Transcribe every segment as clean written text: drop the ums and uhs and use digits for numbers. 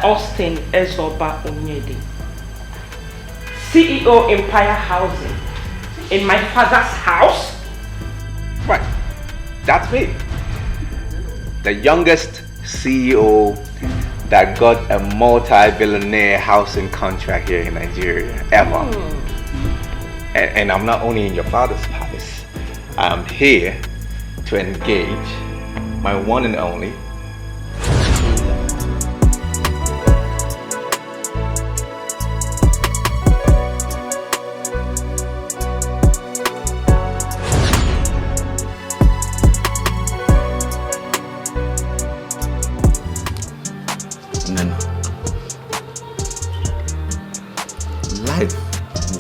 Austin Ezoba Onyede, CEO Empire Housing, in my father's house? Right, that's me. The youngest CEO that got a multi-billionaire housing contract here in Nigeria, ever. And I'm not only in your father's palace, I'm here to engage my one and only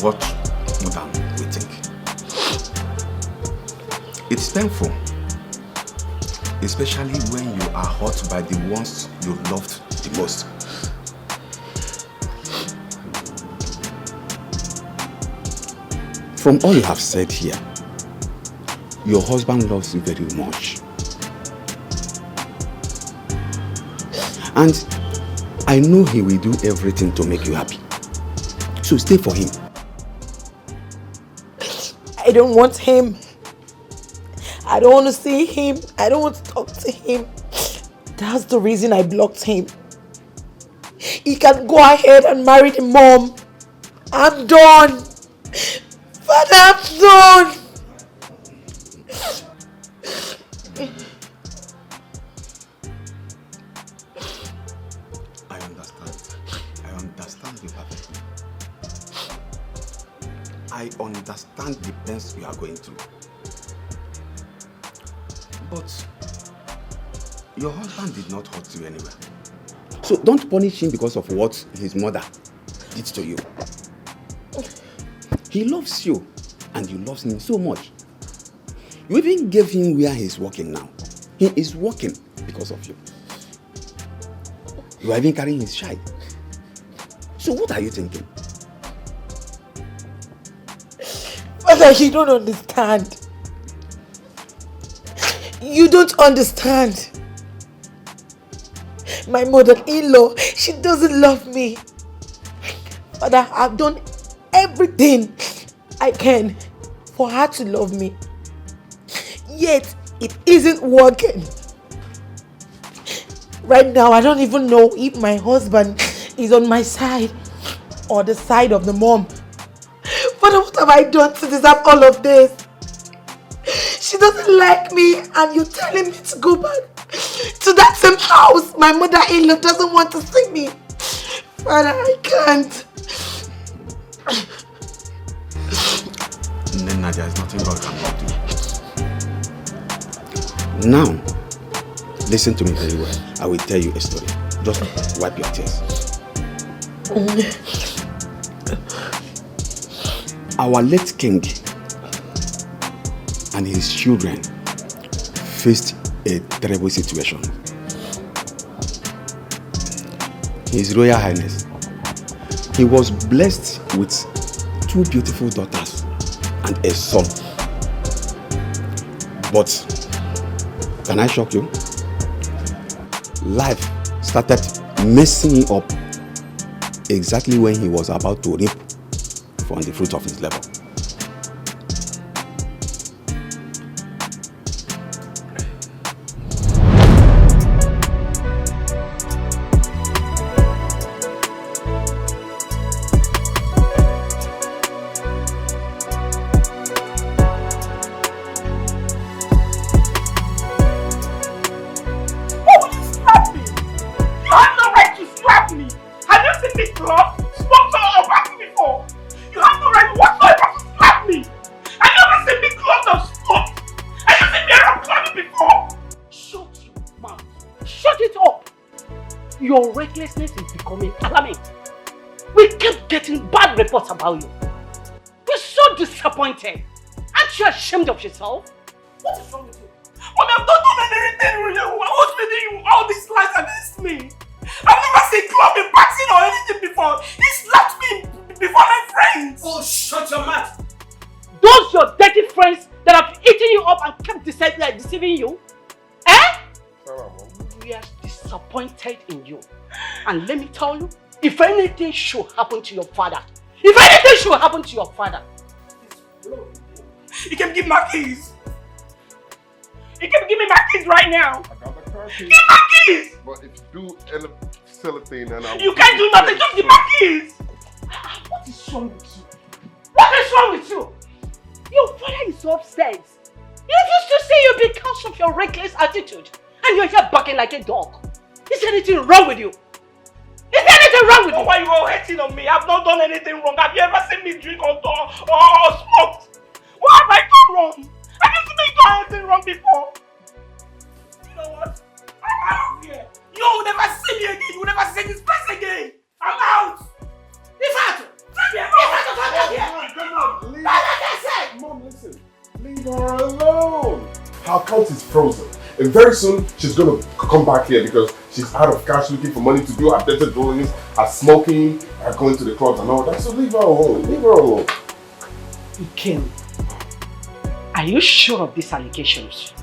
what more than we think. It's painful, especially when you are hurt by the ones you loved the most. From all you have said here, your husband loves you very much. And I know he will do everything to make you happy. So stay for him. I don't want him. I don't want to see him. I don't want to talk to him. That's the reason I blocked him. He can go ahead and marry the mom. I'm done. Father, I'm done. I understand you perfectly. I understand the pains you are going through. But your husband did not hurt you anywhere. So don't punish him because of what his mother did to you. He loves you and you love him so much. You even gave him where he's working now. He is working because of you. You are even carrying his child. So what are you thinking? Father, you don't understand. You don't understand. My mother-in-law, she doesn't love me. Father, I've done everything I can for her to love me. Yet, it isn't working. Right now, I don't even know if my husband is on my side or the side of the mom. Father, what have I done to deserve all of this? She doesn't like me and you're telling me to go back to that same house. My mother-in-law doesn't want to see me. Father, I can't. Nena, there's nothing God cannot do. Now, listen to me very well. I will tell you a story. Just wipe your tears. Our late king and his children faced a terrible situation. His Royal Highness, he was blessed with 2 beautiful daughters and a son. But, can I shock you? Life started messing him up exactly when he was about to reap from the fruit of his labor. Your recklessness is becoming alarming. We kept getting bad reports about you. We're so disappointed. Aren't you ashamed of yourself? What is wrong with you? Mommy, I've not done anything with you. What's with you? All these lies against me. I've never seen club in boxing or anything before. He slapped me before my friends. Oh, shut your mouth. Those your dirty friends that have eaten you up and kept deceiving you? Eh? We are disappointed in you. And let me tell you, if anything should happen to your father, you can give my keys. You can give me my keys right now. I got the car keys. Give my keys! But if you do end up selling thing, then I will. You can't do nothing, just give my keys! What is wrong with you? What is wrong with you? Your father is upstairs. He refused to see you because of your reckless attitude. And you're here barking like a dog. Is there anything wrong with you? Is there anything wrong with you? Why are you all hating on me? I've not done anything wrong. Have you ever seen me drink or smoked? What have I done wrong? Have you seen me do anything wrong before? You know what? I'm out of here. You will never see me again. You will never see this place again. I'm out. Ifatu! Come on, leave her. Mom, listen. Leave her alone. Her account is frozen. And very soon, she's going to come back here because she's out of cash looking for money to do her better drawings, her smoking, her going to the clubs and all that. So leave her alone. Leave her alone. Ikem, are you sure of these allegations?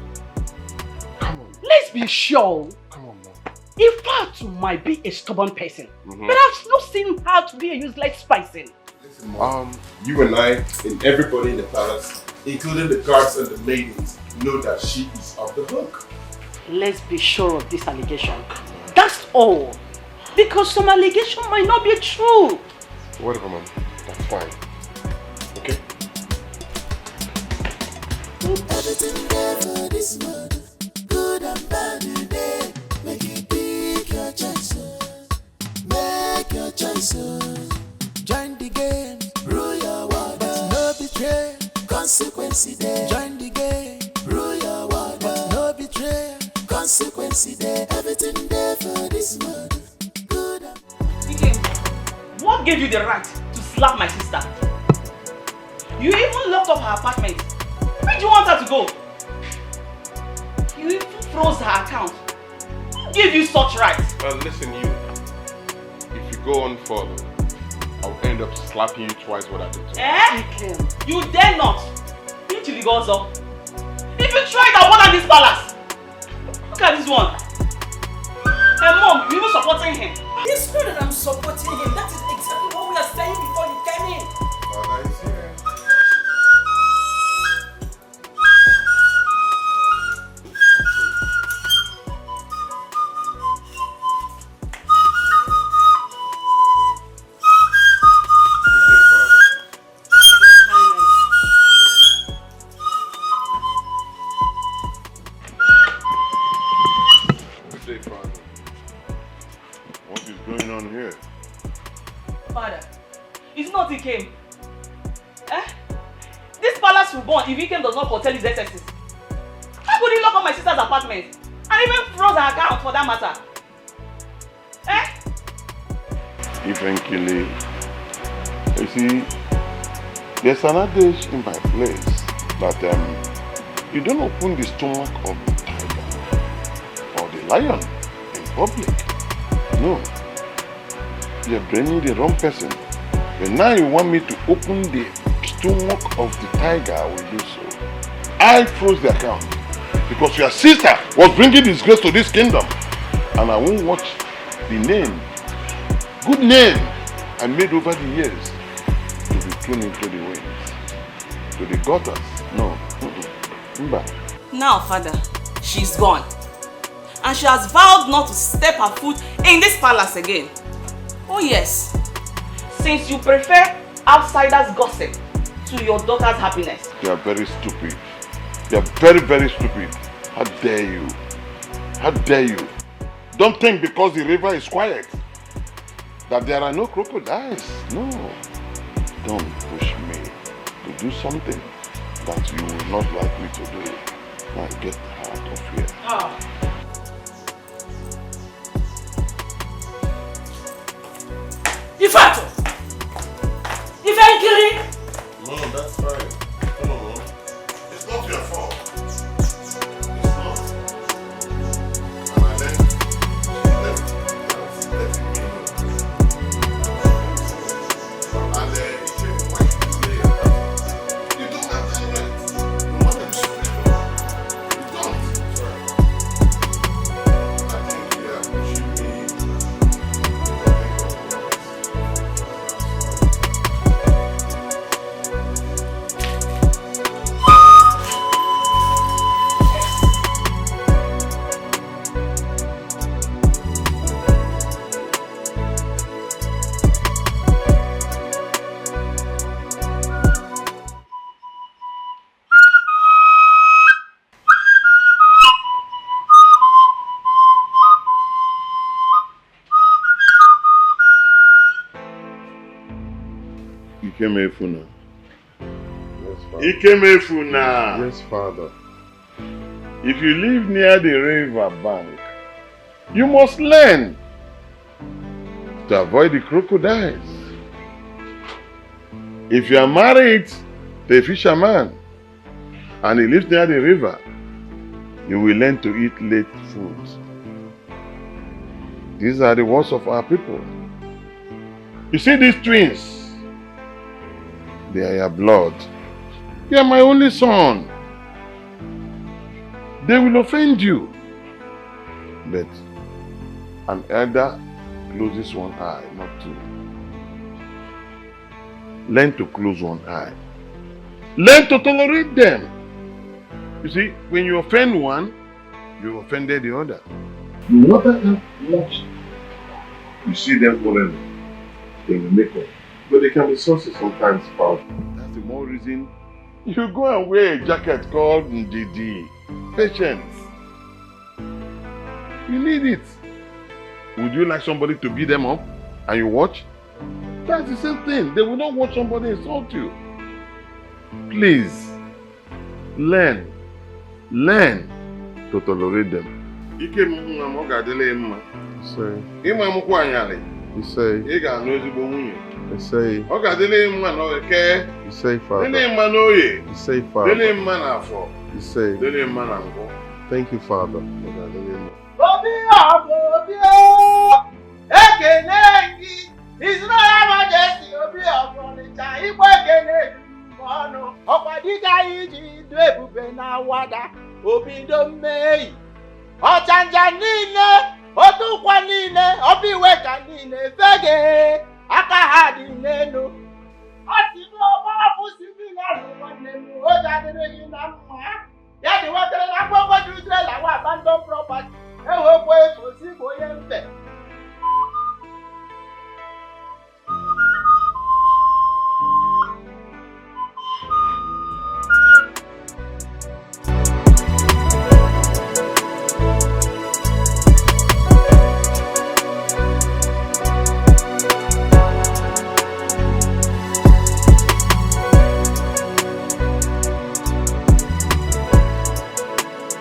Come on. Let's be sure. Come on, Mom. Ifatu might be a stubborn person, but I've not seen her to be a useless person. Listen, Mom. You and I and everybody in the palace, including the guards and the maidens, know that she is off the hook. Let's be sure of this allegation. That's all. Because some allegation might not be true. Whatever, Mom. That's fine. Okay? Everything there for this world, good and bad today. Make you pick your choices. Make your choices. Join the game, rule your world, but no betray. Consequence there. Join the game, rule your world, but no betray. Consequence there. Everything there for this world, good and Dikeh, what gave you the right to slap my sister? You even locked up her apartment. Where do you want her to go? You even froze her account. Who gave you such rights? Listen, you. If you go on further, I'll end up slapping you twice what I did to you. You dare not. Didn't you go up? If you try that one at this palace, look at this one. And Mom, you even supporting him. It's not that I'm supporting him. That is exactly what we are saying before you came in. Father is here. If Ikem does not foretell his excesses, how could he lock up my sister's apartment and even froze her account for that matter? Eventually, you see, there's an adage in my place that you don't open the stomach of the tiger or the lion in public. No, you're blaming the wrong person. But now you want me to open the stomach of the tiger, I will do so. I froze the account because your sister was bringing disgrace to this kingdom, and I won't watch the name, good name I made over the years to be thrown into the winds, to the gutters. No. Now, Father, she's gone, and she has vowed not to step her foot in this palace again. Oh yes, since you prefer outsiders' gossip to your daughter's happiness. You are very stupid. You are very, very stupid. How dare you? How dare you? Don't think because the river is quiet that there are no crocodiles. No. Don't push me to do something that you will not like me to do. Now get out of here. Ifatu! Eventually! Mom, that's fine. Come on, Mom. It's not your fault. It's not. And I left me alone. And it came quite clear. You don't have that right. You want them to you don't. Sorry. Ikemefuna. Yes, Father. Ikemefuna. Yes, Father. If you live near the river bank, you must learn to avoid the crocodiles. If you are married to a fisherman and he lives near the river, you will learn to eat late foods. These are the words of our people. You see these twins? They are your blood. They are my only son. They will offend you. But an elder closes one eye, not two. Learn to close one eye. Learn to tolerate them. You see, when you offend one, you offended the other. No matter how much you see them forever, they will make up. But they can be saucy sometimes, Father. That's the more reason you go and wear a jacket called Ndidi. Patience. You need it. Would you like somebody to beat them up and you watch? That's the same thing. They will not watch somebody insult you. Please, learn to tolerate them. Ike mma gadele mma. Say. Ima mukwu anyale. You say. Ị ga no ezigbo nwunye. You say. Ọ gadele mma na oke. You say, Father. Dele mma na oye. You say, Father. Dele mma na afọ. You say. Dele mma na ngwo. Thank you, Father. Ọ gadele mma. Obi Obio, Ekenengi, His Royal Majesty Obi Obonita, Igbo Ekene Mono, Ọkwadika iji du ebube na wada, Obido mmei, Ọchanja niile, Otukwa niile, Obiweka niile, Fege, aka ha dị n'elu. Ọsibụ ọgba afụsi bi na nwanne m, o jadịrị na mma. Ya dị nwotere na mgbogbo dị Israel awa abandon property. Ewekwa efu si bụ onye mbe.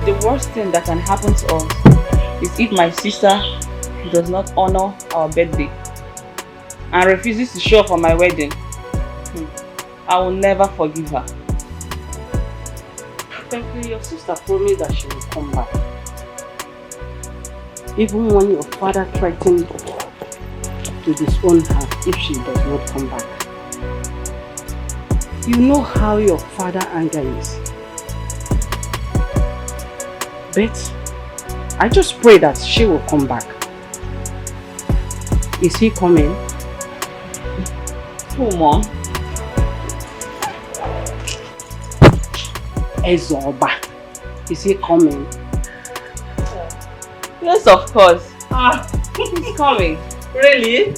The worst thing that can happen to us is if my sister does not honor our birthday and refuses to show up for my wedding. I will never forgive her. Thank you. Your sister promised that she will come back. Even when your father threatened to disown her if she does not come back. You know how your father anger is. But I just pray that she will come back. Is he coming? Who, Mom? Ezoba. Is he coming? Yes, of course. He's coming. Really?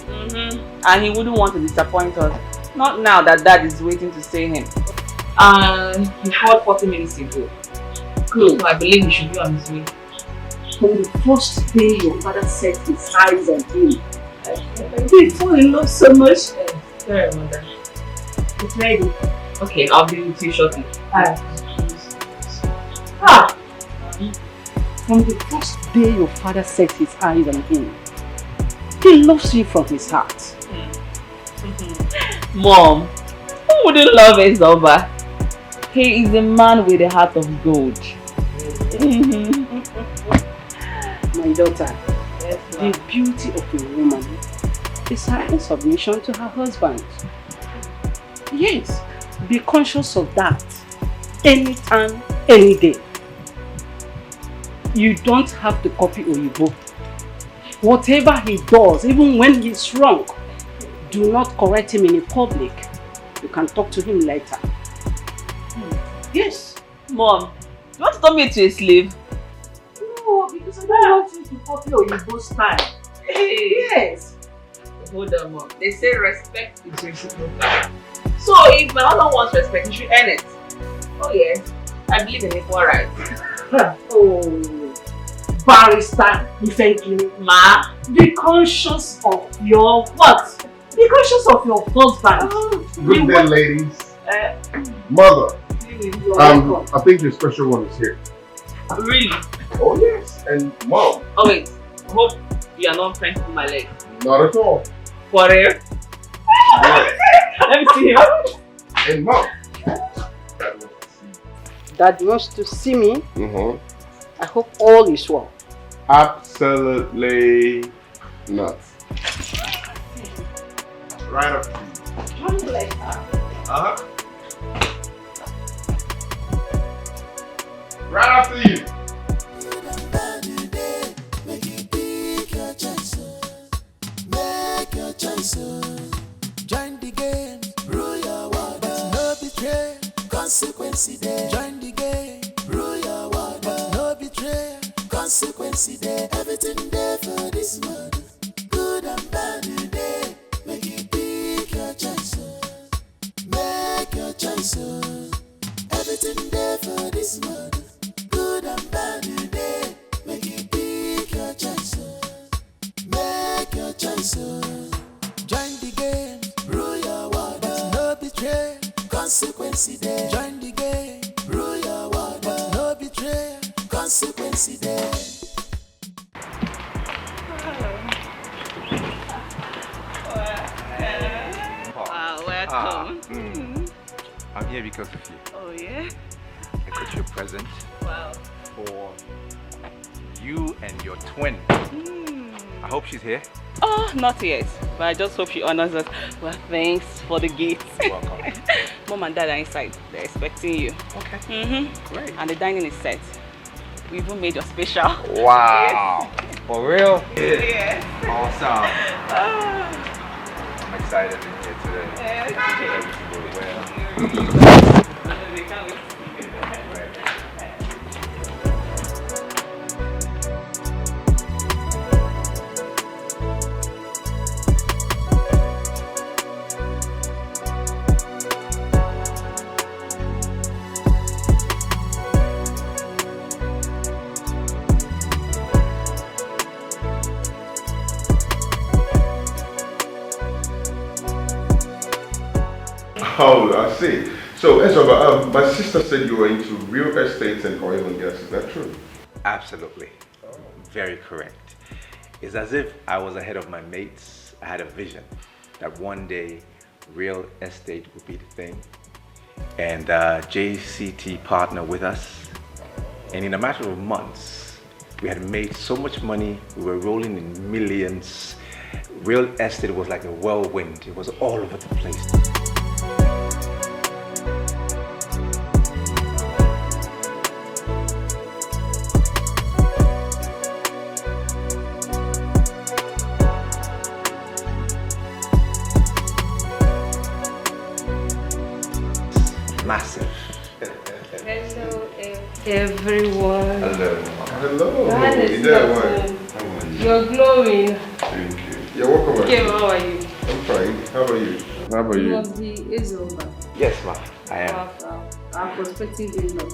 And he wouldn't want to disappoint us. Not now that Dad is waiting to see him. He called 40 minutes ago. Good. So I believe he should be on his way. From the first day your father set his eyes on him, he fell in love so much. Sorry, Mother. It's ready. Okay, I'll be with you shortly. From the first day your father set his eyes on him, he loves you from his heart. Mom, who wouldn't love Ezoba? He is a man with a heart of gold. My daughter, the beauty of a woman is her submission to her husband. Yes, be conscious of that anytime, any day. You don't have to copy Oyibo. Whatever he does, even when he's wrong, do not correct him in a public. You can talk to him later. Yes. Mom, you want to turn me into a slave? No, because I don't want you to copy Oyibo's style. Yes. Hold on, Mom. They say respect is reciprocal. So if my husband wants respect, he should earn it. Oh yes, I believe in equal rights. Oh, barrister, thank you. Ma, be conscious of your what? Be conscious of your husband. Good day, ladies. Mother, I think your special one is here. Really? Oh, yes. And Mom. Oh wait, hope you are not trying to pull my leg. Not at all. For real? Let me see him. And Mom. Dad wants to see me. Mm-hmm. I hope all is well. Absolutely not. Right up to you. Uh-huh. Right after you. Make your choices. Join the game. Rule your world. But no betray. Consequences there. Join the game. Rule your world. But no betray. Consequences there. Everything there for this world. Good and bad today. Make you pick your choices. Make your choices. Everything there for this world. Good and bad today. Make you pick your choices. Make your choices. Join the game. Rule your world. But no betray. Consequences there. Join the game. Rule your world. But no betray. Consequences there. Welcome. I'm here because of you. Oh yeah? I got you a present Wow. for you and your twin. I hope she's here. Oh, not yet. But I just hope she honors us. Well, thanks for the gift. Welcome. Mom and Dad are inside. They're expecting you. Okay. Great. And the dining is set. We even made your special. Wow. For real? Yes. Awesome. Ah. I'm excited to be here today. Yes. I think everything will go well. They can't wait to see you. Oh, I see. So, Ezoba, my sister said you were into real estate and oil and gas. Is that true? Absolutely. Very correct. It's as if I was ahead of my mates. I had a vision that one day real estate would be the thing. And JCT partnered with us. And in a matter of months, we had made so much money. We were rolling in millions. Real estate was like a whirlwind. It was all over the place. Massive. Hello, everyone. Hello. Hello. God is You there, awesome. why? How are you? You're glowing. Thank you. You're welcome. Okay, how are you? I'm fine. How about you? How about You you? must be Ezoba. Yes, ma. I am. Wow. Our prospective in-law.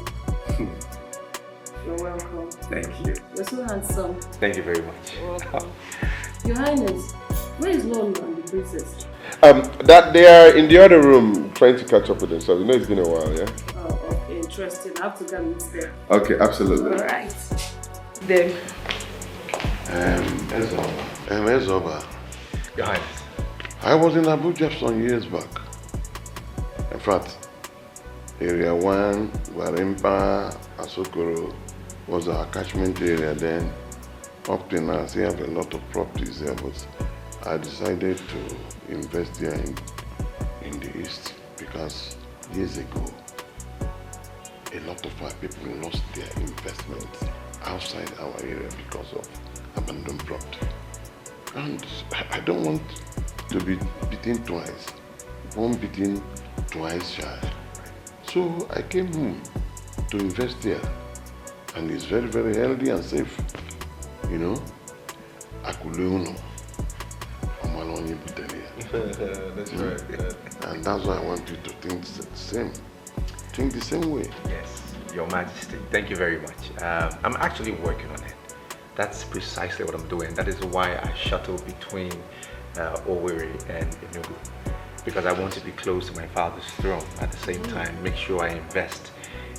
You're welcome. Thank you. You're so handsome. Thank you very much. You're welcome. Your Highness, where is Lolo and the princess? That they are in the other room trying to catch up with themselves. You know it's been a while, yeah? Oh, okay, interesting. I have to go meet them. Okay, absolutely. All right. Then. Ezoba, Your Highness. I was in Abuja some years back. In fact, Area 1, Gwarimpa, Asokoro was our catchment area then. Up till now, we have a lot of properties there, but I decided to invest there in the East because years ago, a lot of our people lost their investments outside our area because of abandoned property. And I don't want to be beaten twice. One beaten, twice shy. So I came home to invest there. And it's very, very healthy and safe. You know? Akuleuno. That's right. And that's why I want you to think the same. Think the same way. Yes, Your Majesty. Thank you very much. I'm actually working on it. That's precisely what I'm doing. That is why I shuttle between Owerri and Enugu, because I want to be close to my father's throne at the same time, make sure I invest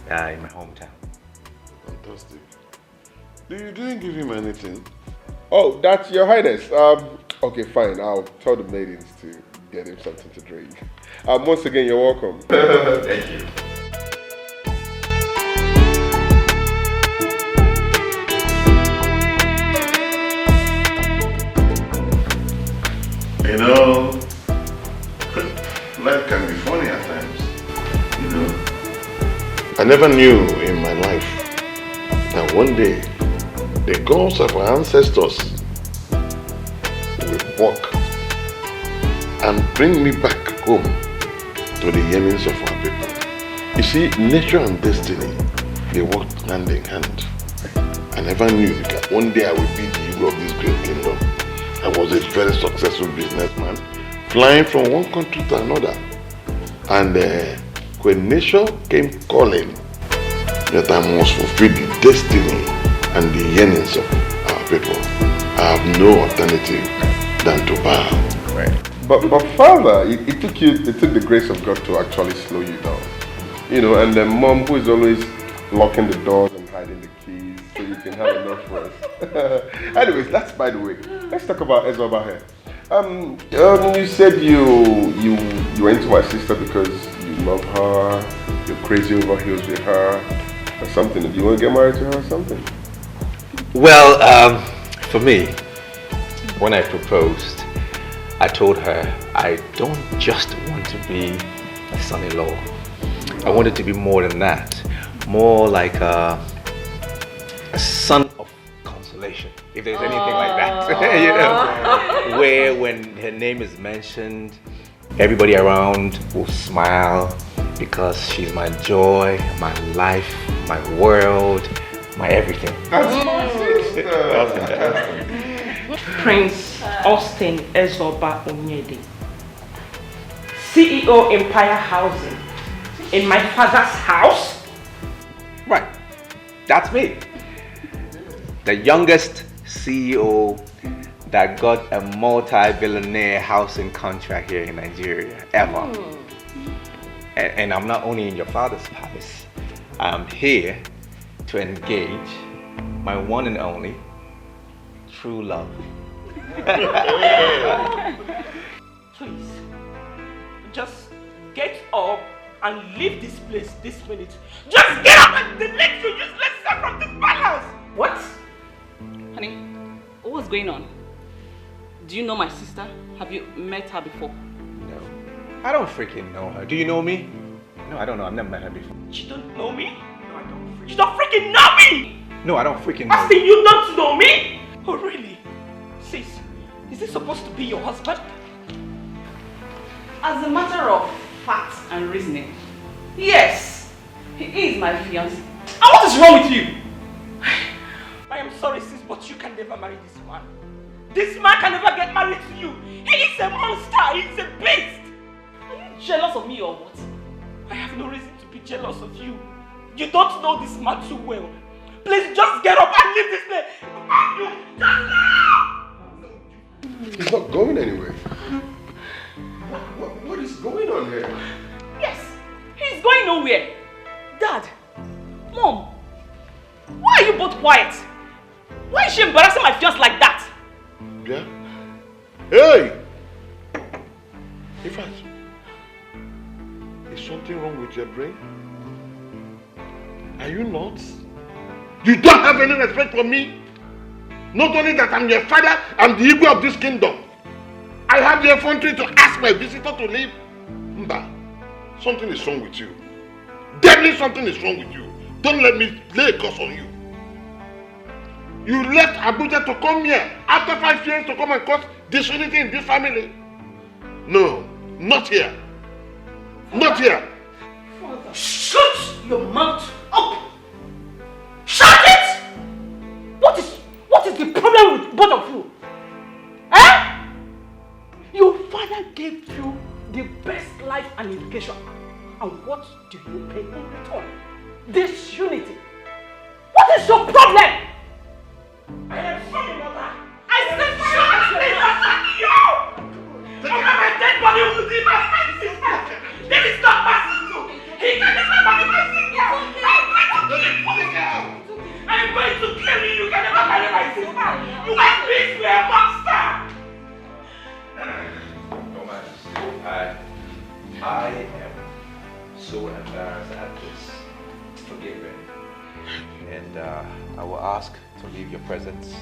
in my hometown. Fantastic. You didn't give him anything? Oh, that's Your Highness. Okay, fine. I'll tell the maidens to get him something to drink. Once again, you're welcome. Thank you. You know, life can be funny at times. You know, I never knew in my life that one day the gods of our ancestors will walk and bring me back home to the yearnings of our people. You see, nature and destiny, they work hand in hand. I never knew that one day I would be the hero of this great kingdom. I was a very successful businessman, flying from one country to another. And when nature came calling that I must fulfill the destiny and the yearnings of our people, I have no alternative than to bow. Right. But father, it took the grace of God to actually slow you down. You know, and then mom, who is always locking the doors and hiding the keys so you can have enough rest. Anyways, that's by the way. Let's talk about Ezra here. You said you went to my sister because you love her, you're crazy over heels with her, or something. Do you want to get married to her or something? Well, for me, when I proposed, I told her I don't just want to be a son-in-law. I wanted to be more than that. More like a son of consolation, if there's anything like that. You know, where when her name is mentioned, everybody around will smile because she's my joy, my life, my world, my everything. That's my sister. Prince Austin Ezoba Onyede, CEO Empire Housing, in my father's house? Right, that's me. The youngest CEO that got a multi-billionaire housing contract here in Nigeria, ever. And I'm not only in your father's palace, I'm here to engage my one and only true love. Please, just get up and leave this place this minute. Just get up and delete your useless self from this palace! What? Honey, what's going on? Do you know my sister? Have you met her before? No, I don't freaking know her. Do you know me? No, I don't know. I've never met her before. You don't know me? No, I don't. You don't freaking know me! No, I don't freaking know. I say you don't know me? Oh, really? Sis, is this supposed to be your husband? As a matter of fact and reasoning, yes, he is my fiancé. And what is wrong with you? I am sorry, sis, but you can never marry this man. This man can never get married to you. He is a monster. He is a beast. Are you jealous of me or what? I have no reason to be jealous of you. You don't know this man too well. Please just get up and leave this place. You just He's not going anywhere. What is going on here? Yes, he's going nowhere. Dad, Mom, why are you both quiet? Why is she embarrassing my fiance like that? Yeah? Hey! In fact, is something wrong with your brain? Are you nuts? You don't have any respect for me? Not only that I'm your father, I'm the ego of this kingdom. I have the effrontery to ask my visitor to leave. Mba, something is wrong with you. Definitely something is wrong with you. Don't let me lay a curse on you. You left Abuja to come here after 5 years to come and cause disunity in this family. No, not here. Not here. Father, shut your mouth up! Shut it! What is the problem with both of you? Eh? Your father gave you the best life and education. And what do you pay in return? Disunity. What is your problem? I am sorry, mother. I said shut it! You're a monster! No matter. I am so embarrassed at this. Forgive me. And I will ask to leave your presence.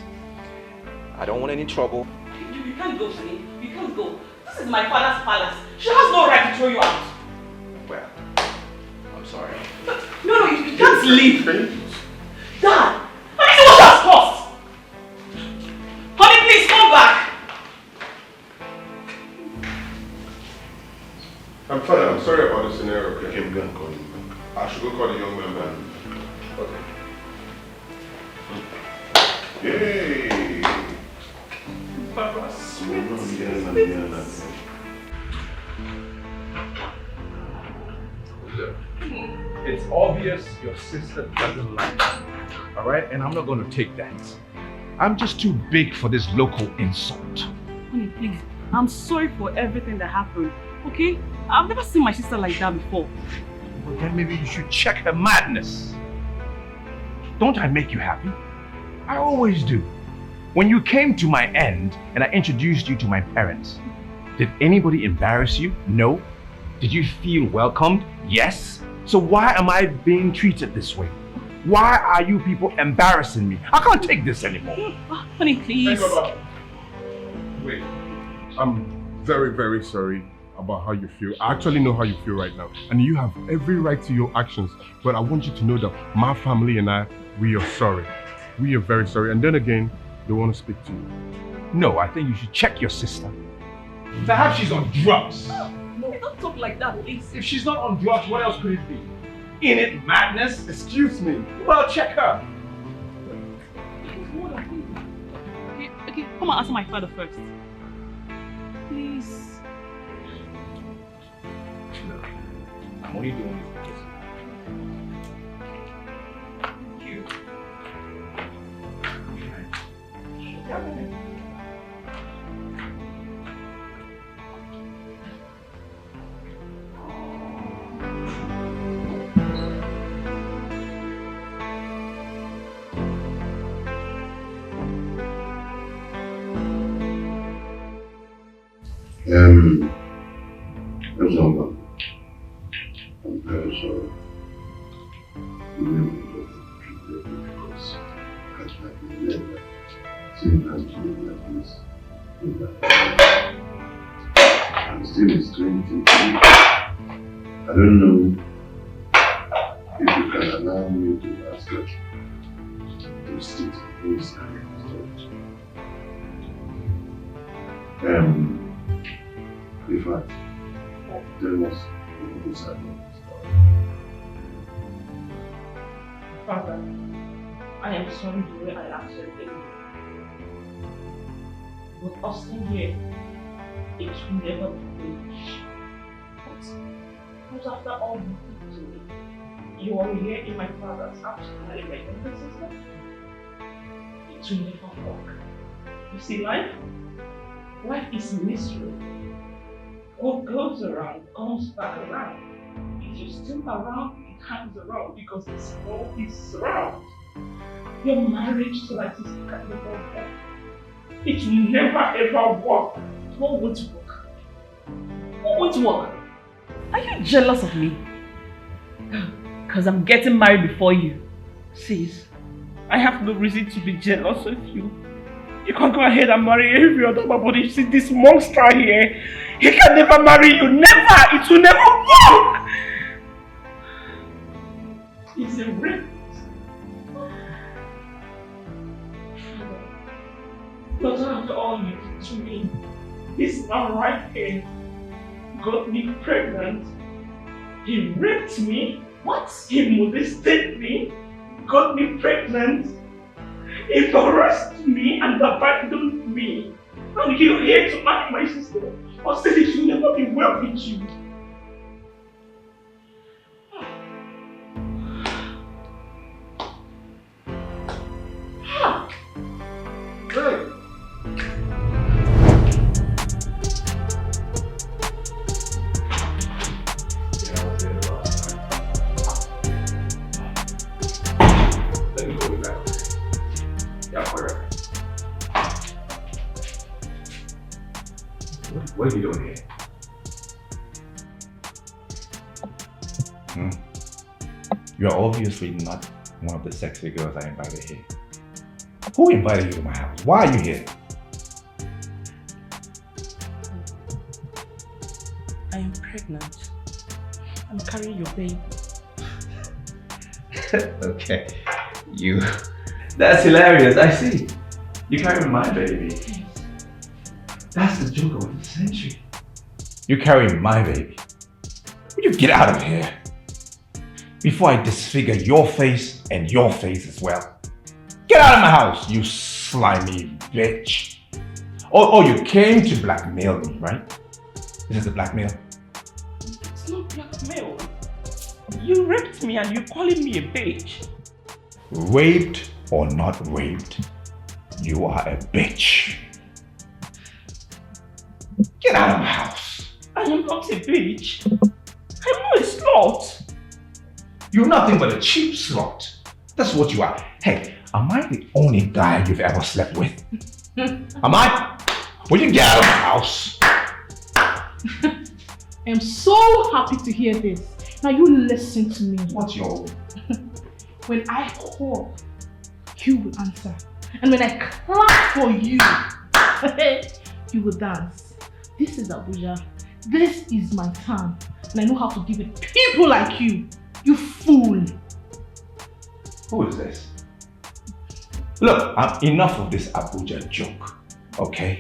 I don't want any trouble. You can't go, Sunny. You can't go. This is my father's palace. She has no right to throw you out. Well, I'm sorry. No, you can't leave. Dad, I see what has cost. Honey, please come back. I'm fine. I'm sorry about the scenario. Okay, I'm going to call him back. I should go call the young man back. Okay. Yay! Baba, It's obvious your sister doesn't like you, all right? And I'm not going to take that. I'm just too big for this local insult. Honey, please. I'm sorry for everything that happened, okay? I've never seen my sister like that before. Well, then maybe you should check her madness. Don't I make you happy? I always do. When you came to my end and I introduced you to my parents, did anybody embarrass you? No. Did you feel welcomed? Yes. So why am I being treated this way? Why are you people embarrassing me? I can't take this anymore. Honey, please. Wait. I'm very, very sorry about how you feel. I actually know how you feel right now. And you have every right to your actions. But I want you to know that my family and I, we are sorry. We are very sorry. And then again, they want to speak to you. No, I think you should check your sister. Perhaps she's on drugs. No, don't talk like that, please. If she's not on drugs, what else could it be? In it madness? Excuse me. Well, check her. Okay, come and answer my father first. Please. Look, I'm only doing this because you. I'm very sorry. You really don't because I've never seen her like this in my life. I'm still a stranger to you. I don't know if you can allow me to ask her to sit inside in fact, tell us who's happening. Father, I am sorry the way I acted in you. But us in here, it will never be finished. But after all you did to me, you are here in my father's house carrying my younger sister. It will never work. You see, life is mystery. What goes around comes back around. If you still around, it hangs around because the small pieces around. Your marriage to my sister can never work. It will never ever work. What won't work? What won't work? Are you jealous of me? Because I'm getting married before you. Sis, I have no reason to be jealous of you. You can go ahead and marry every other man, but you see this monster here, he can never marry you. Never! It will never work! He's a rapist. But after all you did to me, this man right here got me pregnant. He raped me. What? He molested me, got me pregnant, embarrassed me and abandoned me. And you're here to marry my sister, or said it will never be well with you. Hey! Let me go with that. Yeah, whatever. What are you doing here? You're obviously not one of the sexy girls I invited here. Who invited you to my house? Why are you here? I am pregnant. I'm carrying your baby. Okay. That's hilarious, I see. You carrying my baby. That's the joke of the century. You're carrying my baby. Will you get out of here? Before I disfigure your face and your face as well. Get out of my house, you slimy bitch. Oh, you came to blackmail me, right? This is a blackmail? It's not blackmail. You raped me and you're calling me a bitch. Raped or not raped, you are a bitch. Get out of my house. I am not a bitch. I'm not a slut. You're nothing but a cheap slut. That's what you are. Hey, am I the only guy you've ever slept with? Am I? Will you get out of my house? I am so happy to hear this. Now you listen to me. What's your... When I call, you will answer. And when I clap for you, you will dance. This is Abuja. This is my town. And I know how to deal with people like you. You fool. Who is this? Look, enough of this Abuja joke, okay?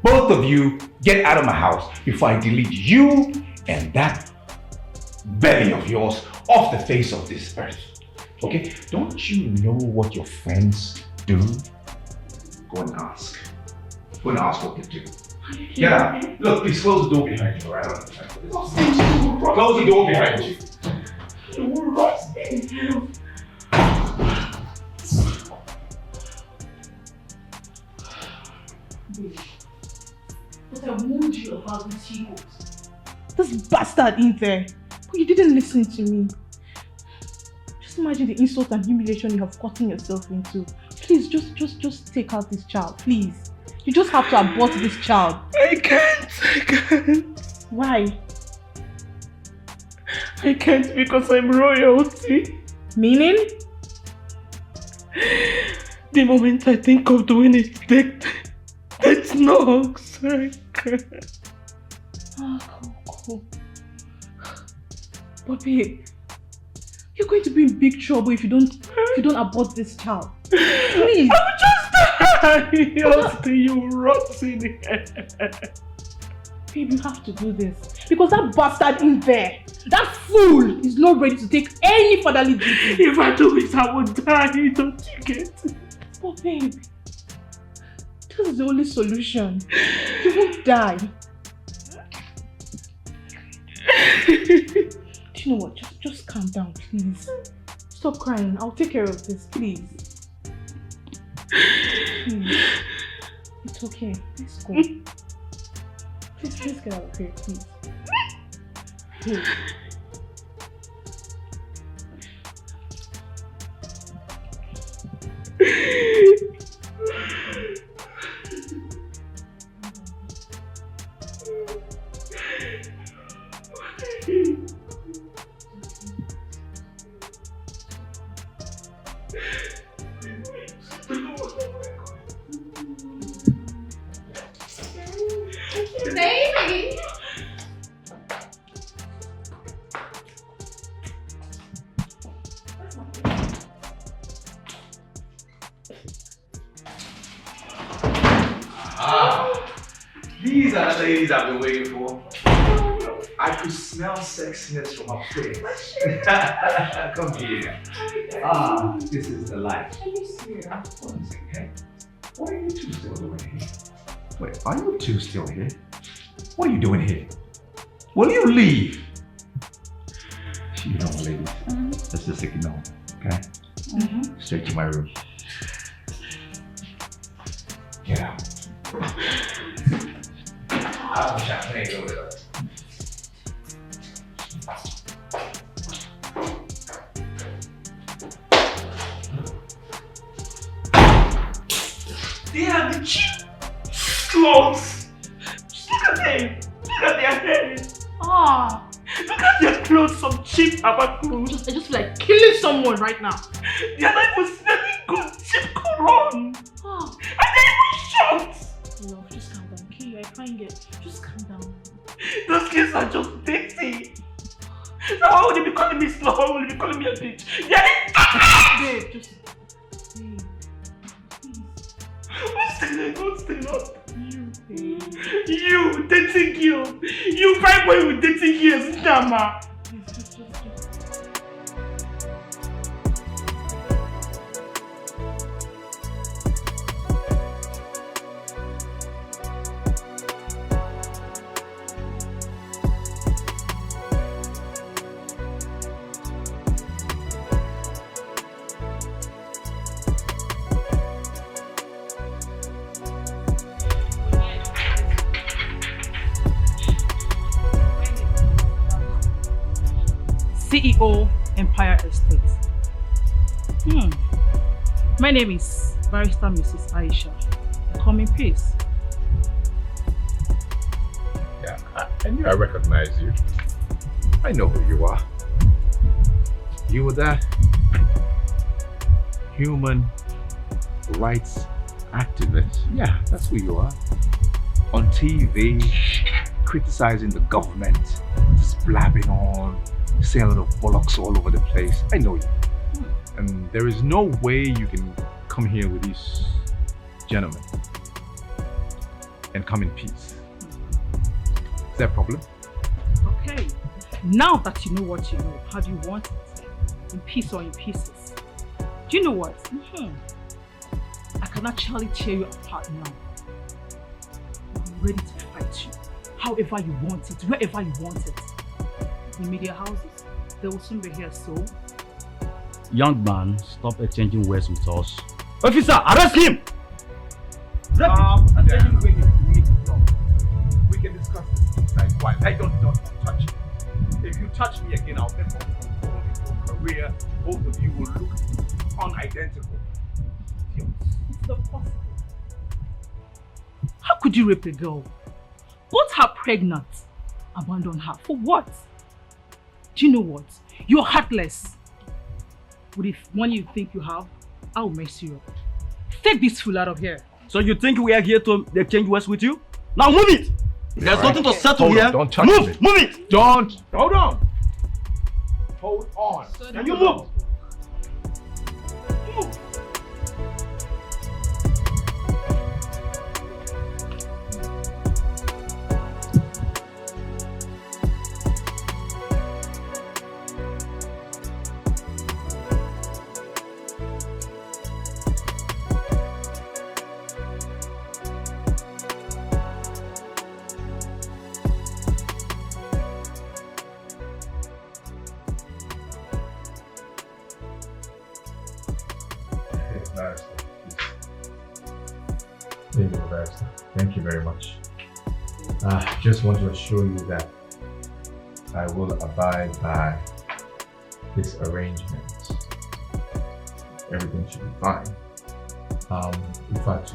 Both of you get out of my house before I delete you and that belly of yours off the face of this earth. Okay? Don't you know what your friends do? Go and ask. Go and ask what they do. Get out. Look, please close the door behind you, alright? Close the door behind you. But I warned you about these heroes. This bastard in there. But you didn't listen to me. Just imagine the insult and humiliation you have gotten yourself into. Please, just take out this child, please. You just have to abort this child. I can't. Why? I can't because I'm royalty. Meaning? The moment I think of doing it, that's no I can't. Cool. But babe, you're going to be in big trouble if you don't abort this child. Please. I'm just dying. I'll see you rotting here. Babe, you have to do this. Because that bastard in there, that fool, is not ready to take any fatherly duty. If I do it, I will die. Don't you get it? But babe, this is the only solution. You won't die. Do you know what? Just calm down, please. Stop crying. I'll take care of this, please. Please. It's okay. Let's go. Please get out of here, please. Please. Baby! These are the ladies I've been waiting for. I could smell sexiness from up there. Come here. This is the life. Are you serious? One second, hey. What are you two still doing here? Wait, are you two still here? What are you doing here? Will you leave? You know, ladies, let's just ignore, okay? Straight to my room. Get out. I wish I played over there. They are the cheap sluts. Just look at safe. Look at their hair. Ah, Look at their clothes, some cheap Abba clothes. I just feel like killing someone right now. They're not even smelling good. Cheap cologne. Ah, And they're even short. love, just calm down, okay? You're a fine girl. Just calm down. Those kids are just dirty. So why would they be calling me slow? Why would they be calling me a bitch? They're Babe, just... Babe, please. What's the lot? You, babe. You, dating girl. You fine boy with dating girls, Nama. Just. CEO, Empire Estate. My name is Barrister Mrs. Aisha. Come in peace. Yeah, I knew I recognized you. I know who you are. You were that human rights activist. Yeah, that's who you are. On TV, criticizing the government, just blabbing on, saying a lot of bollocks all over the place. I know you. And there is no way you can come here with these gentlemen and come in peace. Is there a problem? Okay. Now that you know what you know, how do you want it? In peace or in pieces? Do you know what? I can actually tear you apart now. I'm ready to fight you. However you want it, wherever you want it. In media houses, they will soon be here, so... Young man, stop exchanging words with us. Officer, arrest him! And then we can discuss this inside quiet. Hey, don't touch me. If you touch me again, I'll never go into a career. Both of you will look unidentical. It's not possible. How could you rape a girl? Put her pregnant. Abandon her. For what? Do you know what? You're heartless. With the money you think you have, I'll mess you up. Take this fool out of here. So you think we are here to exchange words with you? Now move it! There's nothing to settle here. Don't touch me. Move it! Don't. Hold on. Hold on. Can you move? Move. Thank you very much. I just want to assure you that I will abide by this arrangement. Everything should be fine. In fact,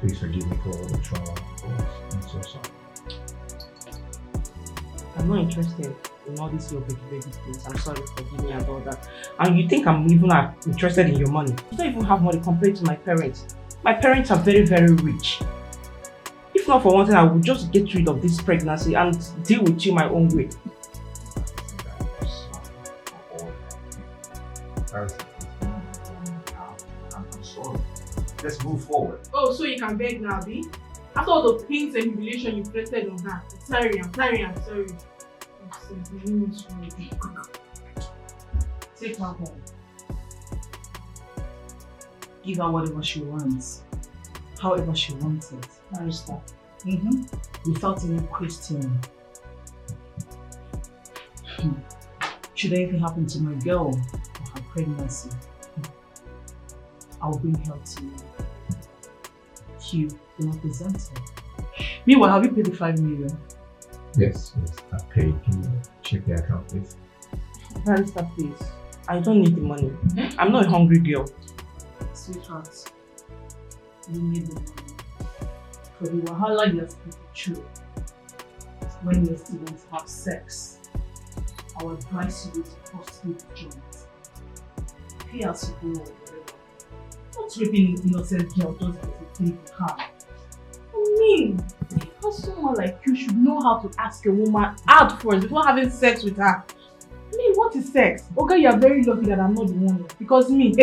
please forgive me for all the trauma. I'm so sorry. I'm not interested in all these your baby things. I'm sorry, forgive me about that. And you think I'm even interested in your money? You don't even have money compared to my parents. My parents are very, very rich. If not for one thing, I would just get rid of this pregnancy and deal with you my own way. I'm sorry. Let's move forward. Oh, so you can beg now, B? After all the pains and humiliation you inflicted on her. I'm sorry. Take her home. Give her whatever she wants. However she wants it. Barrister. Without any question. Should anything happen to my girl or her pregnancy, I'll bring help to you. You will not present her. Meanwhile, have you paid the 5 million? Yes, I paid. Can you check the account, please? Barrister, please. I don't need the money. I'm not a hungry girl. Sweetheart, you need the money. For the wahala you have put through. when your students have sex, I would advise you to prostitute the joint. Pay as you go or whatever. Not raping an innocent girl just because you think you can. I mean, how someone like you should know how to ask a woman out first before having sex with her. I mean, what is sex? Okay, you are very lucky that I'm not the one. Because me,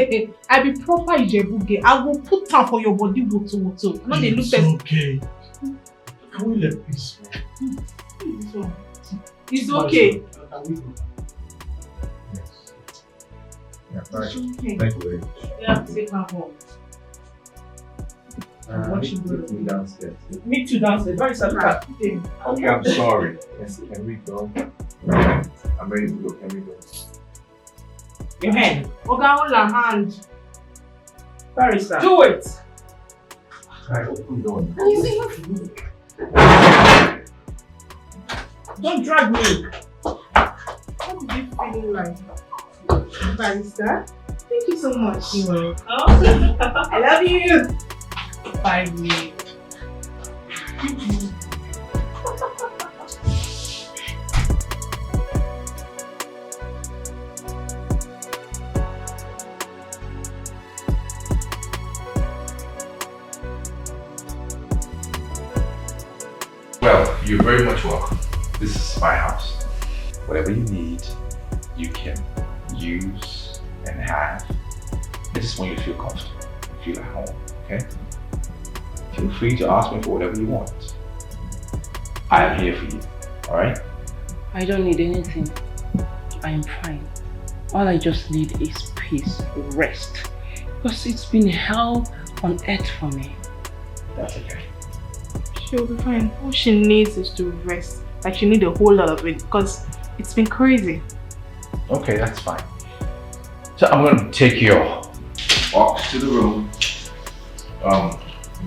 I be proper Ijebuge. I will put down for your body woto. Not they look It's okay. Can we let peace? It's okay. Yes. Yeah, It's right. okay. Thank you very much. You have to take her home. Me downstairs. Me too downstairs. Very sad. Okay, I'm sorry. Can we go? I'm ready to go. Can we go? Your hand. Oga, hold her hand. Barrister. Do it. Alright, open the door. Don't drag me. What is it feeling like? Barrister? Thank you so much. You're welcome. I love you. 5 minutes. Well, you're very much welcome. This is my house. Whatever you need, you can use and have. I just want you to feel comfortable, feel at home, okay? Feel free to ask me for whatever you want. I am here for you, alright? I don't need anything. I am fine. All I just need is peace, rest. Because it's been hell on earth for me. That's okay. She'll be fine. All she needs is to rest. Like she needs a whole lot of it because it's been crazy. Okay, that's fine. So I'm going to take your box to the room.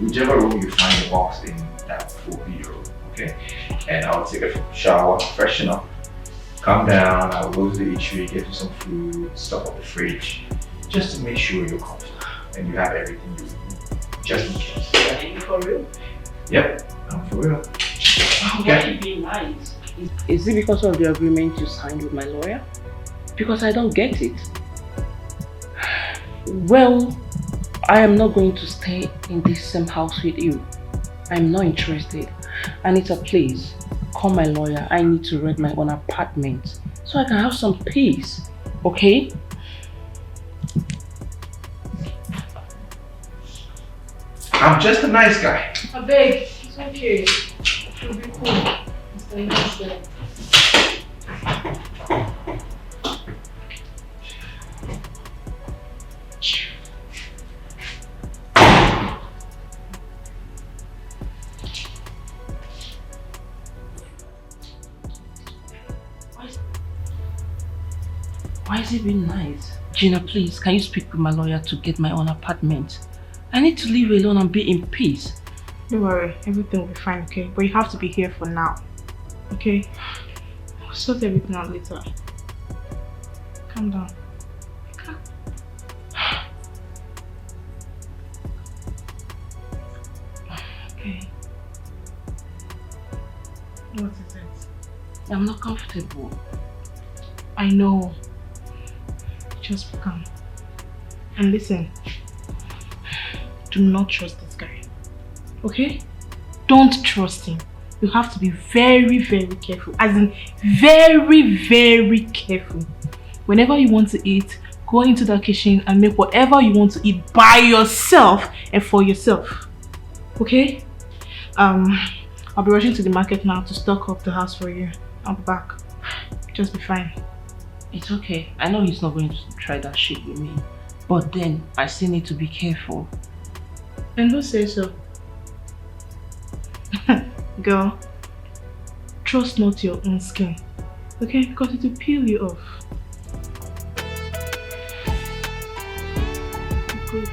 Whichever room you find the box in, that will be your room, okay? And I'll take a shower, freshen up, come down, I'll go to the eatery, get you some food, stuff up the fridge, just to make sure you're comfortable and you have everything you need, just in case. Are you for real? Yep, I'm for real. Why are you being nice? Is it because of the agreement you signed with my lawyer? Because I don't get it. Well, I am not going to stay in this same house with you. I'm not interested. Anita, please, call my lawyer. I need to rent my own apartment so I can have some peace, okay? I'm just a nice guy. I beg, it's okay. It'll be cool. Stay there. Why is it being nice? Gina, please, can you speak with my lawyer to get my own apartment? I need to live alone and be in peace. Don't worry, everything will be fine, okay? But you have to be here for now, okay? We'll sort everything out later. Calm down. Okay. What is it? I'm not comfortable. I know. Just be calm. And listen. Do not trust this guy. Okay? Don't trust him. You have to be very, very careful. As in, very, very careful. Whenever you want to eat, go into the kitchen and make whatever you want to eat by yourself and for yourself. Okay? I'll be rushing to the market now to stock up the house for you. I'll be back. Just be fine. It's okay. I know he's not going to try that shit with me. But then, I still need to be careful. And who says so? Girl, trust not your own skin. Okay? Because it will peel you off. Good.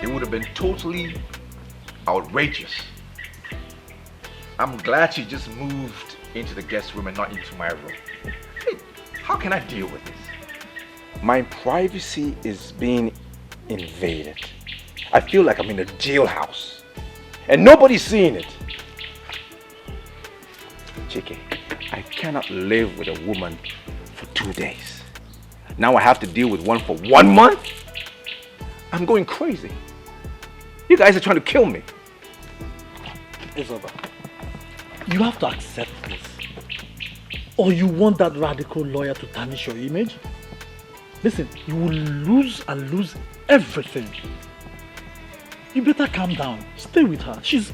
It would have been totally outrageous. I'm glad she just moved into the guest room and not into my room. Hey, how can I deal with this? My privacy is being invaded. I feel like I'm in a jailhouse and nobody's seeing it. Chike, I cannot live with a woman for 2 days. Now I have to deal with one for 1 month? I'm going crazy. You guys are trying to kill me. It's over. You have to accept this. Or you want that radical lawyer to tarnish your image? Listen, you will lose and lose everything. You better calm down. Stay with her. She's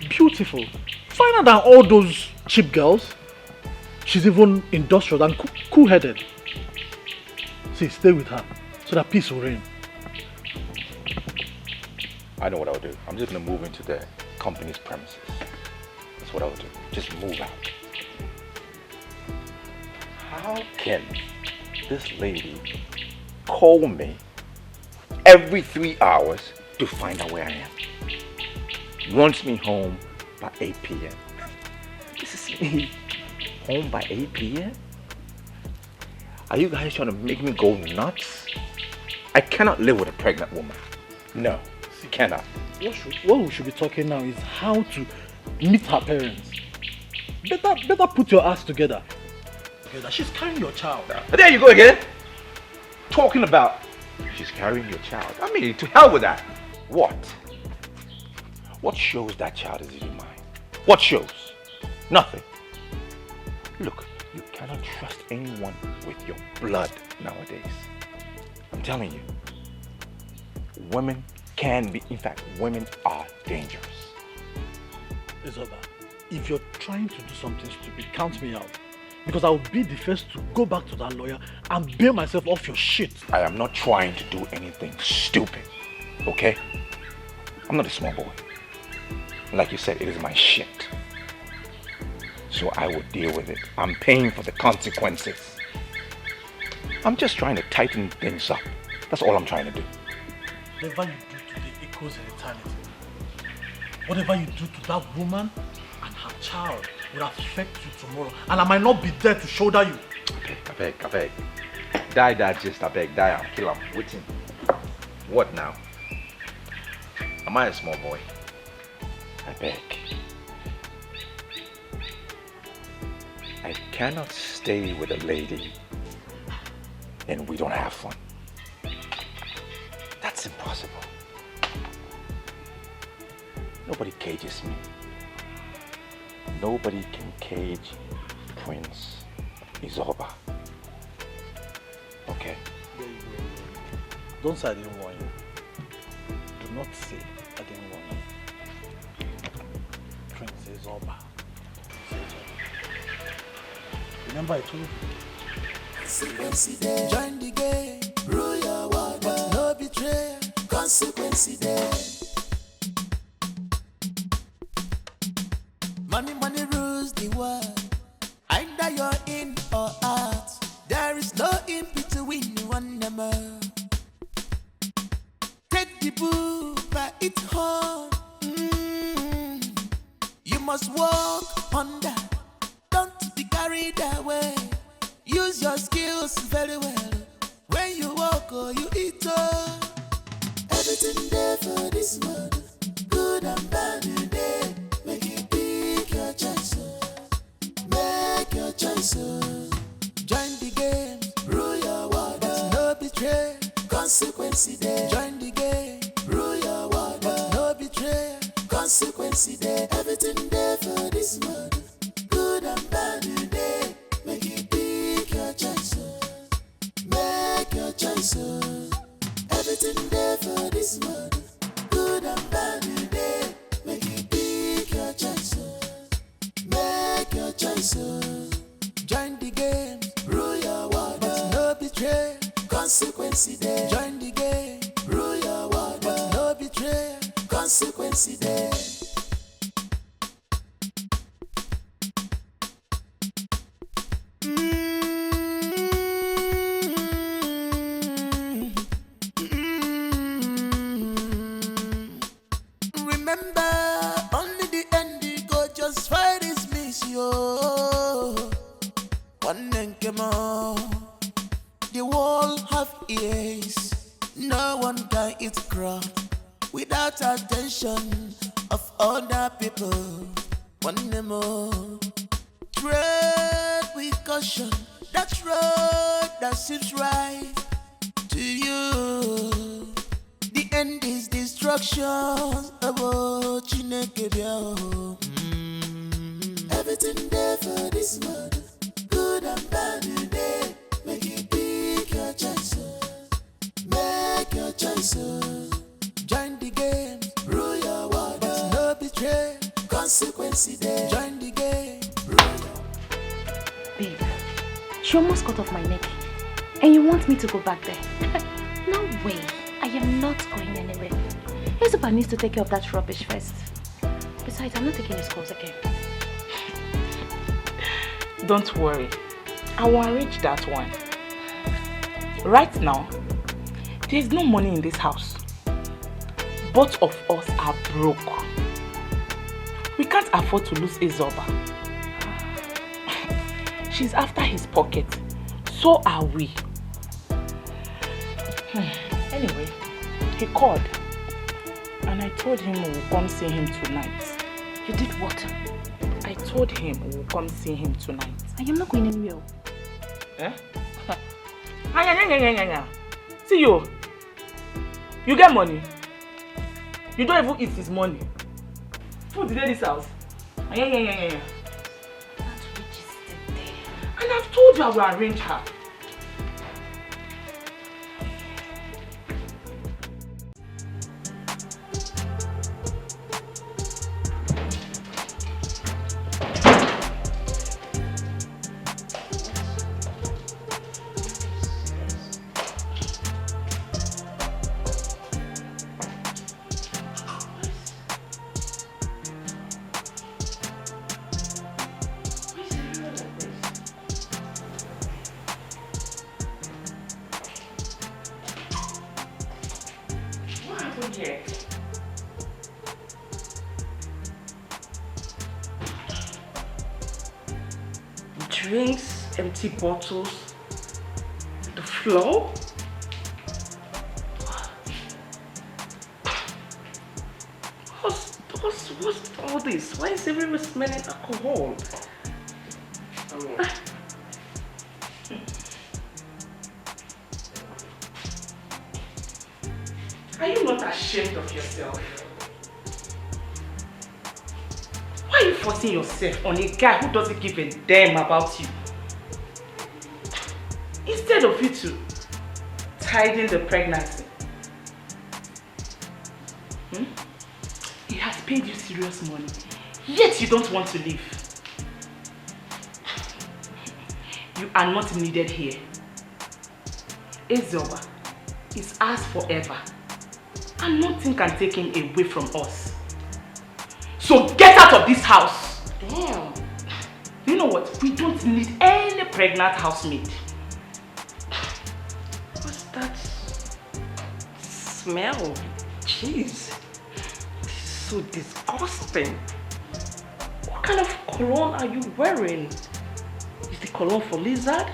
beautiful. Finer than all those cheap girls. She's even industrial and cool-headed. See, stay with her so that peace will reign. I know what I'll do. I'm just gonna move into the company's premises. That's what I'll do. Just move out. How can this lady call me every 3 hours to find out where I am? Wants me home by 8 p.m. This is me home by 8 p.m.? Are you guys trying to make me go nuts? I cannot live with a pregnant woman. No, cannot. What we should be talking now is how to meet her parents. Better put your ass together. She's carrying your child. There you go again. Talking about she's carrying your child. I mean, to hell with that. What? What shows that child is even mine? What shows? Nothing. Look, you cannot trust anyone with your blood nowadays. I'm telling you. Women can be, in fact, women are dangerous. Isoba, if you're trying to do something stupid, count me out. Because I will be the first to go back to that lawyer and bail myself off your shit. I am not trying to do anything stupid, okay? I'm not a small boy. Like you said, it is my shit. So I will deal with it. I'm paying for the consequences. I'm just trying to tighten things up. That's all I'm trying to do. Whatever you do today echoes in eternity. Whatever you do to that woman and her child will affect you tomorrow. And I might not be there to shoulder you. I beg. Die, just I beg. Die, I'll kill him. Waiting. What now? Am I a small boy? I beg. I cannot stay with a lady and we don't have fun. That's impossible. Nobody cages me. Nobody can cage Prince Isoba. Okay? Don't say I didn't warn you. Do not say I didn't warn you. Prince Isoba. Remember I told you? Join the game, rule your world, but no betray. Consequence there. Money rules the world. Either you're in or out. There is no in between one number. Take the bull by its horn. You must walk under. Don't be carried away. Use your skills very well. When you walk or you eat everything there for this world. Good and bad today. Make you pick your choice. Make your choice. Join the game. Rule your world. But no betray. Consequence there. Join the game. Rule your world. But no betray. Consequence there. Everything there for this world. Good and bad today. Make you pick your choice. Make your choice. Everything there for this world. Good and bad today. Make you pick your choice. Make your choice. Join the game. Rule your world. But no betray. Consequence there. Join the game. Rule your world. But no betray. Consequence there. Remember, only the end you go just fight is miss you. other people want them more. Tread with caution, that road that seems right to you. The end is destruction. Everything there for this world, good and bad today. Make you pick your choice. Make your choice. Join the game, rule your world, but no betray. Consequences there. Join the game, Babe, she almost cut off my neck. And you want me to go back there? No way. I am not going anywhere. Isabel needs to take care of that rubbish first. Besides, I'm not taking his calls again. Don't worry. I will arrange that one. Right now, there is no money in this house. Both of us are broke. We can't afford to lose Isoba. She's after his pocket. So are we. Anyway, he called. And I told him we will come see him tonight. You did what? I told him we will come see him tonight. I am not going anywhere. Eh? See you. You get money. You don't even eat his money. Food in this house. That witch is there. And I've told you I will arrange her. Drinks, empty bottles, the floor. What's all this? Why is everyone smelling alcohol? Are you not ashamed of yourself? Why are you forcing yourself on a guy who doesn't give a damn about you? Instead of you to tidying the pregnancy. He has paid you serious money, yet you don't want to leave. You are not needed here. Ezoba is ours forever, and nothing can take him away from us. So get out of this house! Damn. You know what? We don't need any pregnant housemaid. What's that smell? Jeez. This is so disgusting. What kind of cologne are you wearing? Is the cologne for lizard?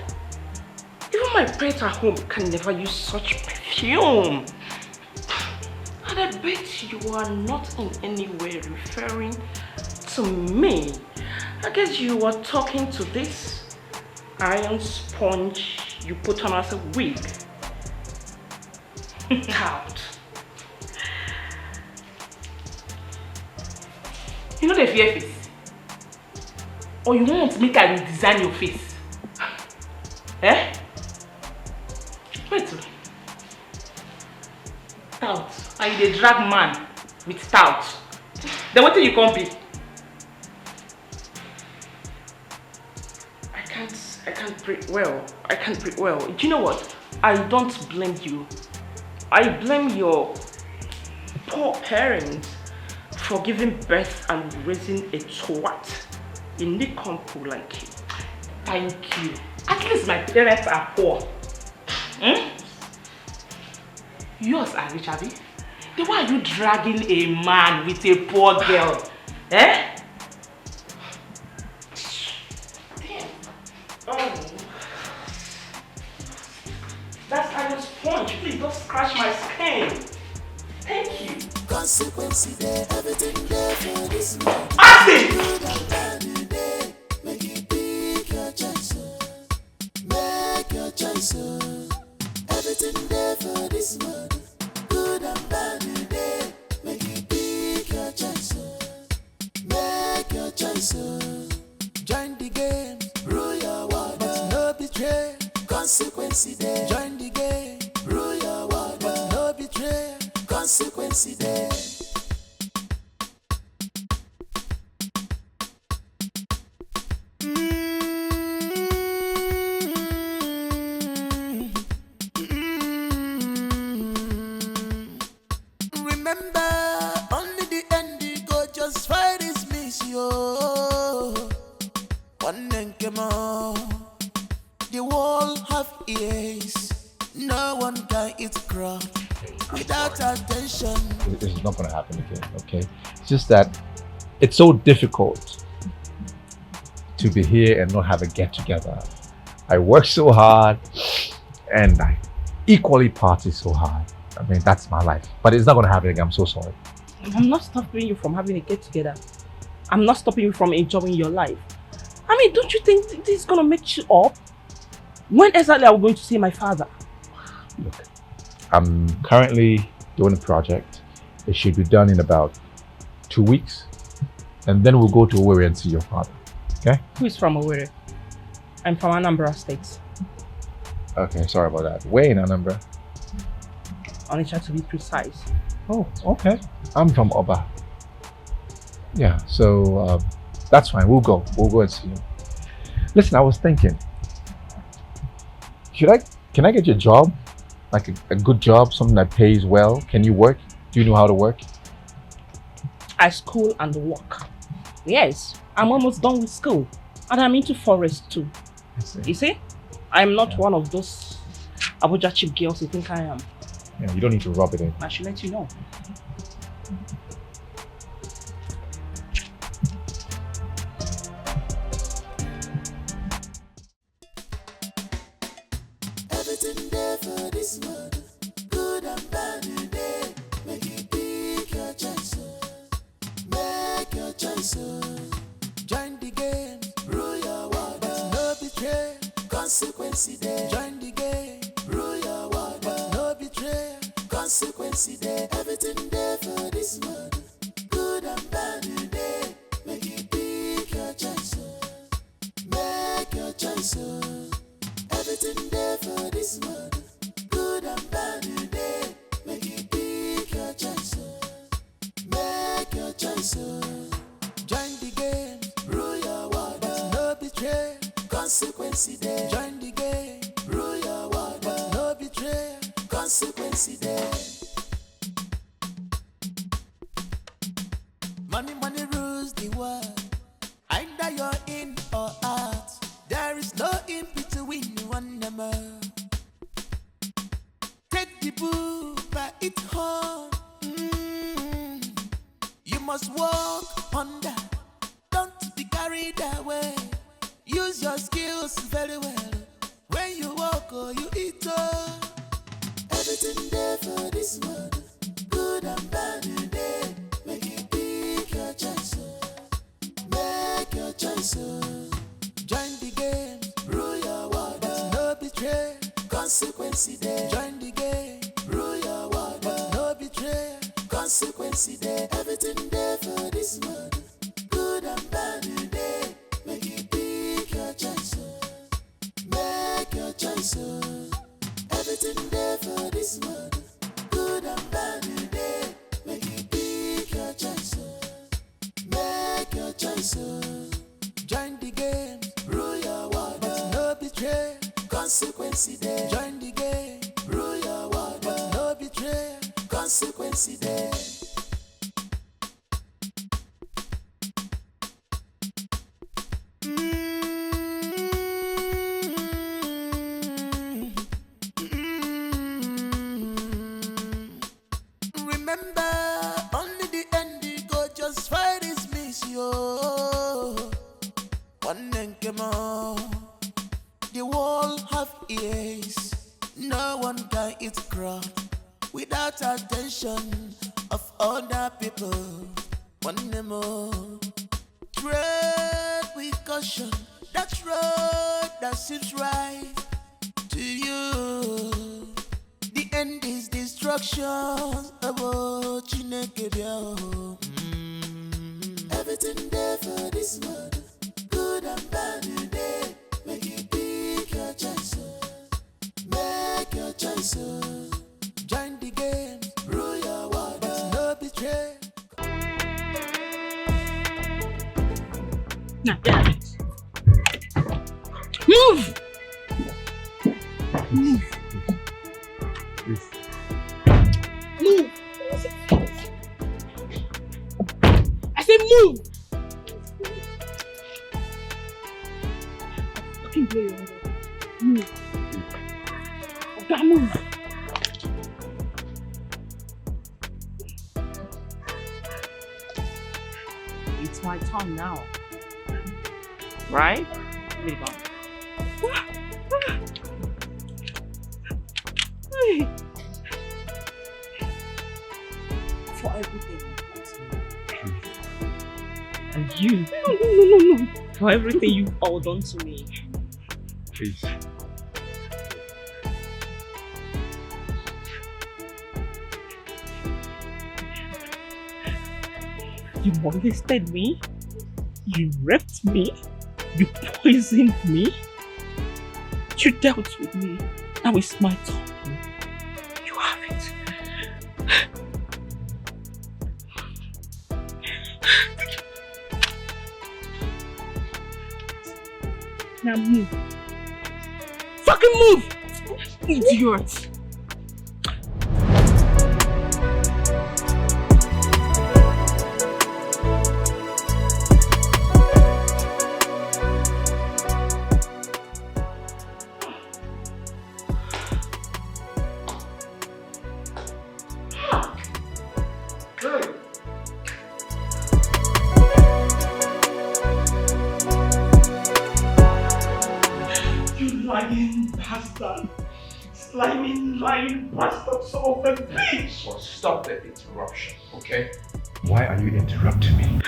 Even my pets at home can never use such perfume. And I bet you are not in any way referring to me. I guess you were talking to this iron sponge you put on as a wig. Out. You know the fear face? Or you want to make I redesign your face? Eh? Wait. Tout. And you dey drag man with tout. Then what do you come be? I can't breathe well. I can't breathe well. Do you know what? I don't blame you. I blame your poor parents for giving birth and raising a twat in the country like you. Thank you. At least my parents are poor. Yours are rich, Abby. Then why are you dragging a man with a poor girl? Eh? Damn. Oh. That's iron sponge. Please don't scratch my skin. Thank you. Consequences there, everything there for Ask him! Make you pick your choice. Make your choice. Everything there for this world. Good and bad today. Make you pick your choice. Make your choice. Join the game. Rule your world. But no betray. Consequence there. Join the game. Rule your world. But no betray. Consequence there. Remember, only the end you go just fight is miss yo. One name came on. The wall have ears. No one can eat crop without attention. This is not going to happen again, okay? It's just that it's so difficult to be here and not have a get together. I work so hard and I equally party so hard. I mean, that's my life. But it's not going to happen again. I'm so sorry. I'm not stopping you from having a get together. I'm not stopping you from enjoying your life. I mean, don't you think this is going to make you up? When exactly are we going to see my father? Look, I'm currently doing a project. It should be done in about 2 weeks. And then we'll go to Owerri and see your father. Okay? Who is from Owerri? I'm from Anambra State. Okay, sorry about that. Where in Anambra? Onitsha to be precise. Oh, okay. I'm from Oba. Yeah, so that's fine. We'll go and see him. Listen, I was thinking, can I get you a job? Like a good job, something that pays well? Can you work? Do you know how to work? I school and work. Yes, I'm almost done with school. And I'm into forest too. You see? I'm not one of those Abuja cheap girls you think I am. Yeah, you don't need to rub it in. I should let you know. Everything there for this world. Good and bad today. Make you pick your choice. Make your choice. Join the game. Rule your world. But no betray. Consequence there. Join the game. Rule your world. But no betray. Consequence there. Everything there for this world. Good and bad today. Make you pick your choice. Make your choice. Everything there for this world. Good and bad today. Make you pick your choice. Make your choice. Join the game. Rule your world. But no betray. Consequence there. Join the game. Rule your world. But no betray. Consequence there. Money, money rules the world. Either you're in or out. There is no in between one number. Take the book by its horn. You must walk on that. Don't be carried away. Use your skills very well. When you walk or you eat everything there for this world. Good and bad today. Make you pick your choice. Make your choice. Join the game. Rule your world. But no betray. Consequence there. Join the game. Rule your world. But no betray. Consequence there. Everything there for this world. Good and bad today. Make you pick your choice. Make your choice. Everything there for this world. Good and bad today. Make you pick your choice. Make your choice. Join the game. Rule your world. But no betray. Consequence there. Join the game. Rule your world. But no betray. Consequence there. Remember, only the end you go just fight is miss yo. One name came on. The wall have ears. No one can eat crop without attention of other people. one more. Tread with caution, that road that seems right to you. The end is destruction. Everything there for this world, good and bad today. Make you pick your choice, make your choice. Join the game, rule your world, no betray. Now, get out of it. Move! Move! Please. Move! I said move! Fucking play your move. Okay, move. It's my turn now. Right? There you go. For everything. And you. No. For everything you've all done to me. Please. You molested me. You raped me. You poisoned me. You dealt with me. Now it's my turn. You have it. Now move. Fucking move! Idiot! Lying bastard son of a bitch! Well, stop the interruption, okay? Why are you interrupting me?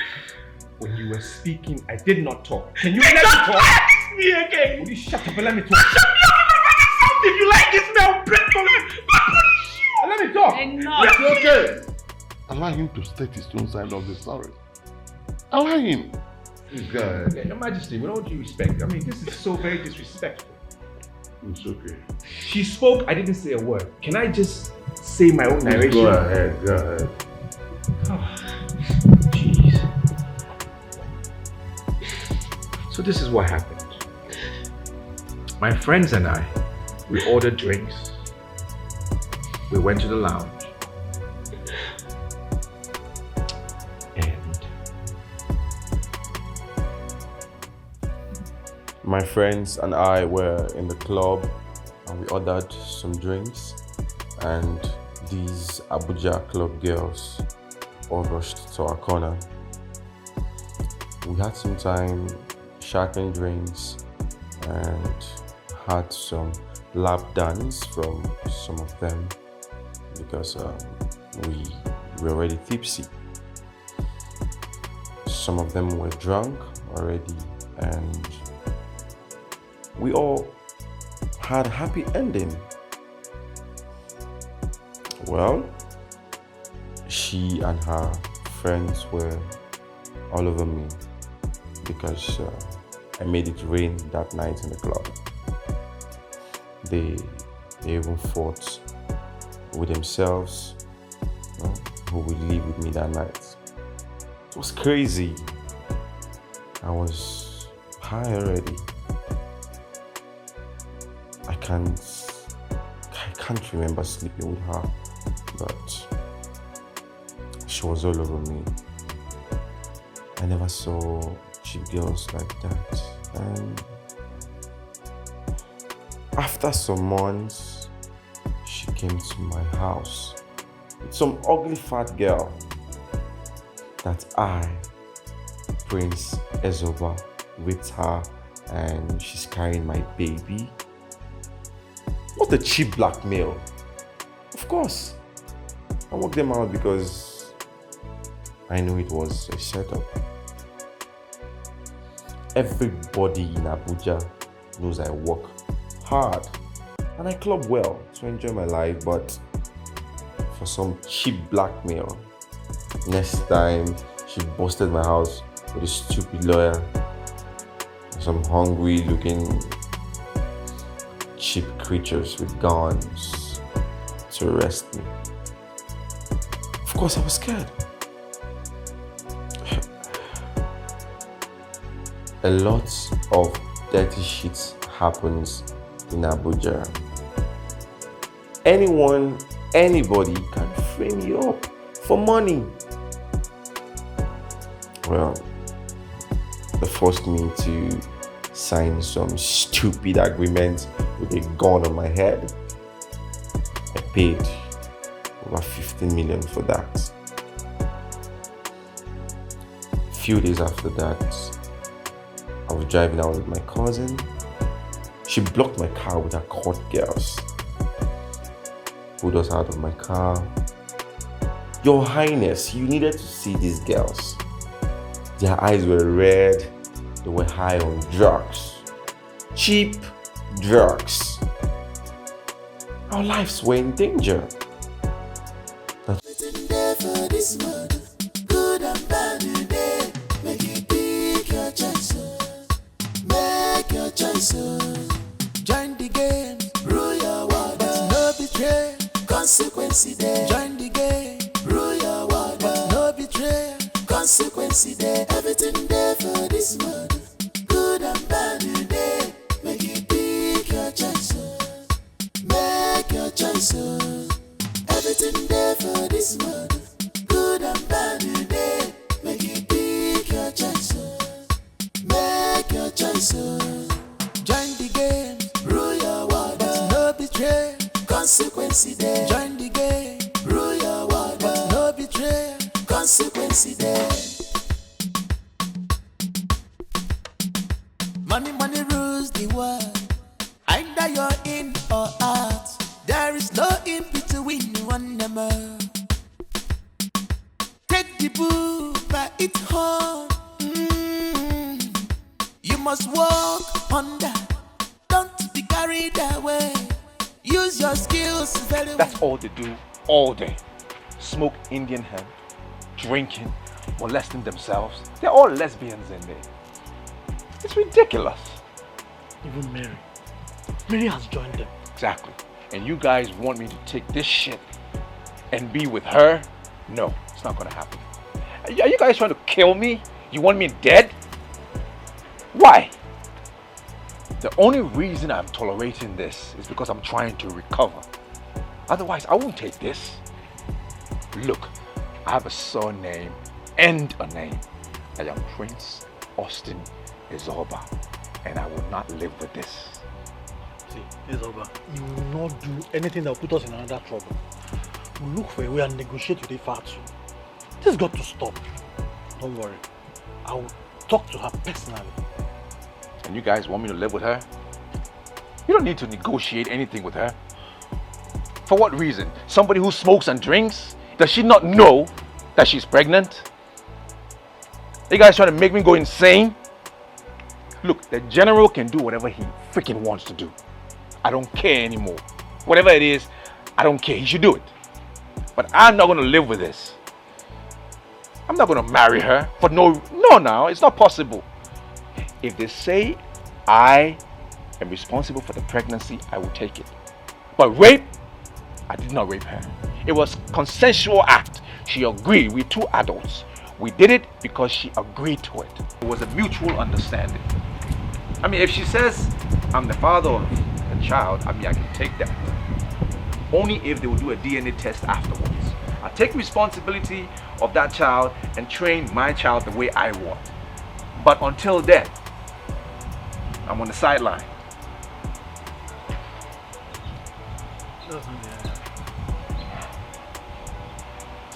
When you were speaking, I did not talk. Can you let me talk? Ask me again! Will you shut up and let me talk? Shut me up! If you like this man, I'll break your leg! Let me talk! It's okay! Allow him to state his own side of the story. Allow him. God. Your Majesty, with all due respect, I mean, this is so very disrespectful. It's okay. She spoke, I didn't say a word. Can I just say my own narration? Go ahead. Oh, jeez. So this is what happened. My friends and I, we ordered drinks. We went to the lounge. My friends and I were in the club and we ordered some drinks, and these Abuja club girls all rushed to our corner. We had some time sharpening drinks and had some lap dance from some of them because we were already tipsy. Some of them were drunk already, and we all had a happy ending. Well, she and her friends were all over me because I made it rain that night in the club. They even fought with themselves, you know, who would live with me that night. It was crazy. I was high already. I can't remember sleeping with her, but she was all over me. I never saw cheap girls like that. And after some months, she came to my house with some ugly fat girl that I, Prince Ezoba, raped her, and she's carrying my baby. What a cheap blackmail. Of course, I worked them out because I knew it was a setup. Everybody in Abuja knows I work hard and I club well to enjoy my life, but for some cheap blackmail, next time she busted my house with a stupid lawyer, some hungry looking cheap creatures with guns to arrest me. Of course I was scared. A lot of dirty shit happens in Abuja. Anybody can frame you up for money. Well, they forced me to sign some stupid agreement with a gun on my head. I paid over 15 million for that. A few days after that, I was driving out with my cousin. She blocked my car with her court girls. Pulled us out of my car. Your Highness, you needed to see these girls. Their eyes were red. They were high on drugs. Cheap drugs. Our lives were in danger. Good and bad today. Make you pick your choice. Make your choice. Join the game. Rule your world. But no betray. Consequence there. Join the game. Rule your world. But no betray. Consequence there. Everything there for this world. Good and bad today. Make you pick your choice. Make your choice. Everything there for this world. Good and bad today. Make you pick your choice. Make your choice. Join the game. Rule your world. But no betray. Consequence there. Join the game. Rule your world. But no betray. Consequence there. Money rules the world. Either you're in or out. There is no in between one number. Take the bull by its horn. You must walk under. Don't be carried away. Use your skills very well. That's all they do all day. Smoke Indian hemp, drinking, molesting themselves. They're all lesbians in there. It's ridiculous. Even Mary. Mary has joined them. Exactly. And you guys want me to take this shit and be with her? No, it's not gonna happen. Are you guys trying to kill me? You want me dead? Why? The only reason I'm tolerating this is because I'm trying to recover. Otherwise, I won't take this. Look, I have a surname and a name. I am Prince Austin Izoba, and I will not live with this. See, Izoba, you will not do anything that will put us in another trouble. We'll look for a way and negotiate with Ifatu. This has got to stop. Don't worry. I will talk to her personally. And you guys want me to live with her? You don't need to negotiate anything with her. For what reason? Somebody who smokes and drinks? Does she not know that she's pregnant? Are you guys trying to make me go insane? Look, the general can do whatever he freaking wants to do. I don't care anymore. Whatever it is, I don't care. He should do it. But I'm not going to live with this. I'm not going to marry her for no, it's not possible. If they say I am responsible for the pregnancy, I will take it. But rape, I did not rape her. It was a consensual act. She agreed. We're two adults. We did it because she agreed to it. It was a mutual understanding. I mean, if she says I'm the father of the child, I mean, I can take that. Only if they will do a DNA test afterwards. I take responsibility of that child and train my child the way I want. But until then, I'm on the sideline.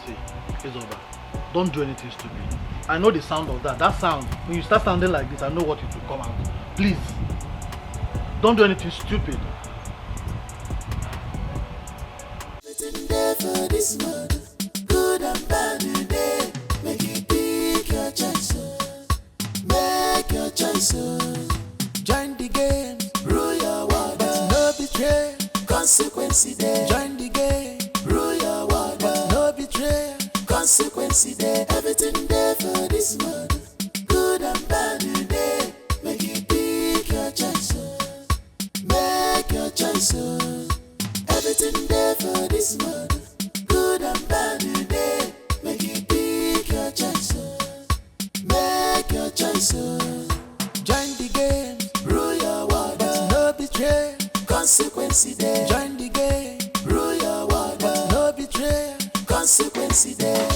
See, it's over. Don't do anything stupid. I know the sound of that. That sound, when you start sounding like this, I know what it will come out. Please, don't do anything stupid. There for this world, good and bad today. Make choice, join the game, rule your world, but no betray, consequence there. Join the game, rule your world, but no betray, consequence there. Everything there for this world, good and bad today. Make you pick your choice, make your choice. Everything there for this world, good and bad today. Make you pick your choice, make your choice. Join the game, rule your world, but no betray, consequence there. Join the game, rule your world, but no betray, consequence there.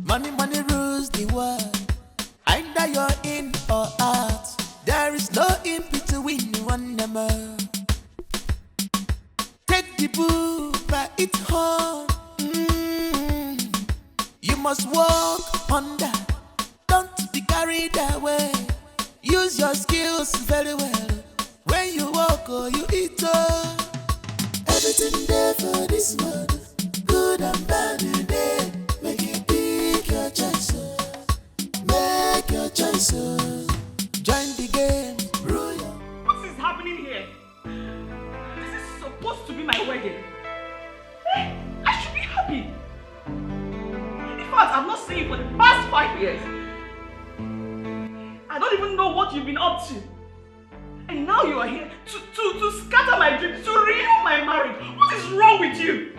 Money, money rules the world. Either you're in or out. There is no in between one number. Take the bull by its horn. You must walk under. Don't be carried away. Use your skills very well. When you walk or you eat everything there for this world, good and bad today. Make you pick your choice, make your choice. Join the game, rule your... What is happening here? This is supposed to be my wedding. I should be happy. In fact, I've not seen you for the past 5 years. I don't even know what you've been up to. And now you are here to scatter my dreams, to ruin my marriage. What is wrong with you?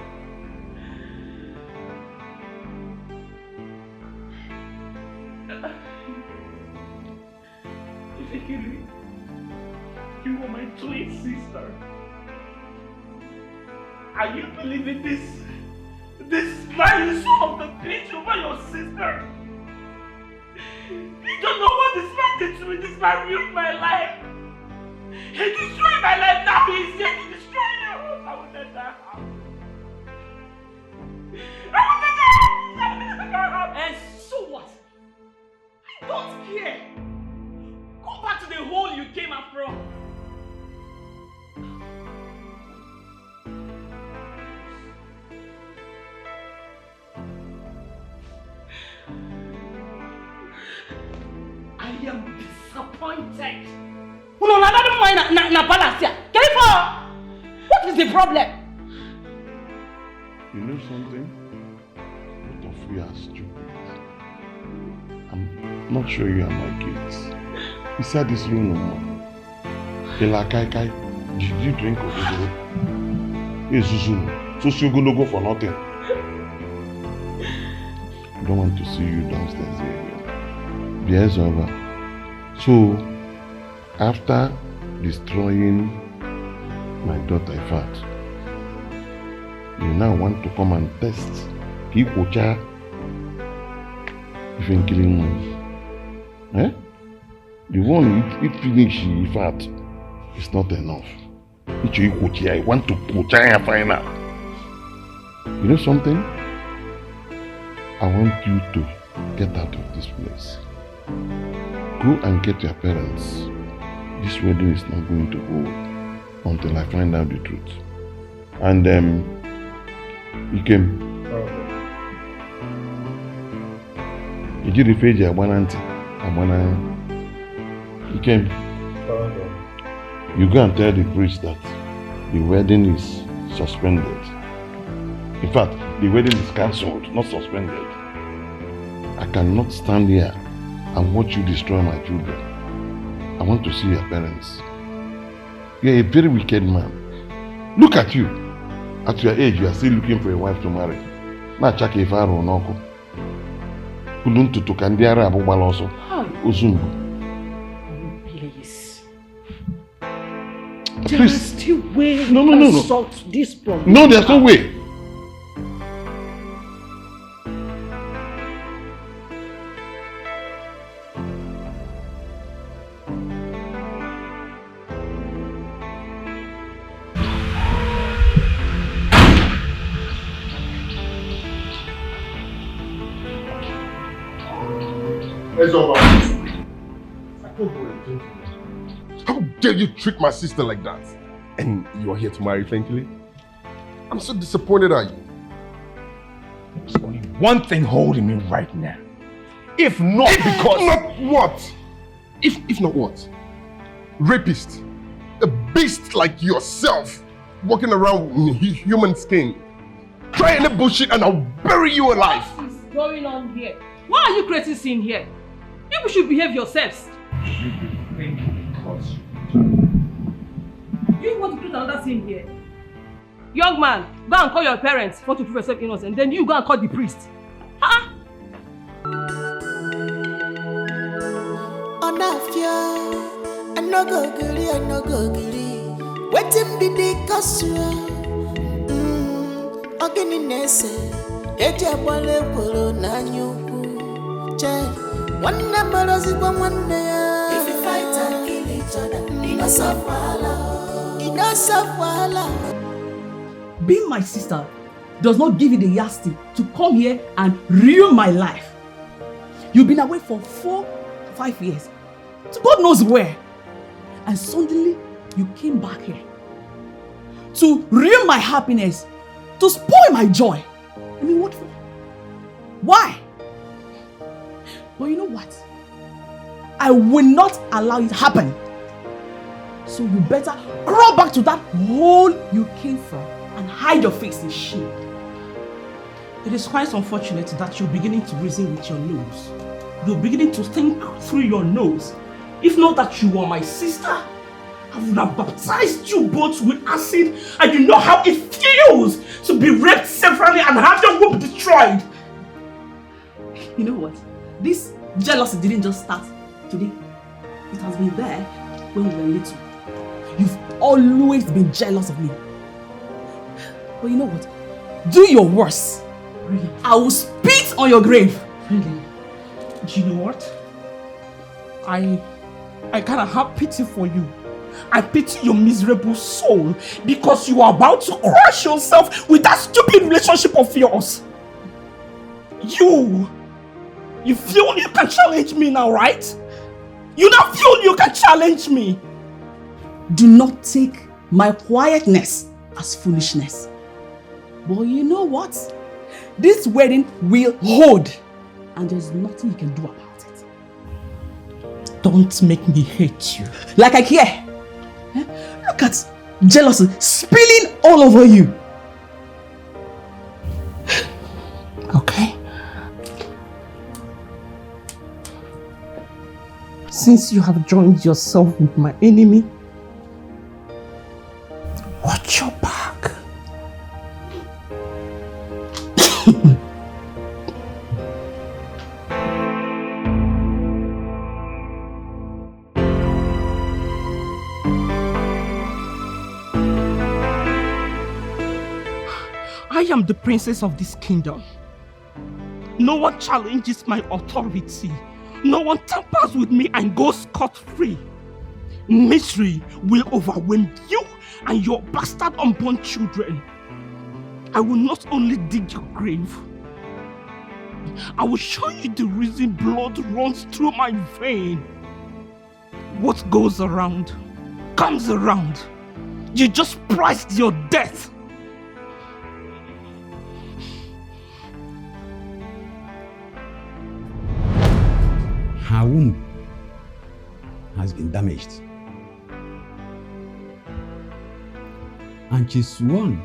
You are my twin sister. Are you believing this? This smiling son of the bitch over your sister? You don't know what this man did to me. This man ruined my life. He destroyed my life. Now he is here to destroy yours. I will let that happen. I will let that happen. And so what? I don't care. Go back to the hole you came out from. I am disappointed. No, I don't mind na balance here. What is the problem? You know something? Both of you are stupid. I'm not sure you are my kids. Inside this room no more. Kai, did you drink Ogogoro? Yes, Susu. So you're gonna go for nothing. I don't want to see you downstairs here. The year's over. So, after destroying my daughter Ifat, you now want to come and test Kikocha even killing me. Eh? The one it finish Ifat is not enough. I want to put and find out. You know something? I want you to get out of this place. Go and get your parents. This wedding is not going to hold until I find out the truth. And you came. You did the page you came. You go and tell the priest that the wedding is suspended. In fact, the wedding is cancelled, not suspended. I cannot stand here and watch you destroy my children. I want to see your parents. You're a very wicked man. Look at you. At your age, you are still looking for a wife to marry. Na chaka ifaro noko. Kuluntu to kandiara abubala also. Uzumbu. Please. There is still way we can solve this problem. No, there's no way. It's over. I can't go and drink. How dare you treat my sister like that? And you are here to marry thankfully? I'm so disappointed at you. There's only one thing holding me right now. If not because... Not what? If not what? Rapist. A beast like yourself. Walking around in human skin. Try any bullshit and I'll bury you alive. What is going on here? Why are you creating scene here? People should behave yourselves. You want to create another scene here? Young man, go and call your parents for to prove yourself innocent. Then you go and call the priest. Huh? I no go gree, I no go gree. Wetin be the cause? Ogini nese, eji agbale kworo na nyukwu. Che, wanna morozi kwa wanna ya. If you fight and kill each other, enough wahala, enough wahala. Being my sister does not give you the yardstick to come here and ruin my life. You've been away for 4-5 years, to God knows where, and suddenly you came back here to ruin my happiness, to spoil my joy. I mean, what for? Why? But you know what? I will not allow it to happen. So you better crawl back to that hole you came from and hide your face in shame. It is quite unfortunate that you're beginning to reason with your nose. You're beginning to think through your nose. If not that you are my sister, I would have baptized you both with acid, and you know how it feels to be raped severally and have your womb destroyed. You know what? This jealousy didn't just start today. It has been there when we were little. You've always been jealous of me. But you know what? Do your worst. Really? I will spit on your grave. Really? Do you know what? I kind of have pity for you. I pity your miserable soul because you are about to crush yourself with that stupid relationship of yours. You feel you can challenge me now, right? You now feel you can challenge me. Do not take my quietness as foolishness. But you know what? This wedding will hold, and there's nothing you can do about it. Don't make me hate you like I care. Look at jealousy spilling all over you. Okay. Since you have joined yourself with my enemy, watch your back. I am the princess of this kingdom. No one challenges my authority. No one tampers with me and goes scot-free. Misery will overwhelm you and your bastard unborn children. I will not only dig your grave, I will show you the reason blood runs through my vein. What goes around comes around. You just priced your death. Her womb has been damaged. And she sworn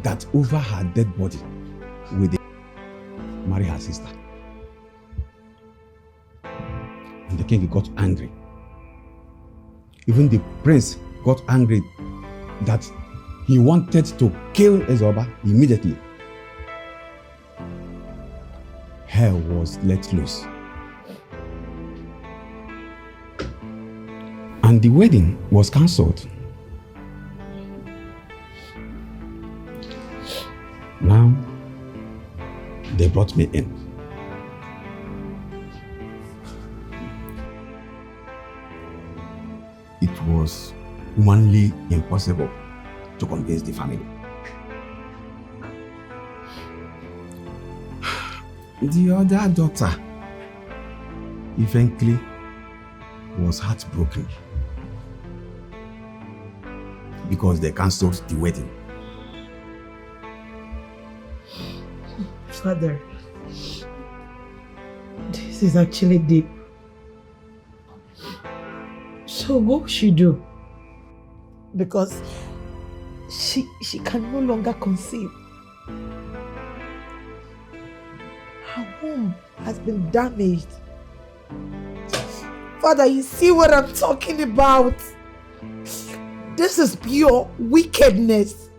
that over her dead body will marry her sister. And the king got angry. Even the prince got angry that he wanted to kill Ezoba immediately. Hell was let loose. And the wedding was cancelled. Now, they brought me in. It was humanly impossible to convince the family. The other daughter eventually was heartbroken because they cancelled the wedding. Father, This is actually deep. So what will she do? Because she can no longer conceive. Her womb has been damaged. Father, you see what I'm talking about? This is pure wickedness.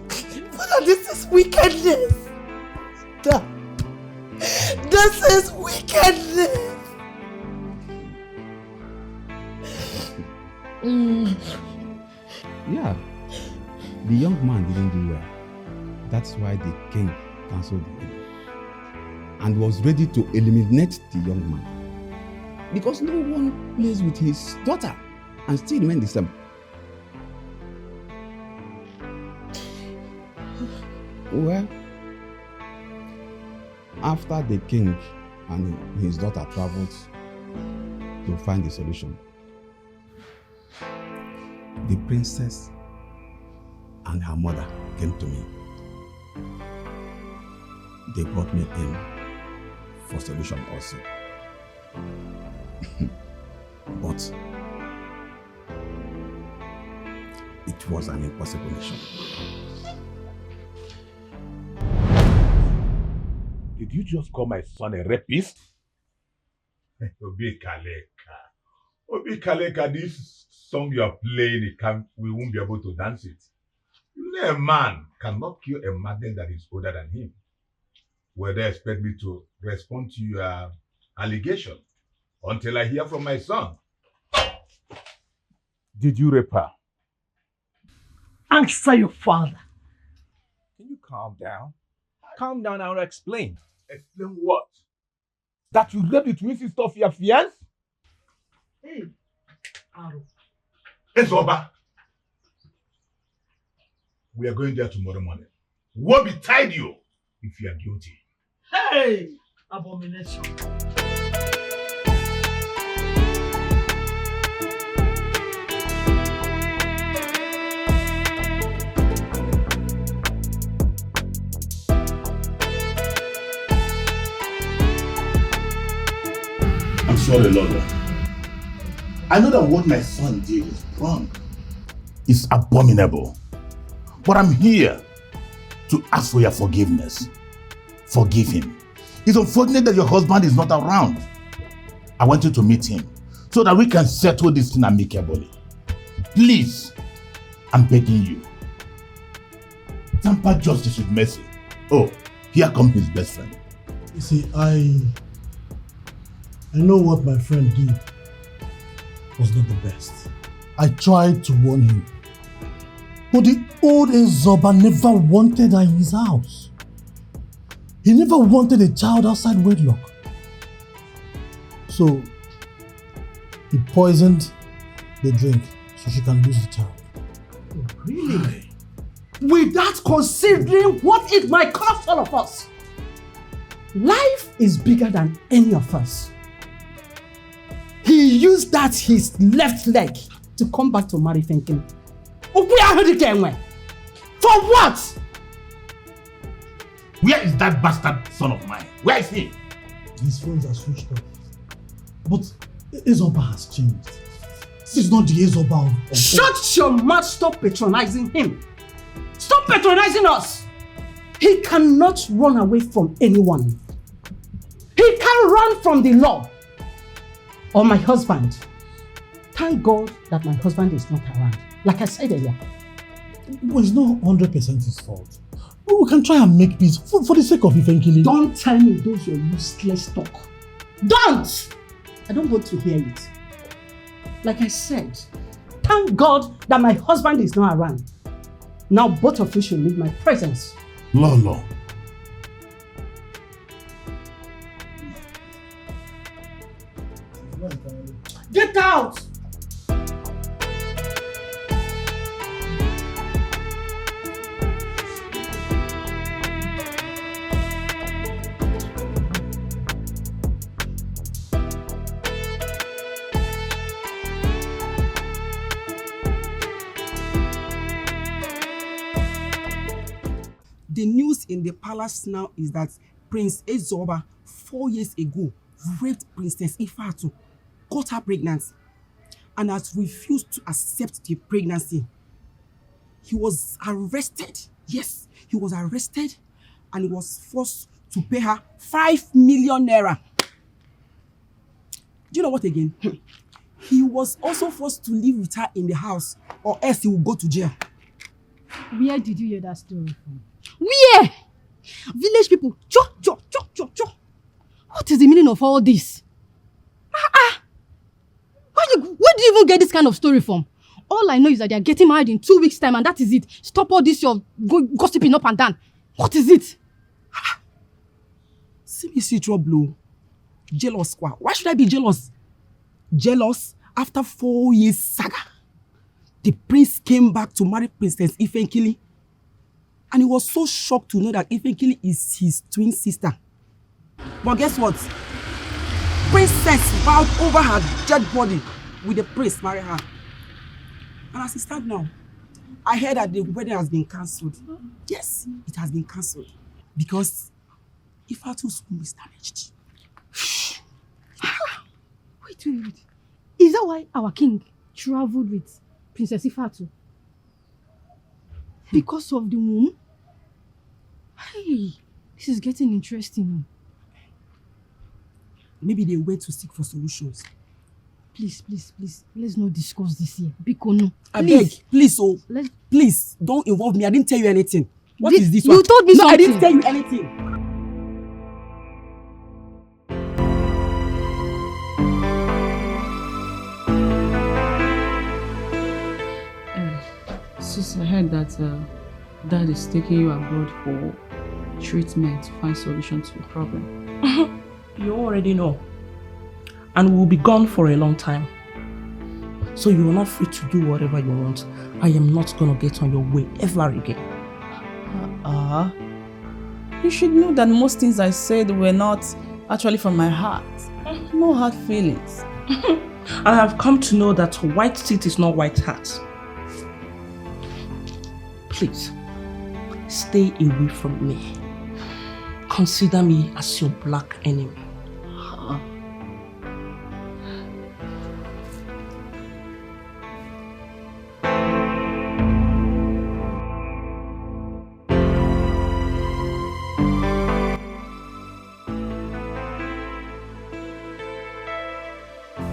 Father, this is wickedness. This is wickedness. Yeah, the young man didn't do well. That's why the king cancelled the wedding and was ready to eliminate the young man because no one plays with his daughter and still remain the same. Well, after the king and his daughter traveled to find the solution, the princess and her mother came to me. They brought me in for solution also. But it was an impossible mission. Did you just call my son a rapist? Obi Kaleka. Obi Kaleka, this song you are playing, we won't be able to dance it. You know, a man cannot kill a magnet that is older than him. Will they expect me to respond to your allegation until I hear from my son? Did you rape her? Answer your father. Can you calm down? Calm down, I will explain. Explain what? That you raped the twin sister of your fiancé? Hey, Aro. Ezoba. We are going there tomorrow morning. What betide you if you are guilty? Hey, abomination. I'm sorry, Lord. I know that what my son did is wrong. It's abominable. But I'm here to ask for your forgiveness. Forgive him. It's unfortunate that your husband is not around. I want you to meet him so that we can settle this thing amicably. Please, I'm begging you. Tamper justice with mercy. Oh, here comes his best friend. You see, I know what my friend did was not the best. I tried to warn him. But the old Ezoba never wanted her in his house. He never wanted a child outside wedlock. So, he poisoned the drink so she can lose the child. Really? Without considering what it might cost all of us. Life is bigger than any of us. He used that his left leg to come back to marry thinking, for what? Where is that bastard son of mine? Where is he? His phones are switched off. But Ezoba has changed. This is not the Ezoba of Shut your mouth, stop patronizing him. Stop patronizing us. He cannot run away from anyone. He can't run from the law. Or my husband. Thank God that my husband is not around. Like I said earlier. Well, it's not 100% his fault. But we can try and make peace for the sake of Ifenkili. Don't tell me those your useless talk. Don't! I don't want to hear it. Like I said, thank God that my husband is not around. Now both of you should leave my presence. Lolo. Get out! The news in the palace now is that Prince Ezoba 4 years ago raped Princess Ifatu, got her pregnant, and has refused to accept the pregnancy. He was arrested. Yes, he was arrested and he was forced to pay her 5 million naira. Do you know what again? He was also forced to live with her in the house or else he will go to jail. Where did you hear that story from? Where? Village people. Cho. What is the meaning of all this? Where do you even get this kind of story from? All I know is that they are getting married in 2 weeks' time and that is it. Stop all this your gossiping up and down. What is it? See me see trouble. Jealous. Why should I be jealous? Jealous after 4 years saga. The prince came back to marry Princess Ifenkili. And he was so shocked to know that Ifenkili is his twin sister. But guess what? Princess vowed over her dead body with the prince marry her. And as it stands now, I heard that the wedding has been cancelled. Yes, it has been cancelled. Because Ifatu's womb is damaged. Wait. Is that why our king traveled with Princess Ifatu? Because of the womb? Hey, this is getting interesting. Maybe they went to seek for solutions. Please. Let's not discuss this here. Bikono. I beg, please, don't involve me. I didn't tell you anything. What is this one? You told me something. I didn't tell you anything. Sis, I heard that Dad is taking you abroad for treatment to find solution to the problem. You already know. And we'll be gone for a long time. So you are not free to do whatever you want. I am not gonna get on your way ever again. You should know that most things I said were not actually from my heart. No hard feelings. I have come to know that white teeth is not white heart. Please, stay away from me. Consider me as your black enemy.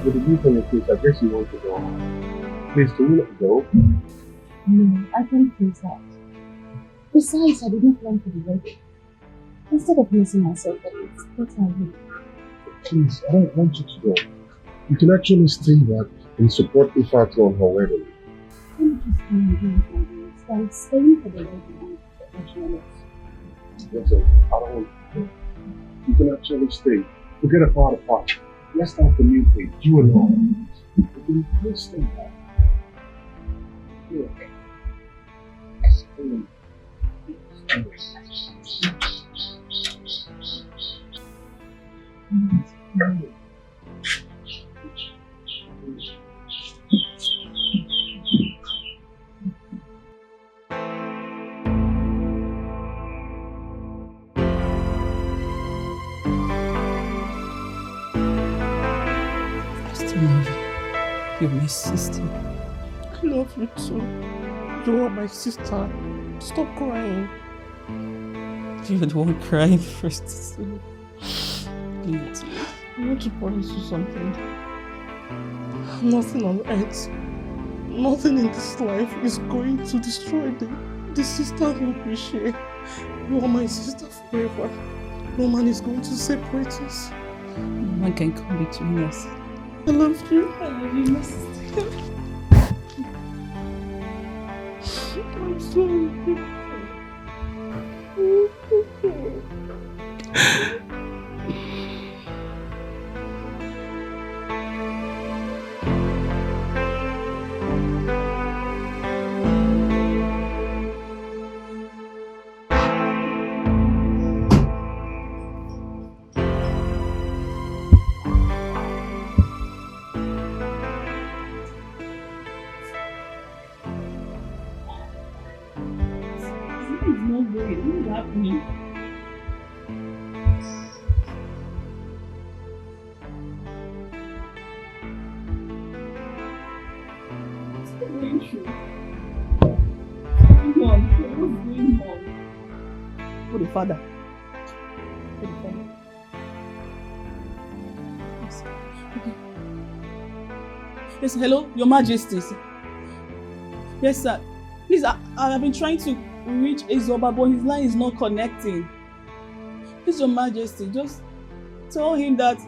With the youth on your face, I guess you want to go home. Please, can you let go? No, I can't face that. Besides, I didn't plan for the wedding. Instead of missing myself, it's what I will. Please, I don't want you to go. You can actually stay back and support Ifatu on her wedding. Let me just go and do what I do. Instead, staying for the wedding and professional. Listen, I don't want you to go. You can actually stay. Forget about the part. Let's start the new page, you alone. Please stay back. Look. You're my sister. I love you too. You are my sister. Stop crying. You're the one crying first. Please. I want to promise you something. Nothing on earth, nothing in this life is going to destroy the sisterhood we share. You are my sister forever. No man is going to separate us. No one can come between us. I love you. I love you, my sister. I'm sorry. going through? What's going on? For the father. For the father. Yes. Okay. Yes, hello, Your Majesty. Yes, sir. Please, I have been trying to reach Ezoba, but his line is not connecting. Please, Your Majesty, just tell him that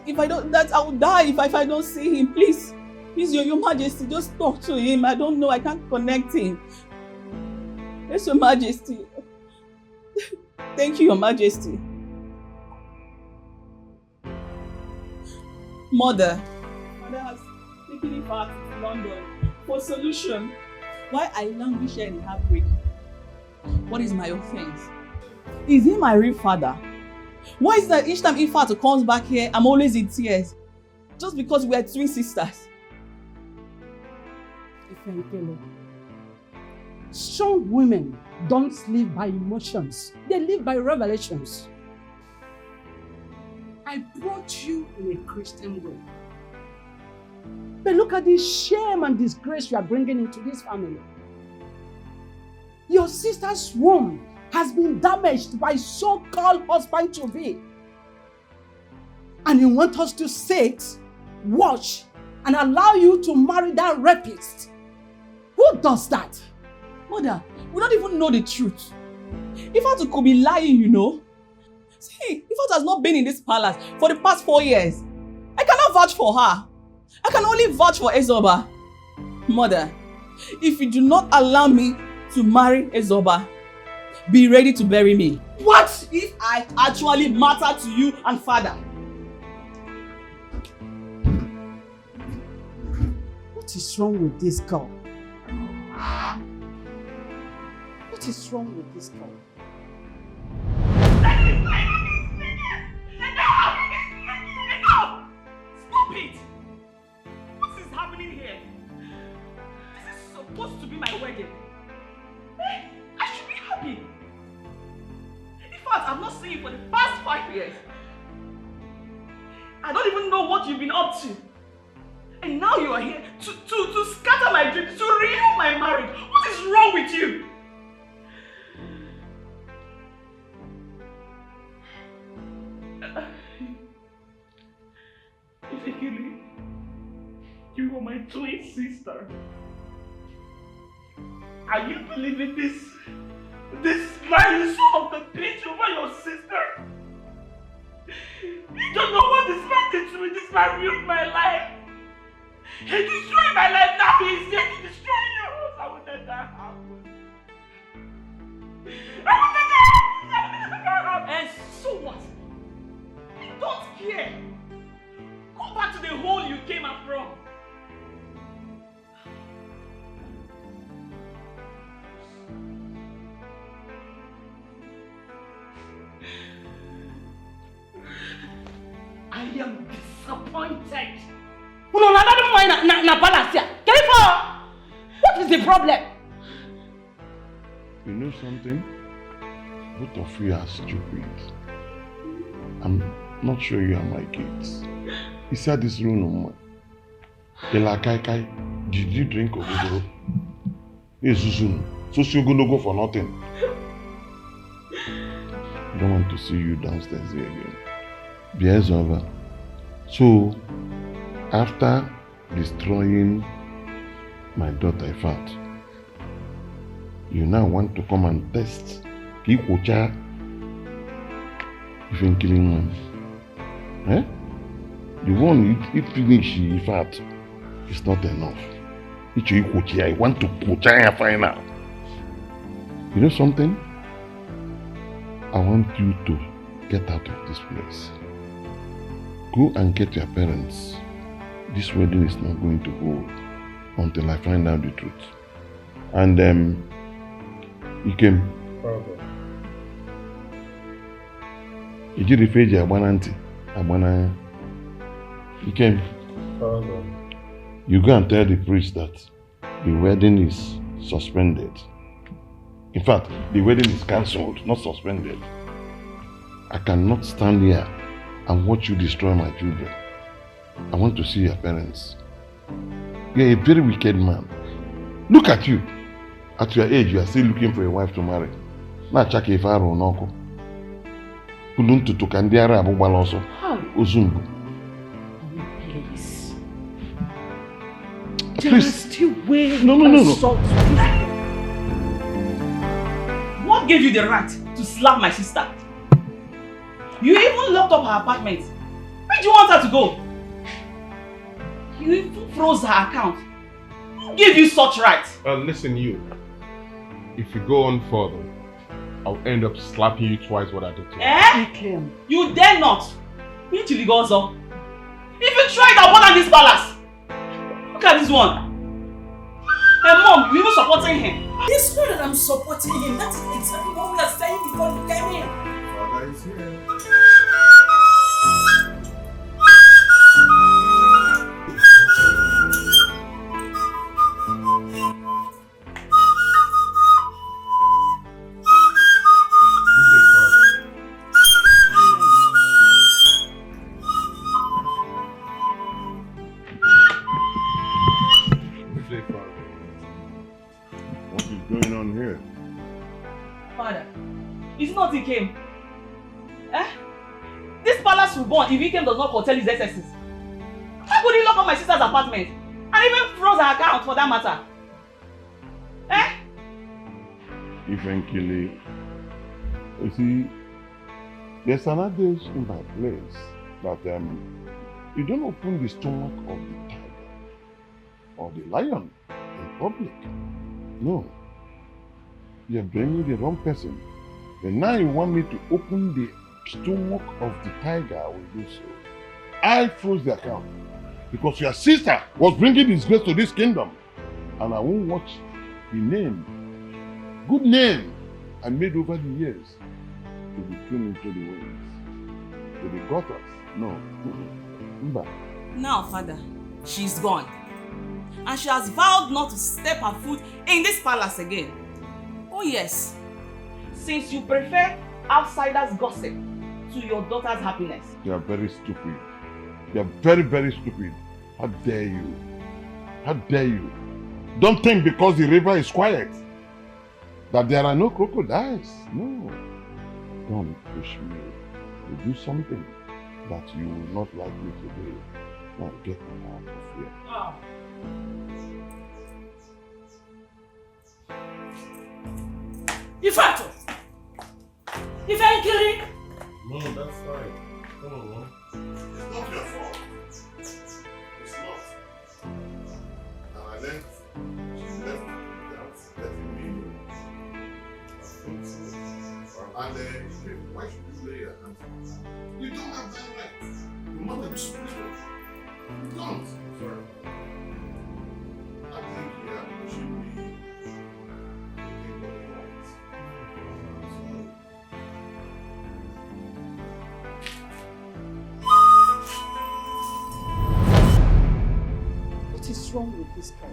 I will die if I don't see him. Please, Your Majesty, just talk to him. I don't know, I can't connect him. Yes, Your Majesty. Thank you, Your Majesty. Mother has taken him back to London for solution. Why I languish in heartbreak? What is my offense? Is he my real father? Why is it that each time Ifat comes back here, I'm always in tears? Just because we are twin sisters. Strong women don't live by emotions. They live by revelations. I brought you in a Christian way. But look at the shame and disgrace you are bringing into this family. Your sister's womb has been damaged by so-called husband-to-be. And you want us to sit, watch, and allow you to marry that rapist. Who does that? Mother, we don't even know the truth. Ifat could be lying, you know. See, Ifat has not been in this palace for the past 4 years. I cannot vouch for her. I can only vouch for Ezoba. Mother, if you do not allow me to marry Ezoba, be ready to bury me. What if I actually matter to you and father? What is wrong with this girl? What is wrong with this girl? Stop it! What is happening here? This is supposed to be my wedding. I should be happy. In fact, I've not seen you for the past 5 years. I don't even know what you've been up to. And now you are here to scatter my dreams, to ruin my marriage. What is wrong with you? Ifekili, you are my twin sister. Are you believing this? This man son of the bitch over your sister? You don't know what this man did to me. This man ruined my life. He destroyed my life. Now he is here to destroy yours. I will let that happen. I will let that happen. And so what? You don't care. Go back to the hole you came up from. I am disappointed. No, na palace. What is the problem? You know something? Both of you are stupid. I'm not sure you are my kids. He said this room no more. Kai, did you drink Ogogoro? Yes, Susun. So you're gonna go for nothing. I don't want to see you downstairs here again. Beer's over. So, after destroying my daughter Ifat, you now want to come and test Kikocha even killing one. Eh? The one you finish Ifat is not enough. I want to Kocha final. You know something? I want you to get out of this place. Go and get your parents. This wedding is not going to hold until I find out the truth. And you came. You did the page Abana. You came. You go and tell the priest that the wedding is suspended. In fact, the wedding is cancelled, not suspended. I cannot stand here and watch you destroy my children. I want to see your parents. You're a very wicked man. Look at you. At your age, you are still looking for a wife to marry. Na chaka ife arụ n'ọkụ. Pulu ntutu ka ndị ara abụ gbala ọsọ. Ozumbu. Please. There is still way No. What gave you the right to slap my sister? You even locked up her apartment. Where do you want her to go? You even froze her account. Who gave you such right? Listen, you. If you go on further, I'll end up slapping you twice what I did to you. Eh? You dare not. If you try it, I'll burn down this palace. Look at this one. Hey mom, you even supporting him. It's not that I'm supporting him. That is exactly what we are saying before you came in. Father is here. Dikeh. Eh? This palace will burn if Dikeh does not curtail his excesses. How could he lock up my sister's apartment? And even froze her account for that matter? Eh? Eventually, you see, there's an adage in my place that you don't open the stomach of the tiger or the lion in public. No. You're bringing the wrong person. And now you want me to open the stomach of the tiger, I will do so. I froze the account because your sister was bringing disgrace to this kingdom. And I won't watch the name, good name I made over the years to be thrown into the winds, to the gutters. No. Now, Father, she's gone. And she has vowed not to step her foot in this palace again. Oh yes, since you prefer outsiders' gossip to your daughter's happiness. You are very stupid. You are very, very stupid. How dare you? How dare you? Don't think because the river is quiet that there are no crocodiles. No. Don't push me to do something that you will not like me to do. Now get me out of here. Oh. Ifato! Eventually! No, that's fine. Come on, Mom. It's not your fault. It's not. And I left. She left without letting me know. And why should you lay your hands on her? You don't have that right. Your mother is spiritual. You don't. Sorry. I think you should be. What is wrong with this guy?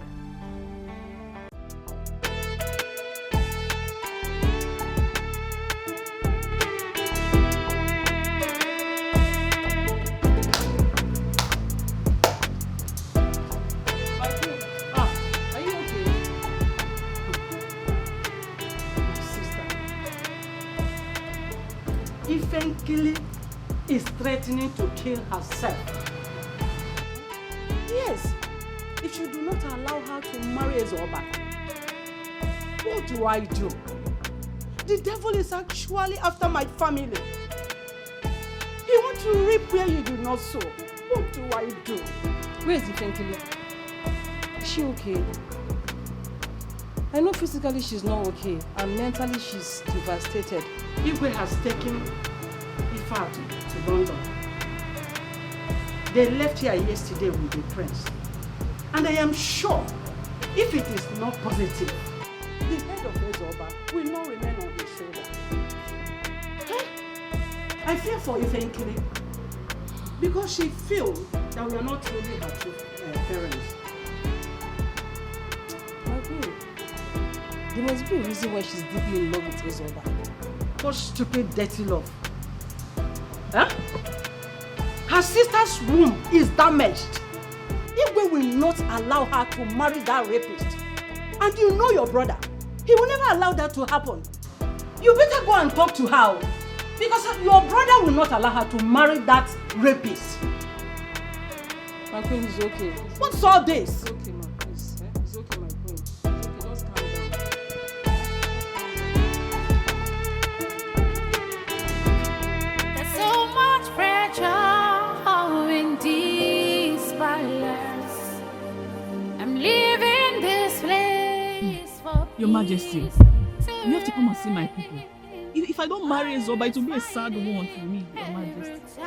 Are you okay? My sister. Ifenkili is threatening to kill herself. Yes, if you do not allow her to marry Ezoba, what do I do? The devil is actually after my family. He wants to reap where you do not sow. What do I do? Where is Ifenkili? Is she okay? I know physically she's not okay, and mentally she's devastated. Igwe has taken Ifa to London. They left here yesterday with the prince. And I am sure, if it is not positive, the head of Ezoba will not remain on his shoulder. Hey, I fear for Ifenkili because she feels that we are not truly her two parents. My babe, there must be a reason why she's deeply in love with Ezoba. What stupid, dirty love? Huh? Her sister's womb is damaged. Igwe will not allow her to marry that rapist. And you know your brother. He will never allow that to happen. You better go and talk to her. Because your brother will not allow her to marry that rapist. My queen is okay. What's all this? It's okay, ma. Please. It's okay, my queen. It's okay. Just calm down. There's so much pressure in these palace. I'm leaving this place for Your Majesty, you have to come and see my people. If I don't marry Ezoba, it will be a sad one for me, Your Majesty.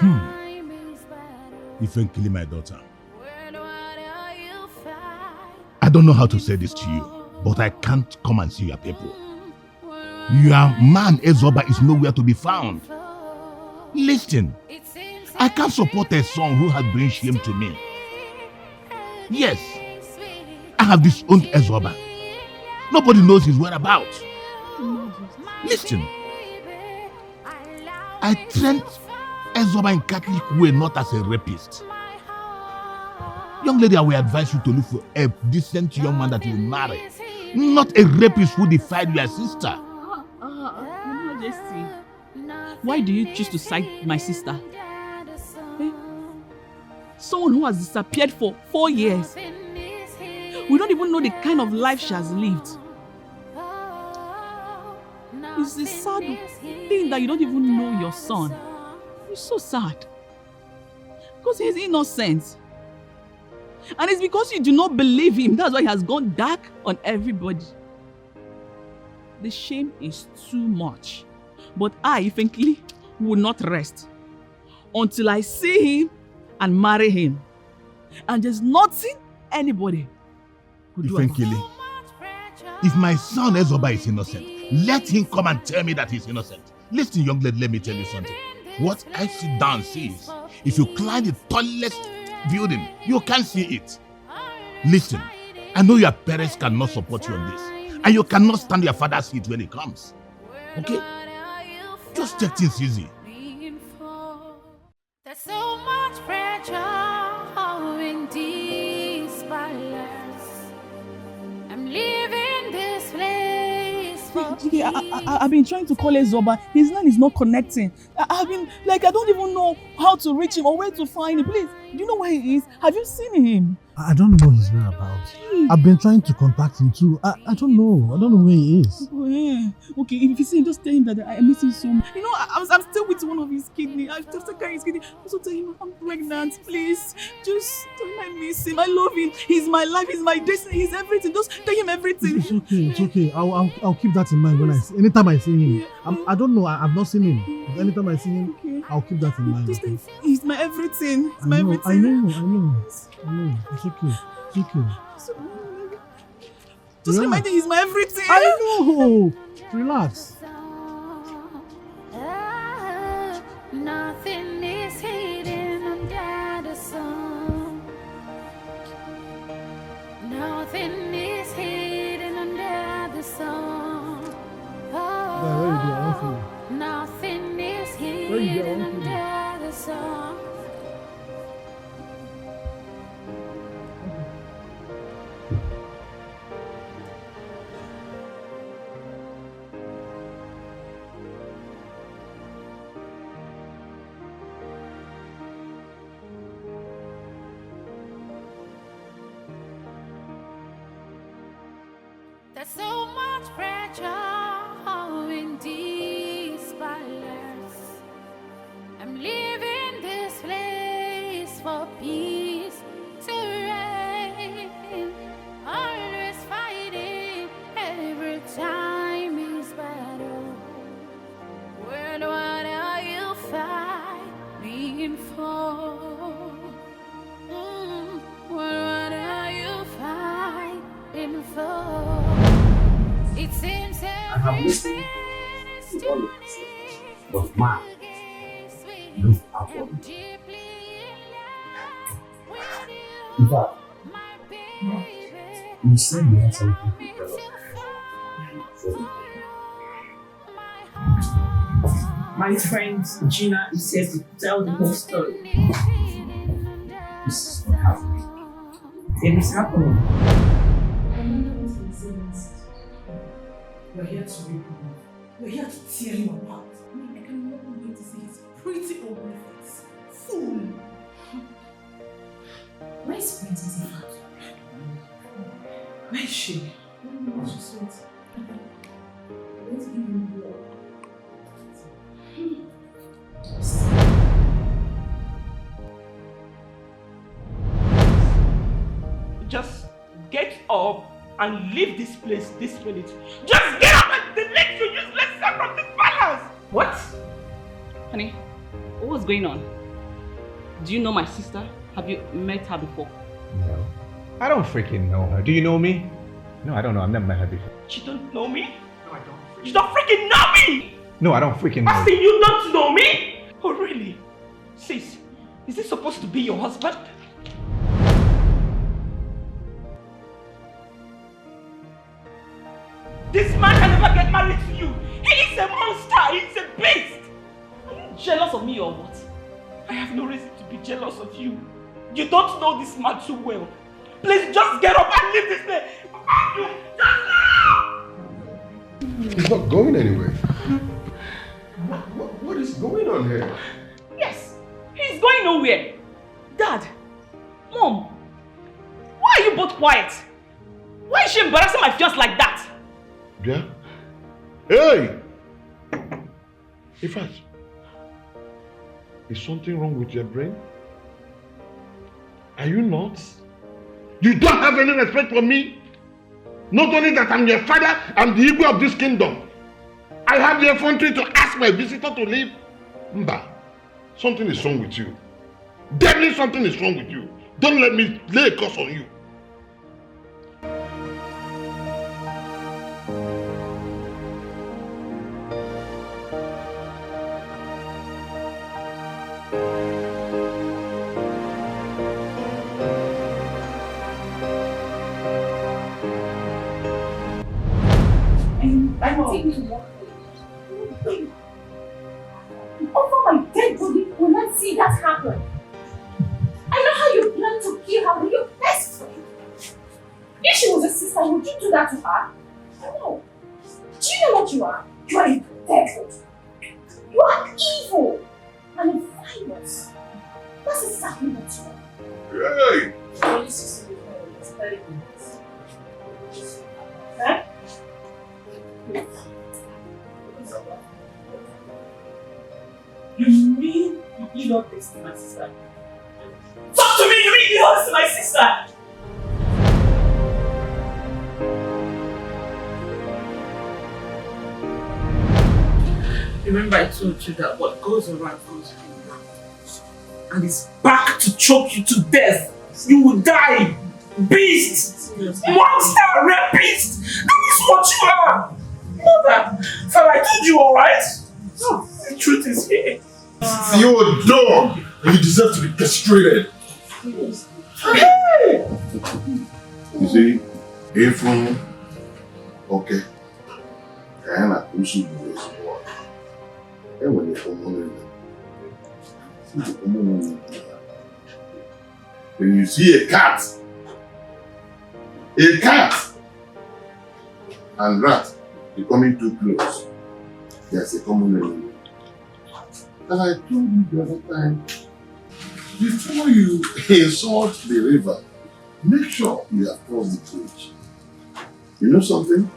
You think killing my daughter. I don't know how to say this to you, but I can't come and see your people. Your man Ezoba is nowhere to be found. Listen, I can't support a son who has bring shame to me. Yes, I have disowned Ezoba. Nobody knows his whereabouts. Listen, I trained Ezoba in Catholic way, not as a rapist. Young lady, I will advise you to look for a decent young man that you will marry, not a rapist who defied your sister. Your Majesty, why do you choose to side my sister? Eh? Someone who has disappeared for 4 years. We don't even know the kind of life she has lived. It's a sad thing that you don't even know your son. It's so sad. Because he's innocent. And it's because you do not believe him. That's why he has gone dark on everybody. The shame is too much. But I, frankly, will not rest until I see him and marry him. And there's nothing anybody could do about it. If my son Ezoba is innocent, let him come and tell me that he's innocent. Listen, young lady, let me tell you something. What I sit down see is, if you climb the tallest building, you can't see it. Listen, I know your parents cannot support you on this, and you cannot stand your father's heat when it comes. Okay? Just take things easy. There's so much pressure in these palace. I'm leaving this place for I've been trying to call Ezoba. His line is not connecting. I've been, I don't even know how to reach him or where to find him. Please, do you know where he is? Have you seen him? I don't know his whereabouts. I've been trying to contact him too. I don't know. I don't know where he is. Oh, yeah. Okay, if you see him, just tell him that I miss him so much. You know, I'm still with one of his kidney. I'm still carrying his kidney. Also tell him I'm pregnant, please. Just tell him I miss him. I love him. He's my life. He's my destiny. He's everything. Just tell him everything. It's okay. It's okay. I'll keep that in mind when anytime I see him. Yeah. I don't know. I've not seen him. But anytime I see him, okay, I'll keep that in mind. Okay? He's my everything. He's my everything. I know. It's okay. It's okay. Just remind me, he's my everything. I know. Relax. nothing is hidden under the sun. Nothing is hidden under the sun. Nothing is hidden under the sun. There's so much pressure in these palace. I'm leaving this place for peace to reign. Always fighting, every time is battle. What are you fighting for? What are you fighting for? It seems I have listened to all of this, but man, look upon me. In fact, you said you have something to tell us. My friend Gina is here to tell the whole story. This is not happening. It is happening. We're here to rip him off. We're here to tear him apart. I cannot wait to see his pretty ugly face. Fool! Where is Princess Ifa? Where is she? She's sweet. Let's give him blood. Just get up and leave this place this minute. Just get up and delete your useless self from this palace! What? Honey, what's going on? Do you know my sister? Have you met her before? No. I don't freaking know her. Do you know me? No, I don't know. I've never met her before. You don't know me? No, I don't. You don't freaking know me! No, I don't freaking know I say you don't know me? Oh, really? Sis, is this supposed to be your husband? This man can never get married to you. He is a monster. He is a beast. Are you jealous of me or what? I have no reason to be jealous of you. You don't know this man too well. Please just get up and leave this place. He's not going anywhere. What is going on here? Yes, he's going nowhere. Dad, Mom, why are you both quiet? Why is she embarrassing my fiance like that? Yeah? Hey! In fact, is something wrong with your brain? Are you nuts? You don't have any respect for me? Not only that I'm your father, I'm the eagle of this kingdom. I have the effrontery to ask my visitor to leave. Mba, something is wrong with you. Definitely something is wrong with you. Don't let me lay a curse on you. I'm taking to walk away. Over my dead body, will not see that happen. I know how you plan to kill her with your best friend. If she was a sister, would you do that to her? No. Do you know what you are? You are a devil. You are evil and a virus. That's exactly what you are. Hey! Only sister with her is very good. Huh? You mean you did not this to my sister? Talk to me! You mean you did not this to my sister? Remember I told you that what goes around comes around. And it's back to choke you to death. You will die! Beast! Monster! Rapist! That is what you are! Mother! Father, I told you alright? No, the truth is here. You're a dog and you deserve to be castrated. Hey! You see, Ephraim, okay, and I push you to this one. And when you come on when you see a cat and rat becoming too close, there's a common enemy. And I told you the other time, before you insult the river, make sure you have crossed the bridge. You know something?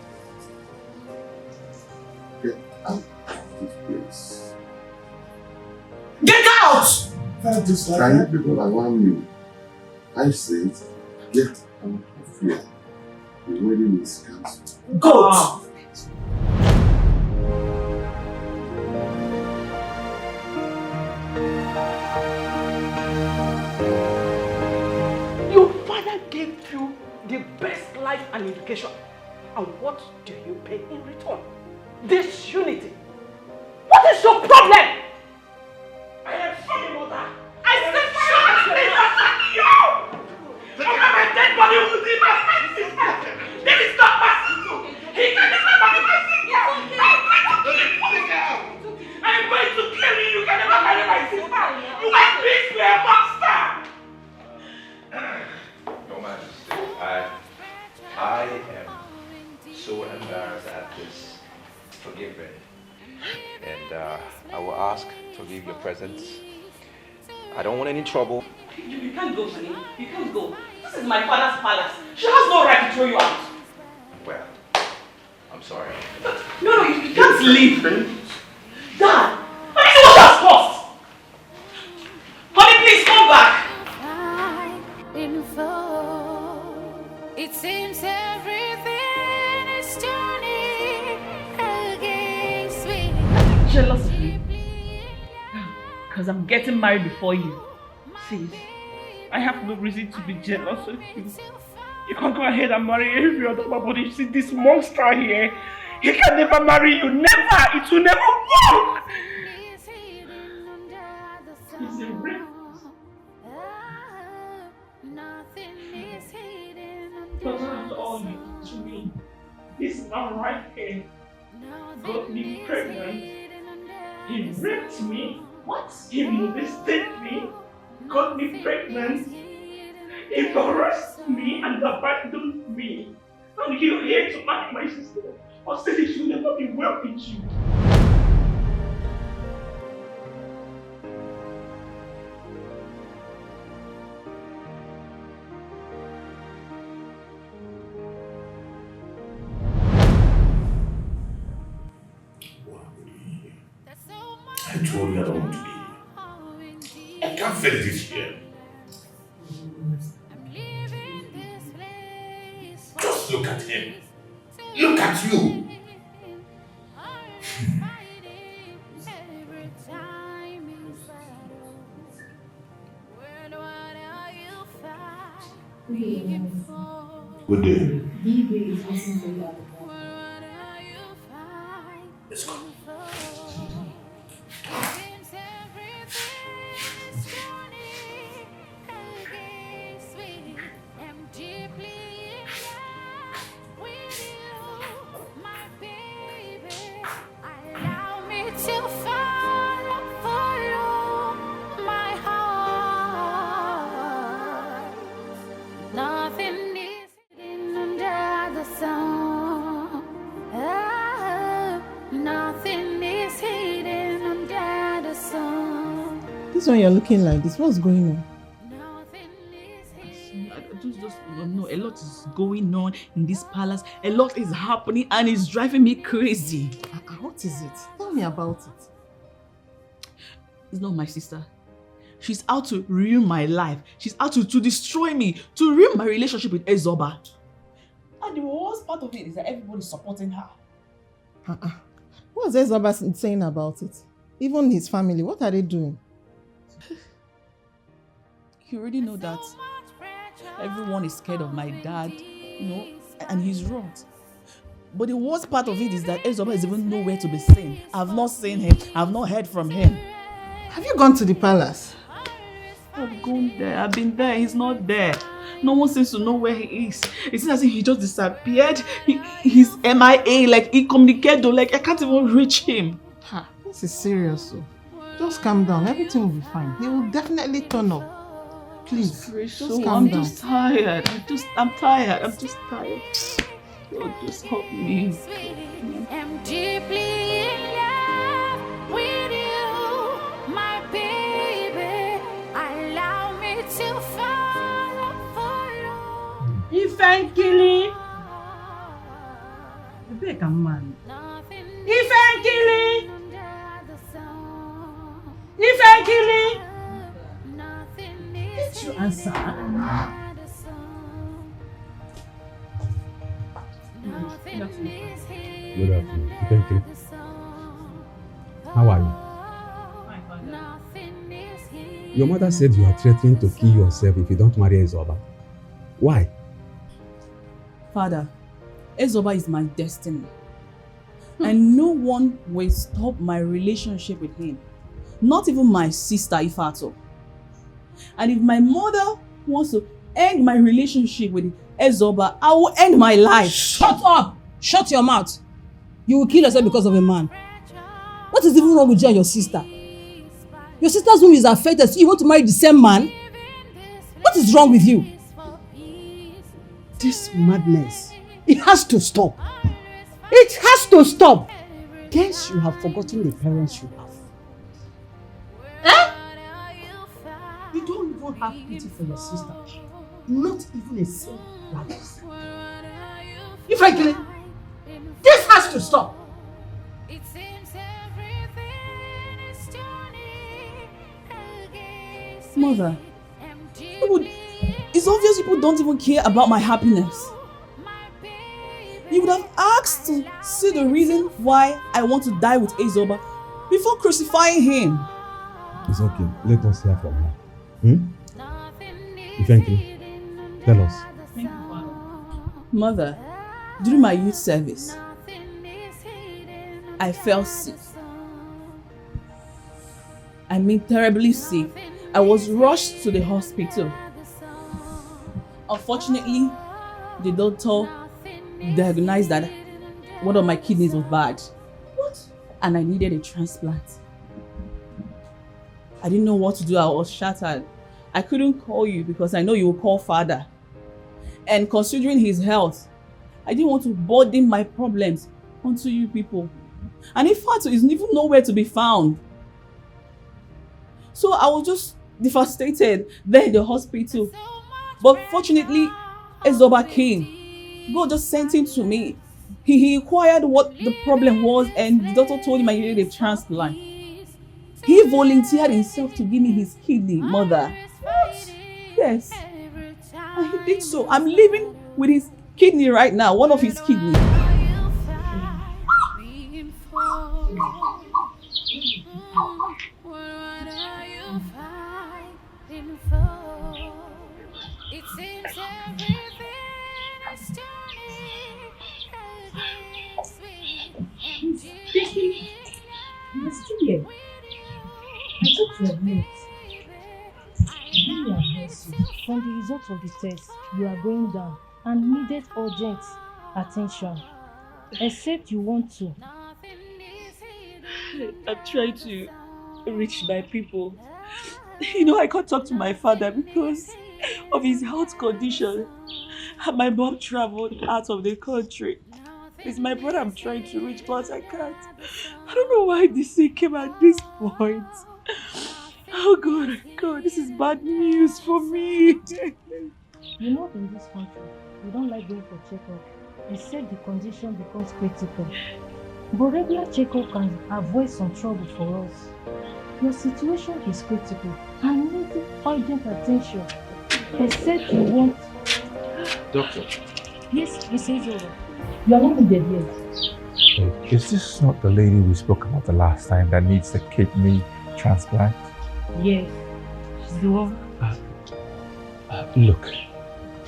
Get out of this place. Get out! Can you people around me? I said, get out of here. The wedding is cancelled. Go! Your father gave you the best life and education. And what do you pay in return? Disunity. What is your problem? I am sorry, mother. I said sorry! You! My dead body will be my sister. This is not possible. He can never marry my sister. I'm going to kill you. You can never marry my sister. You are a beast. You are a monster. Your Majesty. presence. I don't want any trouble. You can't go, honey. You can't go. This is my father's palace. She has no right to throw you out. Well, I'm sorry. No, you can't leave. Dad, honey, see what she has cost. Honey, please come back. It seems everything is turning against me. I'm jealous of you. Because I'm getting married before you. See, I have no reason to be jealous of you. You can go ahead and marry every other man, but you see this monster here, he can never marry you. Never! It will never work! He's a rapist. Because after all you did to me, this man right here got me pregnant. He raped me. What? He molested me, got me pregnant, he harassed me and abandoned me. And you're here to marry my sister. Or say she will never be well with you. I told you I don't want to be here. I can't face this here. Just look at him. Look at you. Good day. Let's go. This one you're looking like this, what's going on? No, a lot is going on in this palace. A lot is happening and it's driving me crazy. What is it? Tell me about it. It's not my sister. She's out to ruin my life. She's out to destroy me, to ruin my relationship with Ezoba. And the worst part of it is that everybody's supporting her. What's Ezoba saying about it? Even his family, what are they doing? You already know that everyone is scared of my dad, and he's wrong. But the worst part of it is that Ezoba is even nowhere to be seen. I've not seen him. I've not heard from him. Have you gone to the palace? I've gone there. I've been there. He's not there. No one seems to know where he is. It seems as if he just disappeared. He's MIA, like incommunicado, like I can't even reach him. This is serious, so just calm down. Everything will be fine. He will definitely turn up. Please, just calm down. I'm just tired. I'm tired. I'm just tired. Lord, just help me. I'm deeply in love with you, my baby. Allow me to follow. Ifenkili. Beg a man. Ifenkili. Ifenkili. Did you answer? Good afternoon. Thank you. How are you? Your mother said you are threatening to kill yourself if you don't marry Ezoba. Why? Father, Ezoba is my destiny. And no one will stop my relationship with him. Not even my sister, Ifato. And if my mother wants to end my relationship with Ezoba, I will end my life. Shut up! Shut your mouth. You will kill yourself because of a man. What is even wrong with you and your sister? Your sister's womb is affected, so you want to marry the same man? What is wrong with you? This madness, it has to stop. It has to stop. Guess you have forgotten the parents you have. even have pity for your sister. Not even a single glance. Frankly, this has to stop. Mother, it's obvious people don't even care about my happiness. You would have asked to see the reason why I want to die with Ezoba before crucifying him. It's okay. Let us hear from her. Frankly, tell us. Mother, during my youth service, I fell sick. I mean terribly sick. I was rushed to the hospital. Unfortunately, the doctor diagnosed that one of my kidneys was bad. What? And I needed a transplant. I didn't know what to do. I was shattered. I couldn't call you because I know you will call father. And considering his health, I didn't want to burden my problems onto you people. And in fact, he's even nowhere to be found. So I was just devastated there in the hospital. But fortunately, Ezoba came. God just sent him to me. He inquired what the problem was and the doctor told him I needed a transplant. He volunteered himself to give me his kidney, Mother. Yes. And he did so. I'm living with his kidney right now, one of his kidneys. You're still here. I thought you were late. From the results of the test, you are going down and needed urgent attention. Except you want to. I'm trying to reach my people. You know, I can't talk to my father because of his health condition. And my mom traveled out of the country. It's my brother I'm trying to reach, but I can't. I don't know why this thing came at this point. Oh God, this is bad news for me. You know, in this country, we don't like going for checkup, except the condition becomes critical. But regular checkup can avoid some trouble for us. Your situation is critical and needs urgent attention, except you want... Doctor. Yes, Mrs. Ezoba. You are not needed yet. Wait, is this not the lady we spoke about the last time that needs the kidney transplant? Yes, she's the one. Look,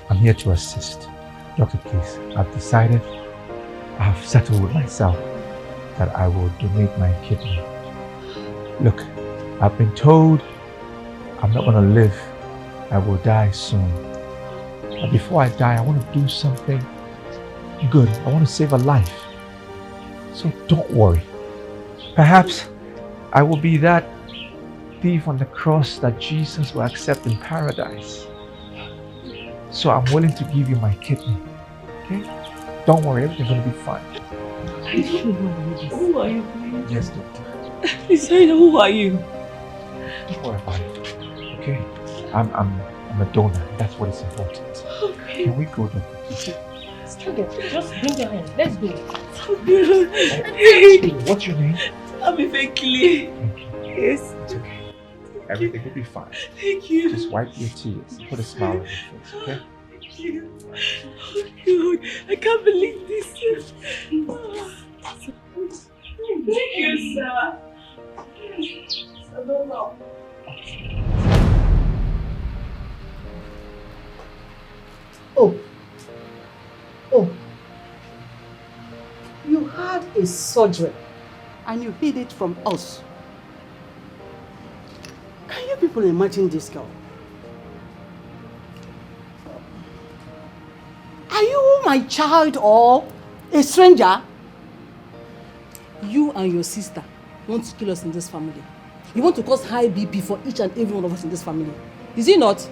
I'm here to assist. Doctor, please, I've decided, I've settled with myself that I will donate my kidney. Look, I've been told I'm not going to live. I will die soon. But before I die, I want to do something good. I want to save a life. So don't worry. Perhaps I will be that thief on the cross that Jesus will accept in paradise. So I'm willing to give you my kidney. Okay? Don't worry, everything's going to be fine. Who are you, please? Yes, doctor. Please say who are you? Don't worry about it. Okay? I'm a donor. That's what is important. Okay. Can we go, doctor? Just bring your hand. Let's go. What's your name? I'm Ifenkili. Yes. It's okay. Everything will be fine. Thank you. Just wipe your tears. Put a smile on your face, okay? Thank you. Oh God, I can't believe this. Thank you, sir. I don't know. Oh, you had a surgery and you hid it from us. Can you people imagine this girl? Are you my child or a stranger? You and your sister want to kill us in this family. You want to cause high BP for each and every one of us in this family. Is it not?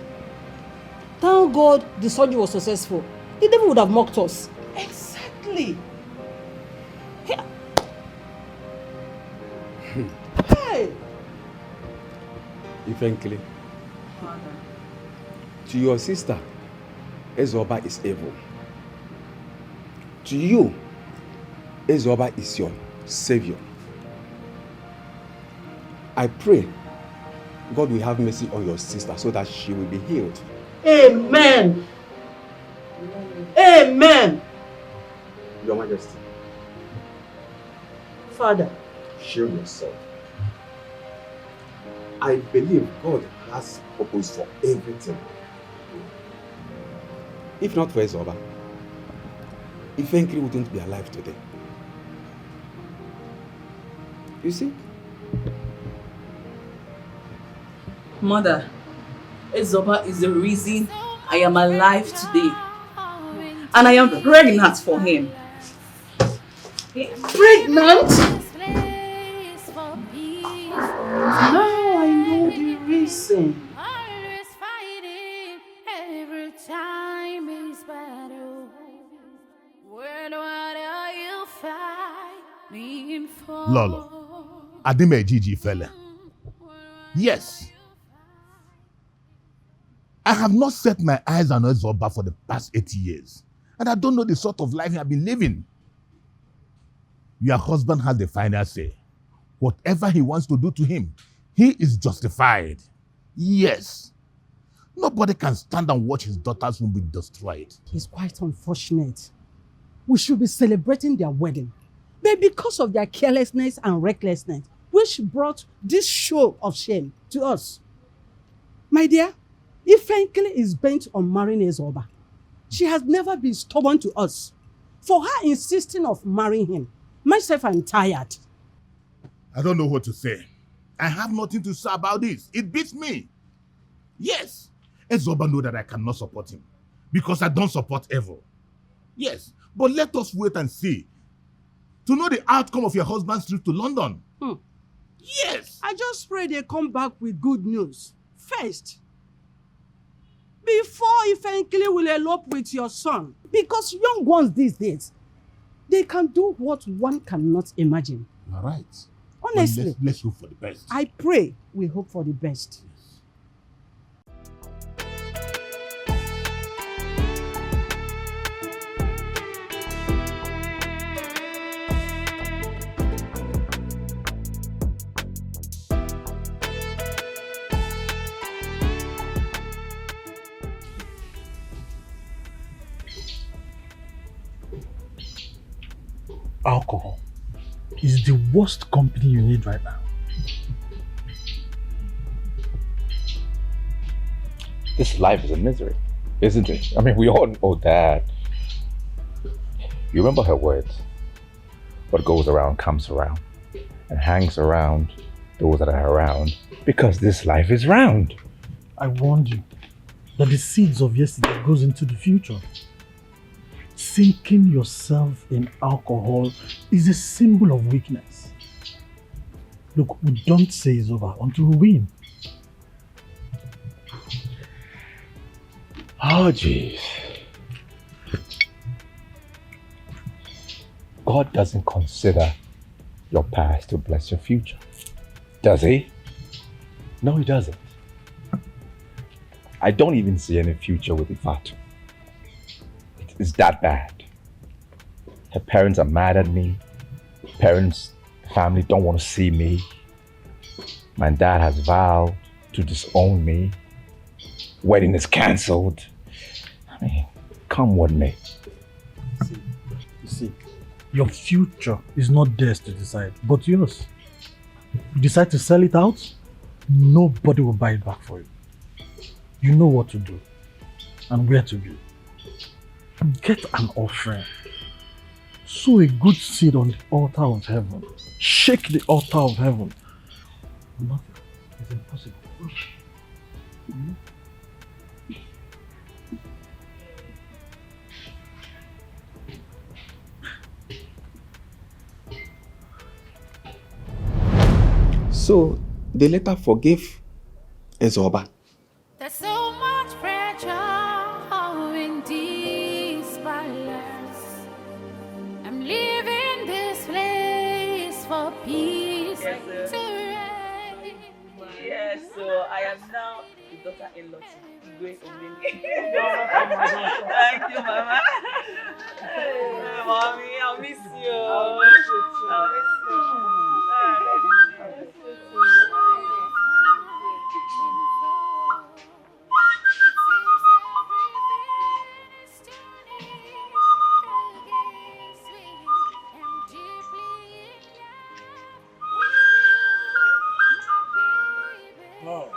Thank God the surgery was successful. The devil would have mocked us. Exactly. Here. Hey! Frankly, To your sister, Ezoba is evil. To you, Ezoba is your savior. I pray God will have mercy on your sister so that she will be healed. Amen. Amen. Your Majesty. Father. Shield yourself. I believe God has purpose for everything. If not for Ezoba, Ifenkili wouldn't be alive today. You see? Mother, Ezoba is the reason I am alive today. And I am pregnant for him. Pregnant? Now I know the reason. Every time is battle. What are you fighting for? Lolo, Adime Gigi fella. Yes. I have not set my eyes on Ezoba for the past 80 years. And I don't know the sort of life he has been living. Your husband has the final say. Whatever he wants to do to him, he is justified. Yes. Nobody can stand and watch his daughters womb be destroyed. It's quite unfortunate. We should be celebrating their wedding. But because of their carelessness and recklessness, which brought this show of shame to us. My dear, Ifenkili is bent on marrying Ezoba. She has never been stubborn to us. For her insisting of marrying him, myself, I'm tired. I don't know what to say. I have nothing to say about this. It beats me. Yes, Ezoba knows that I cannot support him because I don't support evil. Yes, but let us wait and see to know the outcome of your husband's trip to London. Yes. I just pray they come back with good news. First, before Ifenkili will elope with your son. Because young ones these days, they can do what one cannot imagine. You are right. Honestly. Let's hope for the best. I pray we hope for the best. Alcohol is the worst company you need right now. This life is a misery, isn't it? I mean, we all know that. You remember her words? What goes around comes around and hangs around those that are around because this life is round. I warned you that the seeds of yesterday goes into the future. Sinking yourself in alcohol is a symbol of weakness. Look, we don't say it's over until we win. Oh, jeez. God doesn't consider your past to bless your future. Does he? No, he doesn't. I don't even see any future with Ifatu. It's that bad. Her parents are mad at me. Parents, family don't want to see me. My dad has vowed to disown me. Wedding is cancelled. I mean, come what may. You see, your future is not theirs to decide, but yours. You decide to sell it out, nobody will buy it back for you. You know what to do and where to be. Get an offering. Sow a good seed on the altar of heaven. Shake the altar of heaven. Nothing is impossible. So they later forgave Ezoba. There's so much pressure in this palace. I'm leaving this place for peace. Yes, so I am now the daughter-in-law to Igwe Omeni. Thank you, Mama. Hey, Mommy, I'll miss you. I'll miss you too. I'll miss Oh.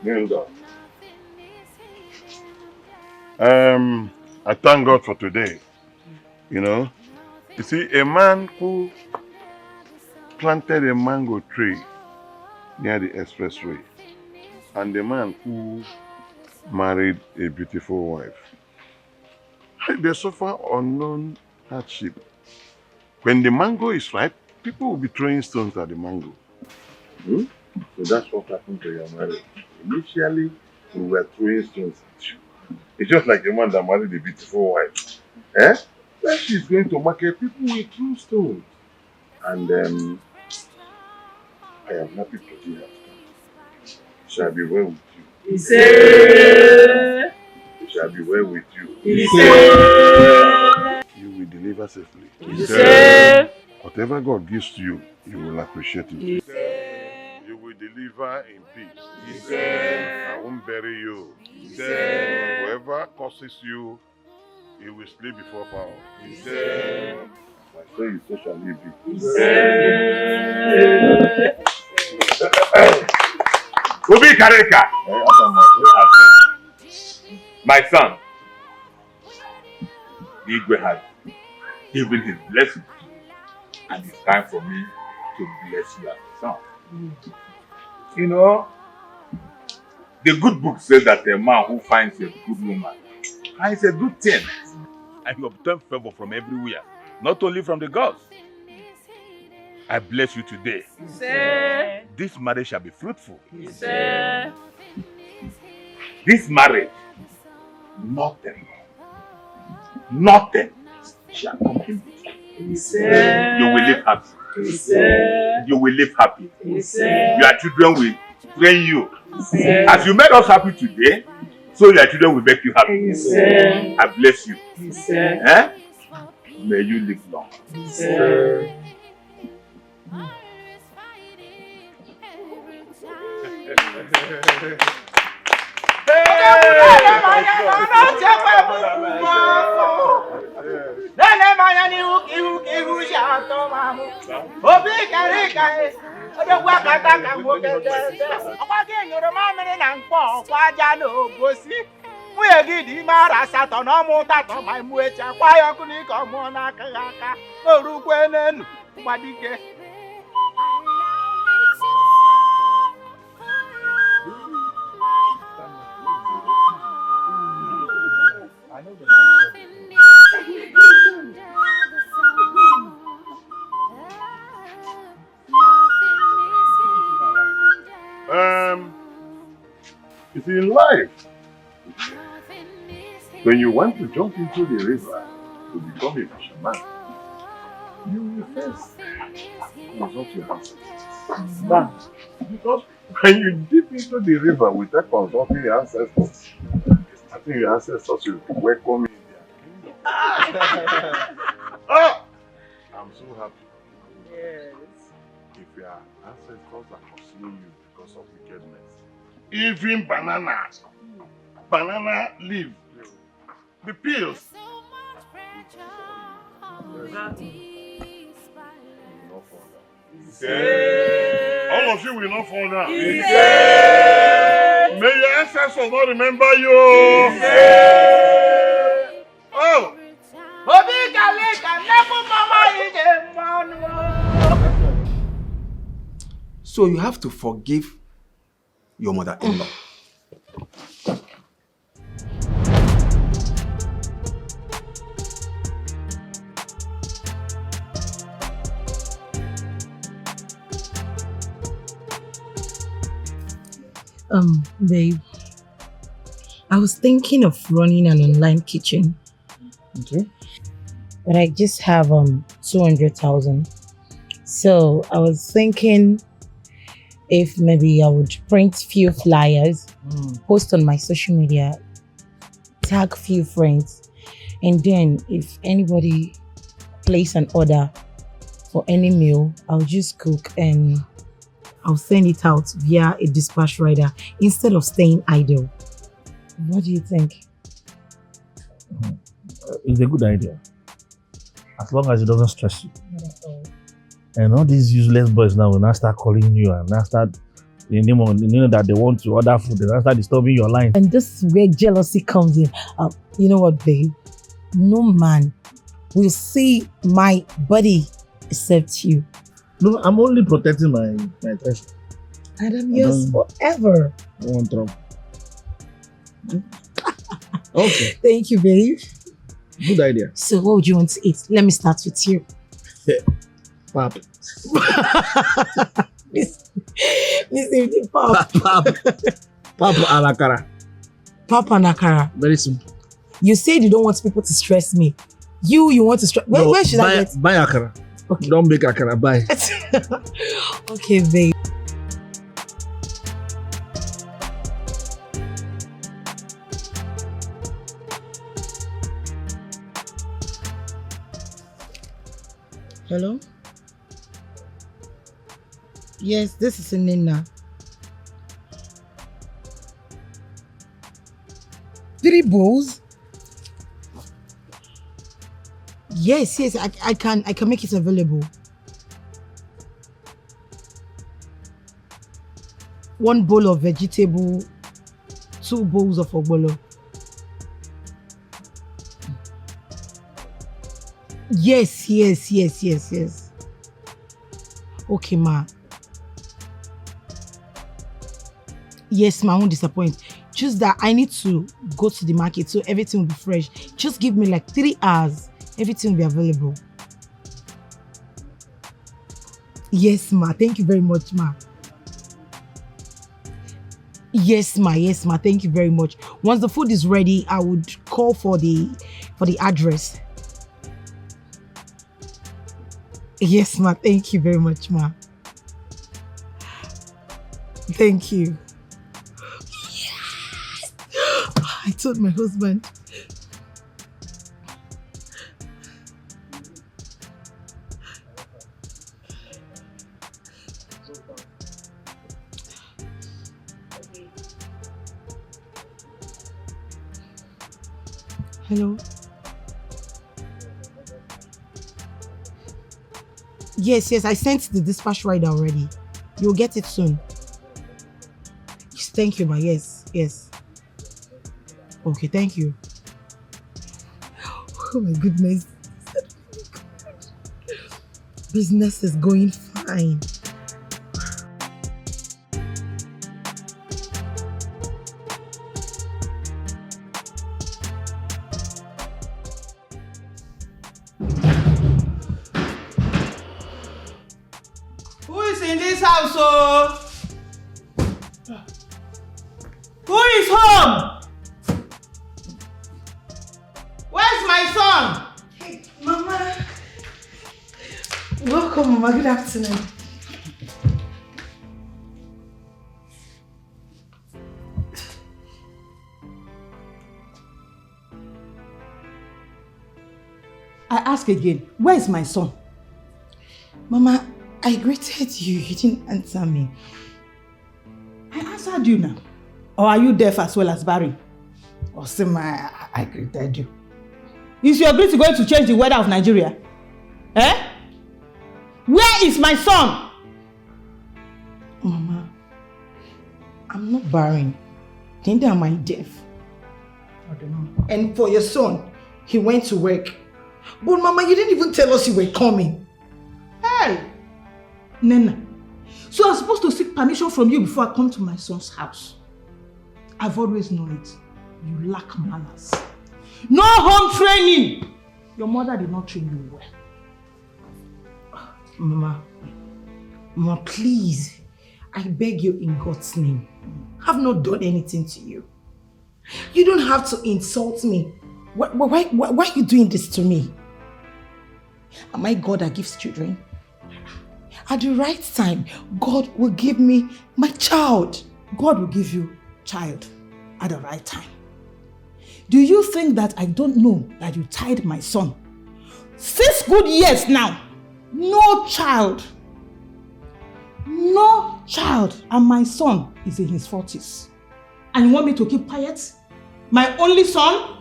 Nilda. I thank God for today. You know, you see, a man who planted a mango tree near the expressway and the man who married a beautiful wife, they suffer unknown hardship. When the mango is ripe, people will be throwing stones at the mango. So that's what happened to your marriage. Initially, we were throwing stones at you. It's just like a man that married a beautiful wife. When she's going to market, people will throw stones. And I am happy to see her. Shall be well with you. It shall be well with you. You will deliver safely. Whatever God gives to you, you will appreciate it. You will deliver in peace. I won't bury you. Whoever curses you, he will sleep before foul. So you so shall you be. Ubi Kareka! My son, Igwe has given his blessing, and it's time for me to bless you as a son. You know, the good book says that a man who finds a good woman finds a good thing, and he obtains favor from everywhere, not only from the gods. I bless you today. This marriage shall be fruitful. This marriage, nothing shall come in between. You will live happy. You will live happy. Your children will train you. As you made us happy today, so your children will make you happy. I bless you. May you live long. You see, in life, when you want to jump into the river to become a fisherman, you will first consult your ancestors. Because when you dip into the river without consulting your ancestors, I think your ancestors will welcome you in their kingdom. I'm so happy. Yes. If your ancestors are pursuing you because of wickedness, even banana leaf, the peels, all of you will not fall down. May your ancestors not remember you. Oh! So you have to forgive your mother-in-law. Babe, I was thinking of running an online kitchen. Okay. But I just have 200,000. So I was thinking if maybe I would print few flyers, post on my social media, tag few friends, and then if anybody place an order for any meal, I'll just cook and I'll send it out via a dispatch rider instead of staying idle. What do you think? It's a good idea. As long as it doesn't stress you. And all these useless boys now will now start calling you and now start, you know that they want to order food, they now start disturbing your line. And this is where jealousy comes in. You know what, babe? No man will see my body except you. No, I'm only protecting my treasure. And I'm yours forever. I don't want trouble. Okay. Thank you, babe. Good idea. So what would you want to eat? Let me start with you. Pap. Listen, the pap. Pap and akara. Pap and akara. Very simple. You said you don't want people to stress me. You want to stress. Where should I get? Buy akara. Okay. Don't make akara. Buy. Okay, babe. Hello? Yes, this is Nina. 3 bowls? Yes, I can make it available. 1 bowl of vegetable, 2 bowls of ogbolo. Yes. Okay, ma. Yes, ma, I won't disappoint. Just that I need to go to the market so everything will be fresh. Just give me like 3 hours. Everything will be available. Yes, ma. Thank you very much, ma. Yes, ma. Thank you very much. Once the food is ready, I would call for the address. Yes, ma. Thank you very much, ma. Thank you. Yes! I told my husband. Hello? Yes, I sent the dispatch rider already. You'll get it soon. Thank you, ma. Yes. Okay, thank you. Oh my goodness. Business is going fine. Who is in this house, oh? Who is home? Where's my son? Hey, Mama. Welcome, Mama. Good afternoon. I ask again, where is my son? Mama, I greeted you. You didn't answer me. I answered you now. Or are you deaf as well as barren? Or Sima, I greeted you. Is your greeting going to change the weather of Nigeria? Eh? Where is my son? Mama, I'm not barren. Neither am I deaf. I don't know. And for your son, he went to work. But Mama, you didn't even tell us you were coming. Hey! Nena, so I'm supposed to seek permission from you before I come to my son's house. I've always known it. You lack manners. No home training! Your mother did not train you well. Mama, please. I beg you in God's name. I've not done anything to you. You don't have to insult me. Why are you doing this to me? Am I God that gives children? At the right time, God will give me my child. God will give you child at the right time. Do you think that I don't know that you tied my son? 6 good years now. No child. No child. And my son is in his 40s. And you want me to keep quiet? My only son?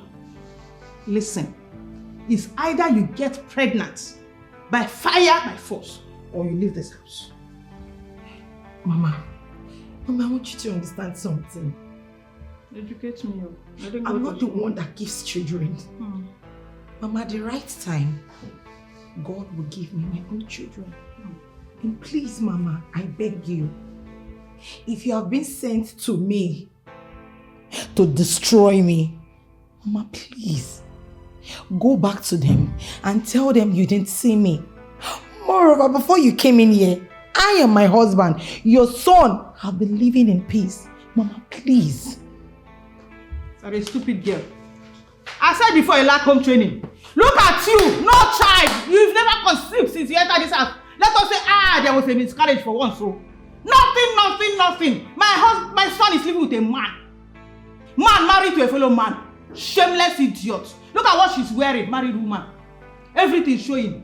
Listen, it's either you get pregnant by fire, by force, or you leave this house. Mama, I want you to understand something. Educate me. I'm not the one that gives children. Mama, at the right time, God will give me my own children. And please, Mama, I beg you, if you have been sent to me to destroy me, Mama, please, go back to them and tell them you didn't see me. Moreover, before you came in here, I and my husband, your son, have been living in peace. Mama, please. You're a stupid girl. I said before you lack home training. Look at you, no child. You've never conceived since you entered this house. Let us say, there was a miscarriage for once. So nothing. My son is living with a man. Man married to a fellow man. Shameless idiot. Look at what she's wearing, married woman. Everything showing.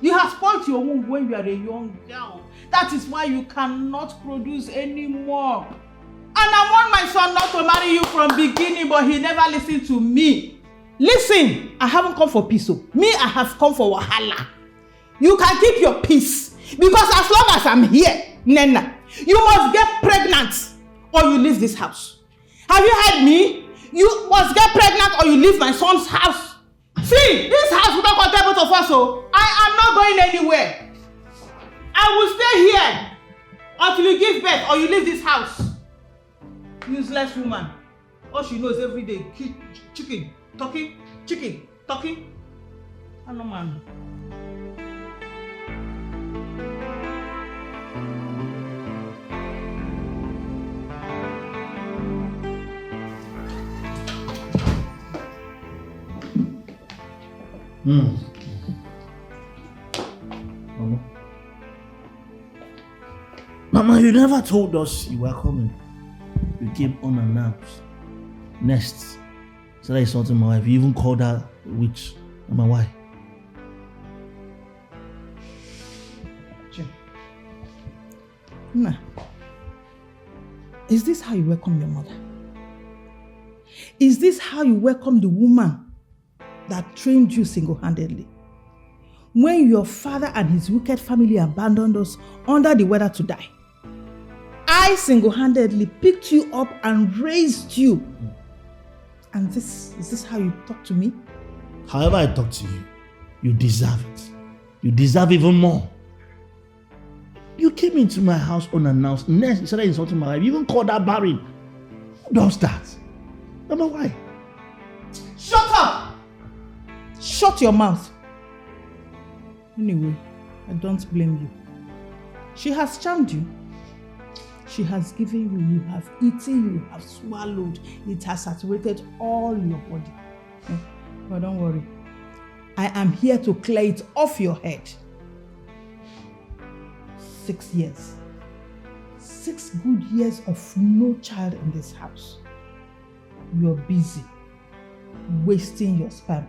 You have spoiled your womb when you are a young girl. That is why you cannot produce anymore. And I want my son not to marry you from beginning, but he never listened to me. Listen, I haven't come for peace. Me, I have come for wahala. You can keep your peace. Because as long as I'm here, Nena, you must get pregnant or you leave this house. Have you heard me? You must get pregnant or you leave my son's house. See, this house will not contain both of us, so I am not going anywhere. I will stay here until you give birth or you leave this house. Useless woman. All she knows every day, chicken, talking. I know, man. Mama, you never told us you were coming. You came unannounced. Next, said I insulted my wife. You even called her a witch. Mama, why? Nah. Is this how you welcome your mother? Is this how you welcome the woman that trained you single-handedly? When your father and his wicked family abandoned us under the weather to die, I single-handedly picked you up and raised you. And is this how you talk to me? However I talk to you, you deserve it. You deserve even more. You came into my house unannounced. Next, you started insulting my wife. You even called her barren. Who does that? Mama, why? Shut up! Shut your mouth. Anyway, I don't blame you. She has charmed you. She has given you, you have eaten, you have swallowed. It has saturated all your body. But don't worry. I am here to clear it off your head. 6 years. 6 good years of no child in this house. You're busy, wasting your sperm.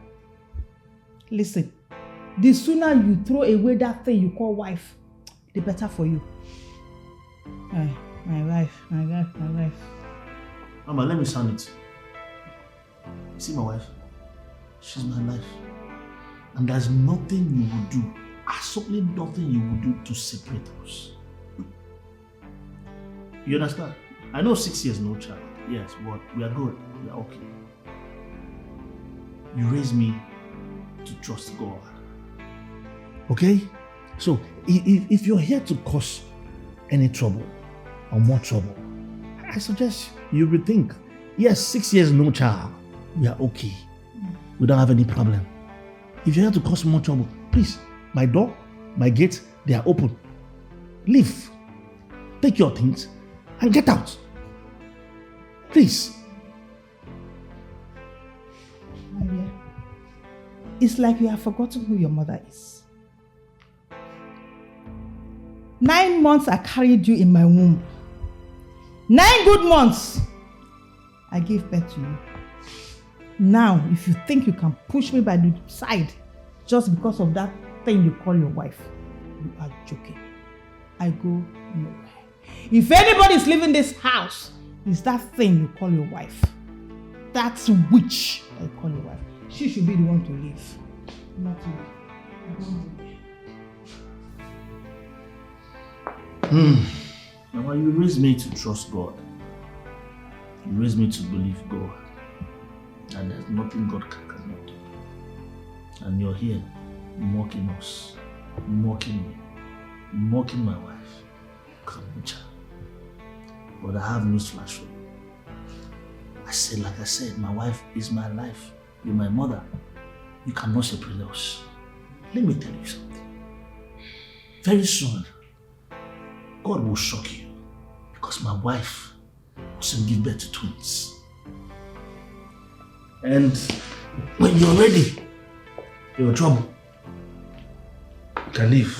Listen, the sooner you throw away that thing you call wife, the better for you. My wife. Mama, let me sound it. You see my wife? She's my life. And there's nothing you will do, absolutely nothing you will do to separate us. You understand? I know 6 years no child. Yes, but we are good. We are okay. You raised me to trust God. Okay? So, if you're here to cause any trouble or more trouble, I suggest you rethink. Yes, 6 years no child. We are okay. We don't have any problem. If you're here to cause more trouble, please, my door, my gate, they are open. Leave. Take your things and get out. Please. It's like you have forgotten who your mother is. 9 months I carried you in my womb. 9 good months I gave birth to you. Now, if you think you can push me by the side just because of that thing you call your wife, you are joking. I go nowhere. If anybody is leaving this house, it's that thing you call your wife. That witch I call your wife. She should be the one to leave. Not you. Mama, you raised me to trust God. You raised me to believe God. And there's nothing God cannot do. And you're here mocking us, mocking me, mocking my wife, Kamucha. But I have news flash for you. Like I said, my wife is my life. You're my mother. You cannot separate us. Let me tell you something. Very soon, God will shock you because my wife doesn't give birth to twins. And when you're ready, you're in trouble. You can leave.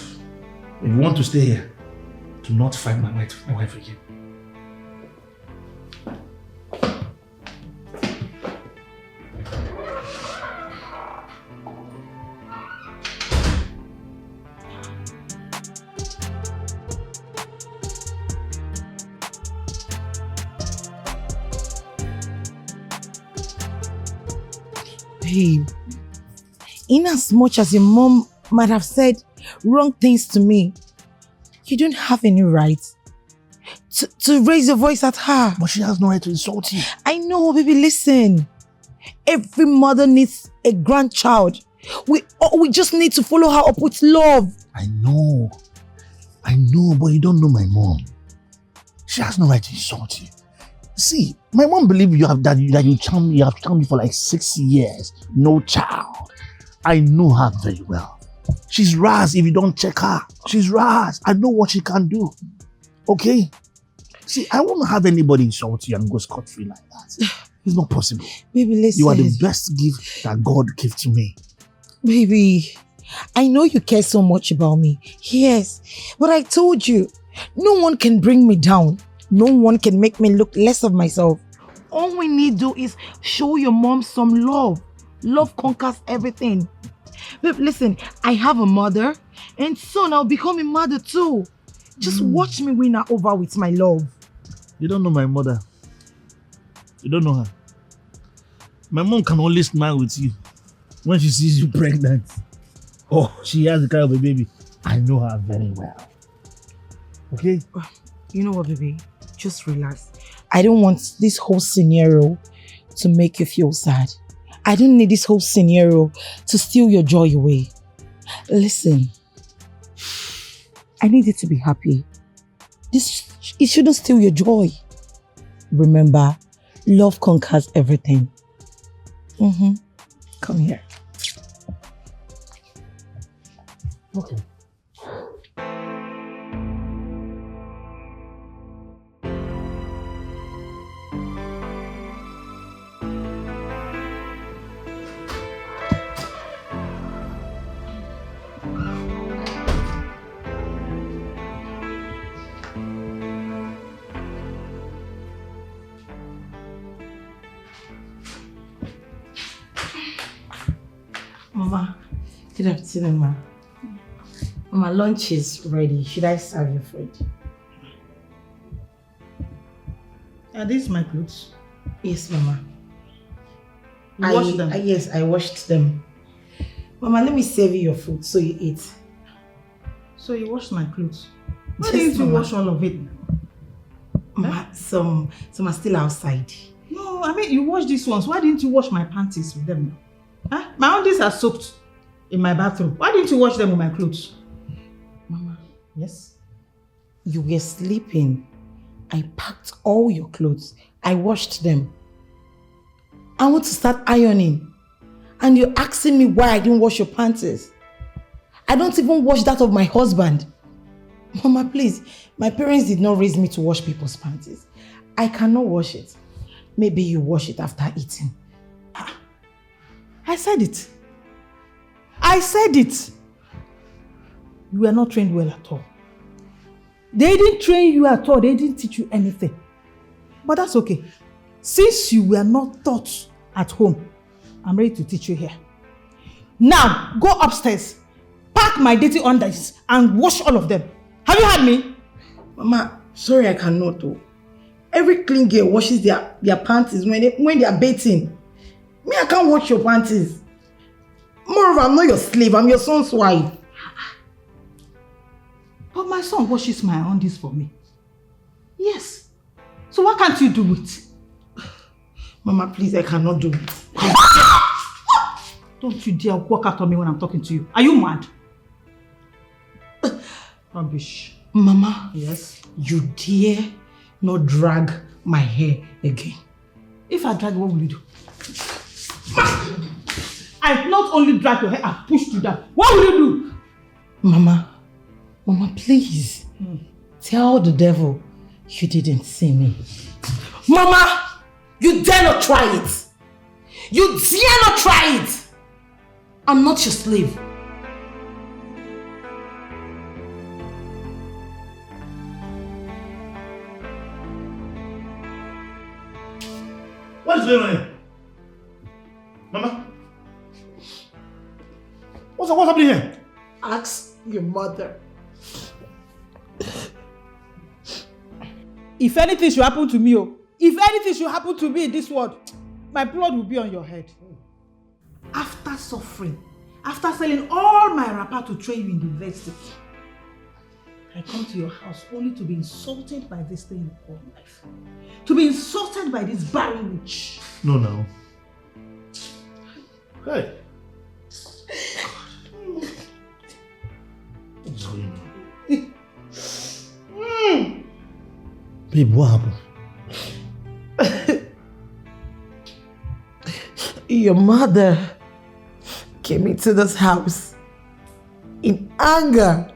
If you want to stay here, do not fight my wife again. Babe, in as much as your mom might have said wrong things to me, you don't have any right to raise your voice at her. But she has no right to insult you. I know, baby, listen. Every mother needs a grandchild. We just need to follow her up with love. I know, but you don't know my mom. She has no right to insult you. See, my mom believes you have you charmed me for like 6 years. No child. I know her very well. She's Raz if you don't check her. She's Raz. I know what she can do. Okay? See, I won't have anybody insult you and go scot-free like that. It's not possible. Baby, listen. You are the best gift that God gave to me. Baby, I know you care so much about me. Yes, but I told you, no one can bring me down. No one can make me look less of myself. All we need to do is show your mom some love. Love conquers everything. Babe, listen, I have a mother and soon I'll become a mother too. Just watch me win her over with my love. You don't know my mother. You don't know her. My mom can only smile with you when she sees you pregnant. Oh, she has the kind of a baby. I know her very well. Okay? You know what, baby? Just relax. I don't want this whole scenario to make you feel sad. I don't need this whole scenario to steal your joy away. Listen, I need you to be happy. It shouldn't steal your joy. Remember, love conquers everything. Come here. Okay. Mama, good afternoon, ma. Mama, lunch is ready. Should I serve your food? Are these my clothes? Yes, Mama. You washed them? Yes, I washed them. Mama, let me serve you your food so you eat. So you washed my clothes? Why didn't you wash all of it? Mama, some are still outside. No, I mean, you washed these ones. Why didn't you wash my panties with them? Huh? My undies are soaked in my bathroom. Why didn't you wash them with my clothes? Mama. Yes? You were sleeping. I packed all your clothes. I washed them. I want to start ironing. And you're asking me why I didn't wash your panties. I don't even wash that of my husband. Mama, please. My parents did not raise me to wash people's panties. I cannot wash it. Maybe you wash it after eating. I said it. I said it. You were not trained well at all. They didn't train you at all. They didn't teach you anything. But that's okay. Since you were not taught at home, I'm ready to teach you here. Now, go upstairs, pack my dirty undies, and wash all of them. Have you heard me? Mama, sorry I cannot though. Every clean girl washes their panties when they are bathing. Me, I can't wash your panties. Moreover, I'm not your slave, I'm your son's wife. But my son washes my undies for me. Yes. So why can't you do it? Mama, please, I cannot do it. Don't you dare walk out on me when I'm talking to you. Are you mad? Rubbish. Mama. Yes? You dare not drag my hair again. If I drag, what will you do? I not only drag your hair, I pushed you down. What will you do? Mama, please. Tell the devil you didn't see me. Mama, you dare not try it. You dare not try it. I'm not your slave. What is going on here? Mama? What's happening here? Ask your mother. If anything should happen to me, if anything should happen to me in this world, my blood will be on your head. After suffering, after selling all my wrapper to train you in the university, I come to your house only to be insulted by this thing you call life. To be insulted by this barren witch. No. Hey. What's going on? Babe, what happened? Your mother came into this house in anger.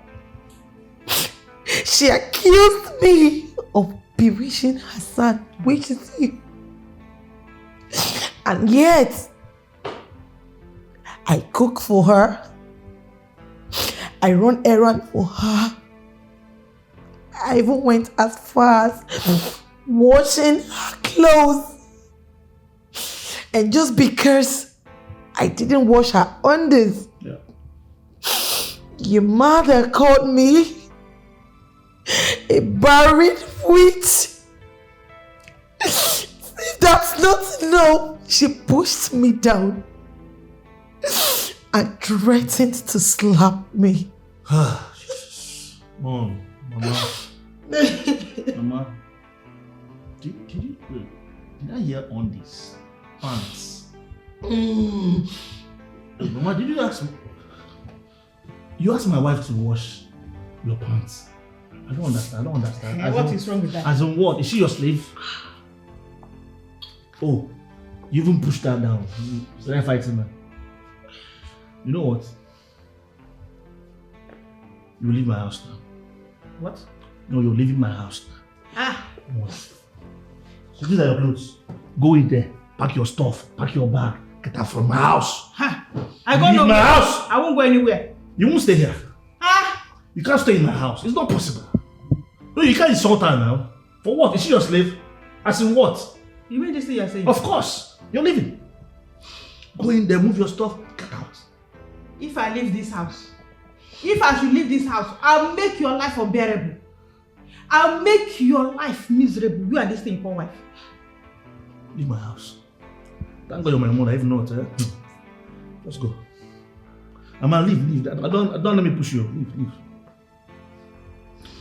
She accused me of bewitching her son, which is you. And yet, I cook for her. I run errands for her. I even went as far as washing her clothes. And just because I didn't wash her undies, your mother called me a barren witch. If that's not enough, she pushed me down and threatened to slap me. Mama. Mama, did I hear on this? Pants. Mama, did you ask me? You asked my wife to wash your pants. I don't understand. What is wrong with that? As in what? Is she your slave? Oh, you even pushed her down. So then fighting her. You know what? You leave my house now. What? No, you're leaving my house now. What? So these are your clothes. Go in there, pack your stuff, pack your bag, get out from my house. I go nowhere. My house. I won't go anywhere. You won't stay here. You can't stay in my house. It's not possible. No, you can't insult her now. For what? Is she your slave? As in what? You mean this thing you're saying? Of course. You're leaving. Go in there, move your stuff, get out. If I leave this house, if I should leave this house, I'll make your life unbearable. I'll make your life miserable. You and this thing, poor wife. Leave my house. Thank God you're my mother, if not, let's go. Leave. Don't let me push you. Leave.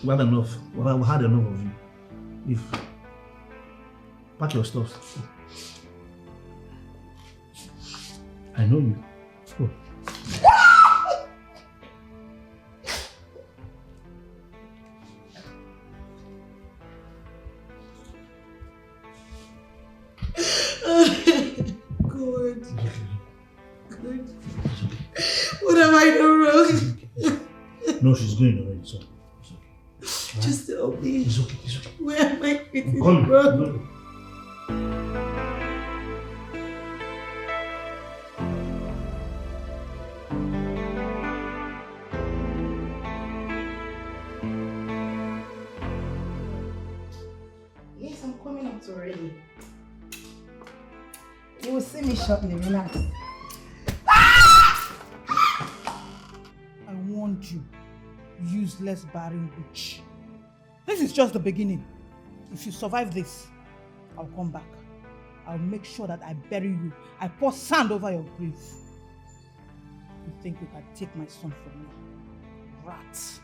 We had enough. We had enough of you. Leave. Pack your stuff. I know you. Go. Good. What have I done wrong? No, she's going already, so it's okay. Just tell me. It's okay. Where am I getting Come wrong? You will see me shortly, relax. I warned you, useless barren witch. This is just the beginning. If you survive this, I'll come back. I'll make sure that I bury you. I pour sand over your grave. You think you can take my son from me? Rats.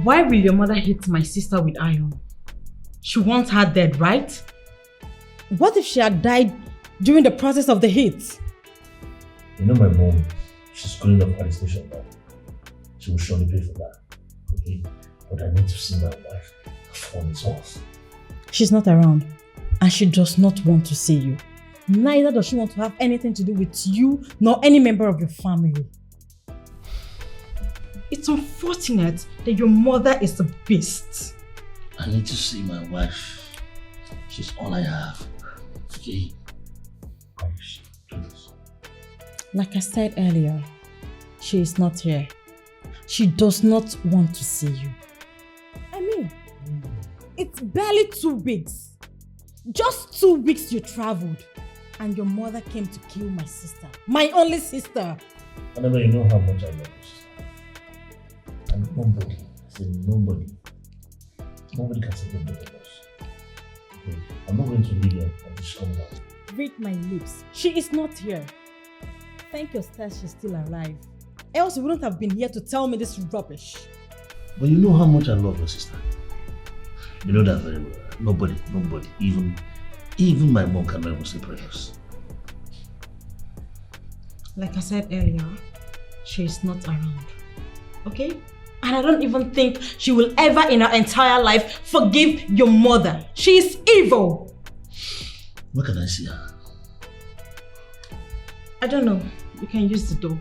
Why will your mother hit my sister with iron? She wants her dead, right? What if she had died during the process of the hit? You know my mom, she's calling up at the station now. She will surely pay for that. Okay? But I need to see my wife on his horse. She's not around and she does not want to see you. Neither does she want to have anything to do with you nor any member of your family. It's unfortunate that your mother is a beast. I need to see my wife. She's all I have. Okay? Please. Like I said earlier, she is not here. She does not want to see you. I mean, it's barely 2 weeks. Just 2 weeks you traveled. And your mother came to kill my sister. My only sister. Whenever you know how much I love you. And nobody, I said nobody can separate both of us. Okay? I'm not going to leave her until she comes out. Read my lips. She is not here. Thank your stars she's still alive. Else you wouldn't have been here to tell me this rubbish. But you know how much I love your sister. You know that very well. Nobody, even my mom cannot even separate us. Like I said earlier, she is not around. Okay? And I don't even think she will ever in her entire life forgive your mother. She is evil. Where can I see her? I don't know. You can use the door.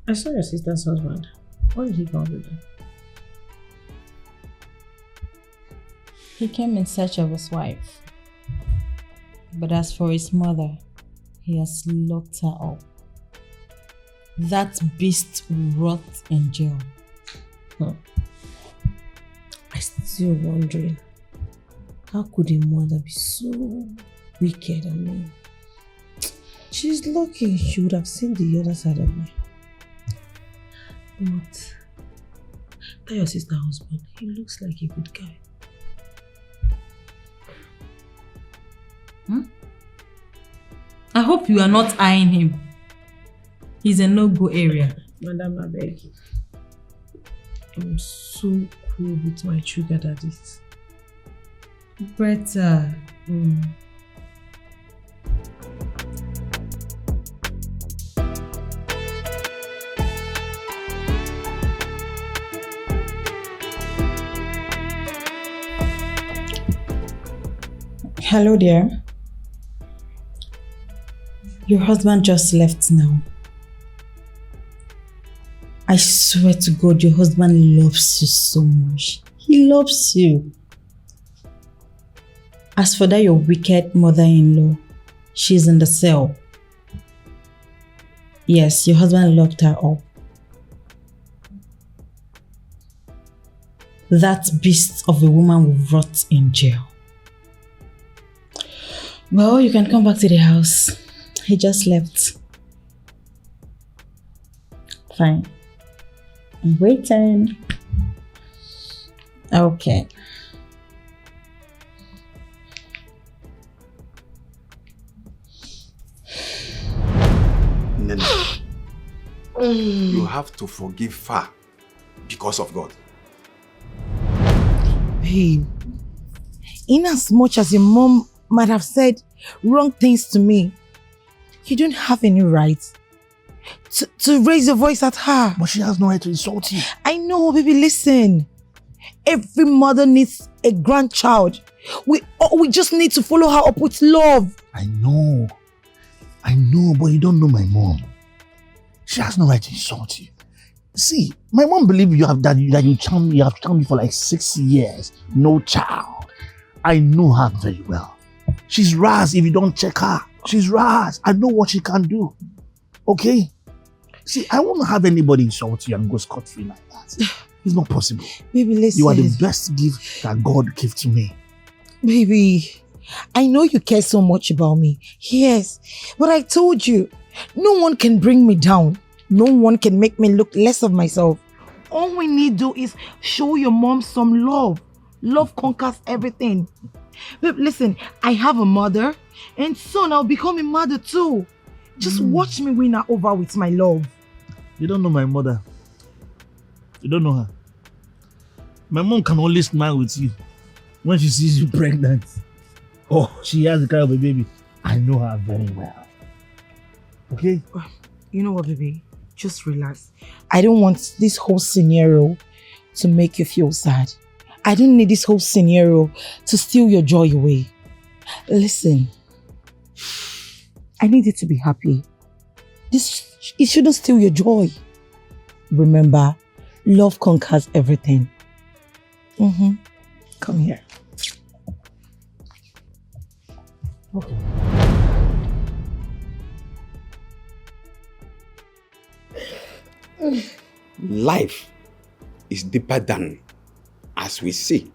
I saw your sister's husband. What did he go with her? He came in search of his wife. But as for his mother, he has locked her up. That beast will rot in jail. I'm still wondering, how could a mother be so wicked? I mean, she's lucky she would have seen the other side of me. But that your sister's husband, he looks like a good guy. I hope you are not eyeing him. He's a no-go area. Madam, I beg you. I'm so cool with my sugar daddies. Better. Hello dear. Your husband just left now. I swear to God, your husband loves you so much. He loves you. As for that your wicked mother-in-law, she's in the cell. Yes, your husband locked her up. That beast of a woman will rot in jail. Well, you can come back to the house. He just left. Fine. I'm waiting. Okay. Nene, you have to forgive her because of God. Babe, in as much as your mom might have said wrong things to me, you don't have any right to raise your voice at her. But she has no right to insult you. I know, baby, listen. Every mother needs a grandchild. We just need to follow her up with love. I know, but you don't know my mom. She has no right to insult you. See, my mom believes you have you charmed me for like 6 years. No child. I know her very well. She's Raz if you don't check her. She's Raz. I know what she can do. Okay? See, I won't have anybody insult you and go scot-free like that. It's not possible. Baby, listen. You are the best gift that God gave to me. Baby, I know you care so much about me. Yes, but I told you, no one can bring me down. No one can make me look less of myself. All we need to do is show your mom some love. Love conquers everything. Babe, listen, I have a mother, and soon I'll become a mother too. Just watch me win her over with my love. You don't know my mother. You don't know her. My mom can only smile with you when she sees you pregnant. Oh, she has the kind of a baby. I know her very well. Okay? You know what, baby? Just relax. I don't want this whole scenario to make you feel sad. I don't need this whole scenario to steal your joy away. Listen, I need you to be happy. It shouldn't steal your joy. Remember, love conquers everything. Come here. Okay. Life is deeper than as we see.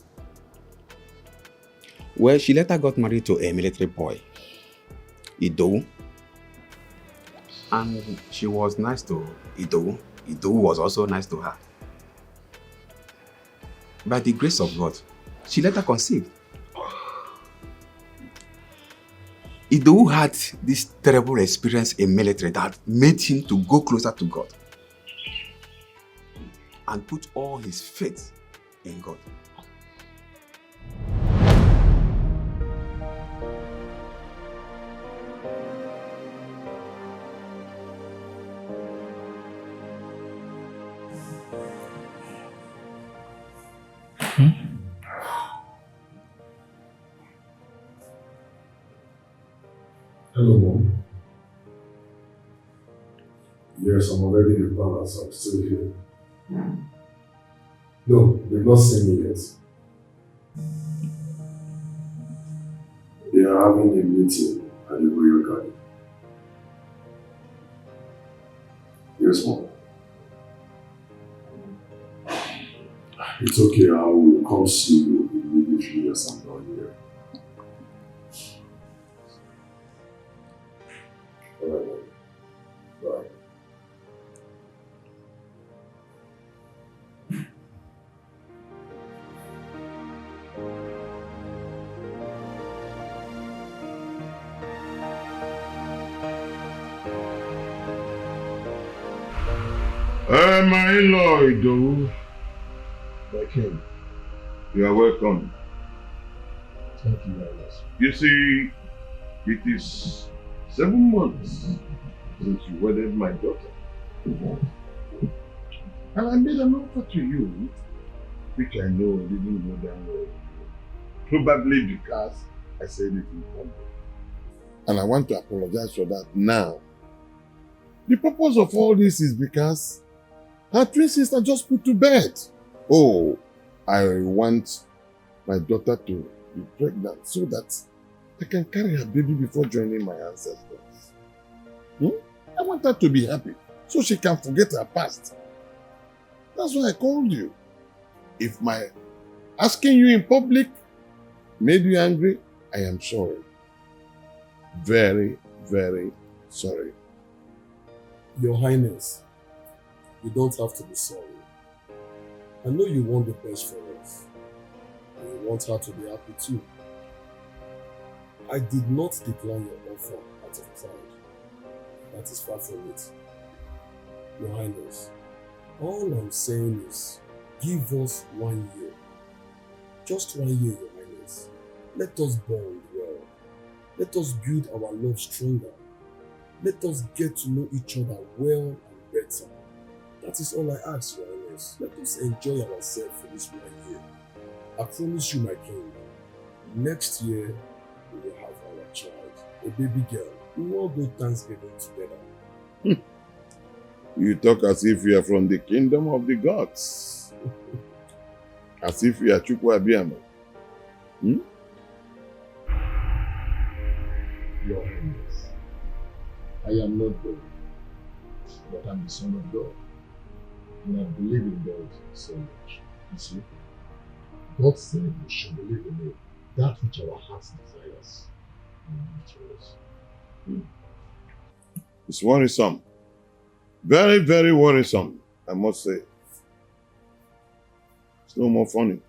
Well, she later got married to a military boy, Edo. And she was nice to Edo. Edo was also nice to her. By the grace of God, she later conceived. Edo had this terrible experience in military that made him to go closer to God and put all his faith in God. Hello, Mom. Yes, I'm already in the palace. I'm still here. No, they've not seen me yet. They are having a meeting at the Royal Garden. Yes, Mom. It's okay, I will come see you immediately as I'm done here. Alright, Mom. Bye. My in-law, Edo. Dikeh. You are welcome. Thank you very much. You see, it is 7 months since you wedded my daughter. And I made an offer to you, which I know didn't go down well. Probably because I said it in public. And I want to apologize for that now. The purpose of all this is because her twin sister just put to bed. Oh, I want my daughter to be pregnant so that I can carry her baby before joining my ancestors. I want her to be happy so she can forget her past. That's why I called you. If my asking you in public made you angry, I am sorry. Very, very sorry. Your Highness, you don't have to be sorry. I know you want the best for us. And you want her to be happy too. I did not decline your offer out of pride. That is far from it. Your Highness, all I'm saying is, give us 1 year. Just 1 year, Your Highness. Let us bond well. Let us build our love stronger. Let us get to know each other well and better. That is all I ask, Your Highness. Let us enjoy ourselves for this 1 year. I promise you, my king, next year we will have our child, a baby girl. We will all go Thanksgiving together. You talk as if you are from the kingdom of the gods. As if you are Chukwu Abiyama. Your Highness, I am not God, but I'm the Son of God. And I believe in God so much. You see, God said we should believe in Him, that which our hearts desires. It's worrisome. Very, very worrisome, I must say. It's no more funny.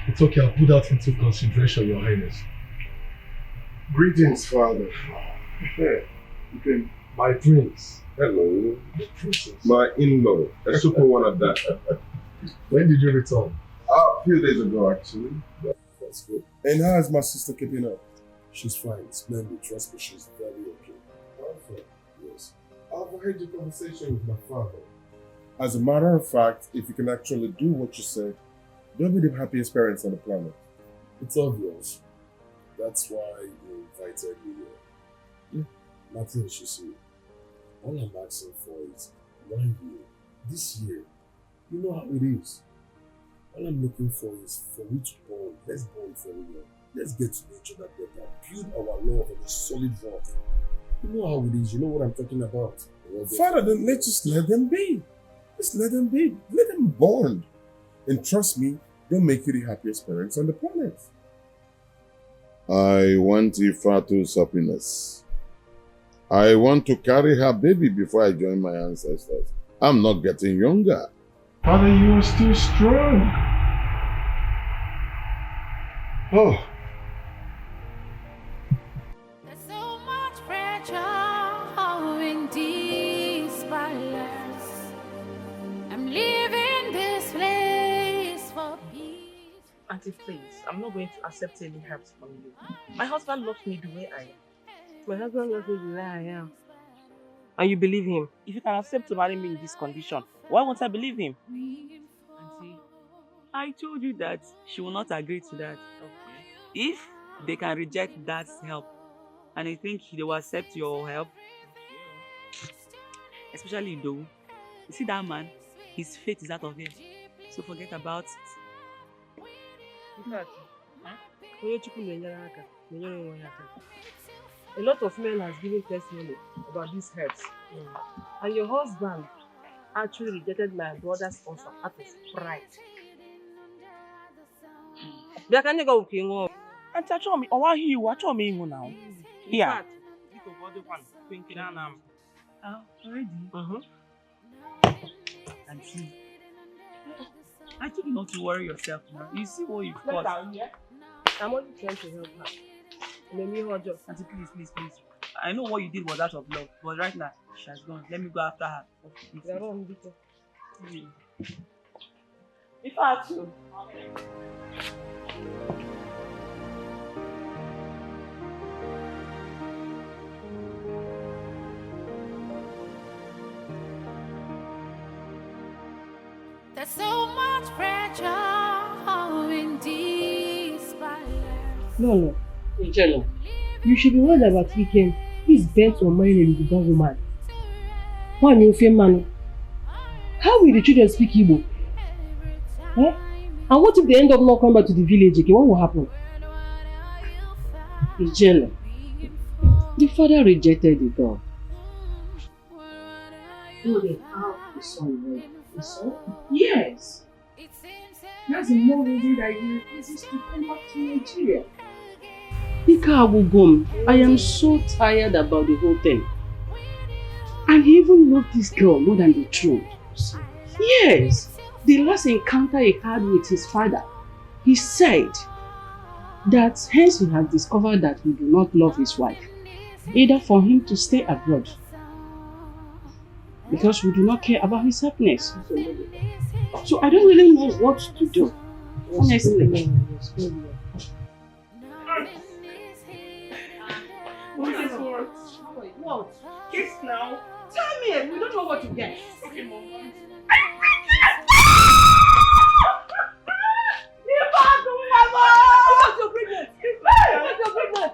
It's okay, I'll put that into consideration, Your Highness. Greetings, Father. Okay. My prince. Hello. The princess. My in-law. A super one at that. When did you return? A few days ago, actually. That's good. And how is my sister keeping up? She's fine, splendid. Trust me, she's very okay. Okay. Yes. I've heard your conversation with my father. As a matter of fact, if you can actually do what you say, they'll be the happiest parents on the planet. It's obvious. That's why they invited me here. Nothing you see. All I'm asking for is 1 year. This year. You know how it is. All I'm looking for is for we to bond. Let's bond for real. Let's get to know each other better. Build our love on a solid rock. You know how it is. You know what I'm talking about. Father, then let's just let them be. Just let them be. Let them bond. And trust me, they'll make you the happiest parents on the planet. I want Ifatu's happiness. I want to carry her baby before I join my ancestors. I'm not getting younger. Father, you are still strong. Oh. There's so much pressure in these palace. I'm leaving this place for peace. Auntie, please, I'm not going to accept any help from you. My husband loves me the way I am. My husband loves me the way I am. And you believe him? If you can accept to marry me in this condition, why won't I believe him? Auntie, I told you that she will not agree to that. Okay. If they can reject that help, and I think they will accept your help, especially though, you see that man, his fate is out of here. So forget about it. A lot of men has given testimony about these herbs. And your husband actually rejected my brother's offer out of pride. They can't go king up. And touch me, or why you watch me now? Yeah. Already? Auntie, I told you not to worry yourself now. You see what you've caused. I'm only trying to help her. Auntie, please. I know what you did was out of love, but right now, she has gone. Let me go after her. If I had to. There's so much pressure in these palace. No. Angela, you should be worried about Dikeh. He's bent on marrying a Yoruba woman. One new man. How will the children speak Igbo? And what if they end up not coming back to the village again? What will happen? Angela, the father rejected the girl. No, they have the son. The son? Yes. That's the more reason that he refuses to come back to Nigeria. Dikeh, I am so tired about the whole thing. And he even loved this girl more than the truth. Yes, the last encounter he had with his father, he said that hence he has discovered that he do not love his wife, either for him to stay abroad, because we do not care about his happiness. So I don't really know what to do, honestly. what? Kiss now. Tell me, we don't know what to get. Okay, Mom. You're pregnant. You're pregnant.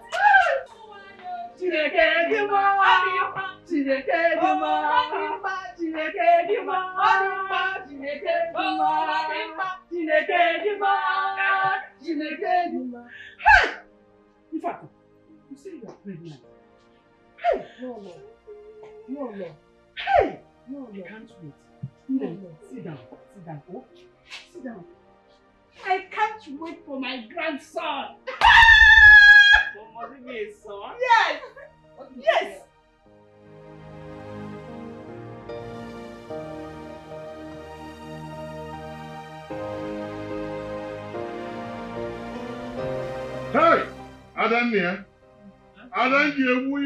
Chineke dima. Chineke dima. Chineke dima. Chineke dima. Chineke dima. Hey! In fact, you say you are pregnant. Hey! No. Hey! No. I can't wait. No. Sit down. Oh, sit down. I can't wait for my grandson. Must it be a son? Yes. Yes. Hey! Adania! Adania, we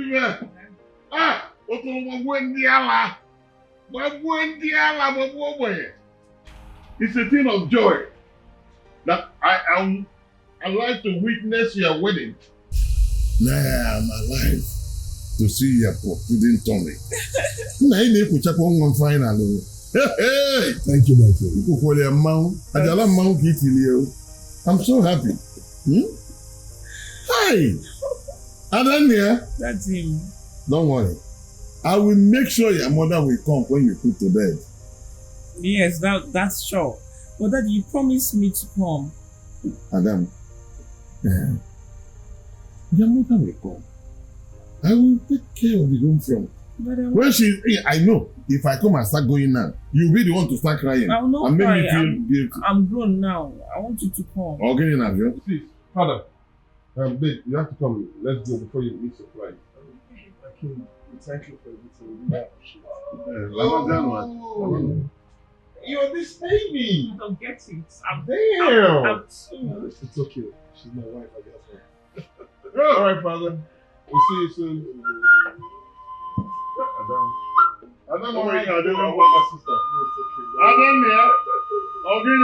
Ah! It's a thing of joy that I like to witness your wedding. Now I'm alive to see your pudding tummy. Finally. Hey! Thank you, my friend. I'm so happy. Hi! Adania. That's him. Don't worry. I will make sure your mother will come when you put to bed. Yes, that's sure. But Daddy, you promised me to come. Adam, your mother will come. I will take care of the home front. When I know, if I come and start going now, you'll be the one to start crying. I will not and cry. Make me feel guilty. I'm grown now. I want you to come. Okay, now, please, Father, babe, you have to come. Let's go before you miss your flight. Thank you for everything. We appreciate it. You're this baby. I don't get it. I'm two. It's okay. She's my wife, I guess. All right, Father. We'll see you soon. Adam, don't worry. I don't want my sister. No, it's okay. Adam, yeah. Okay.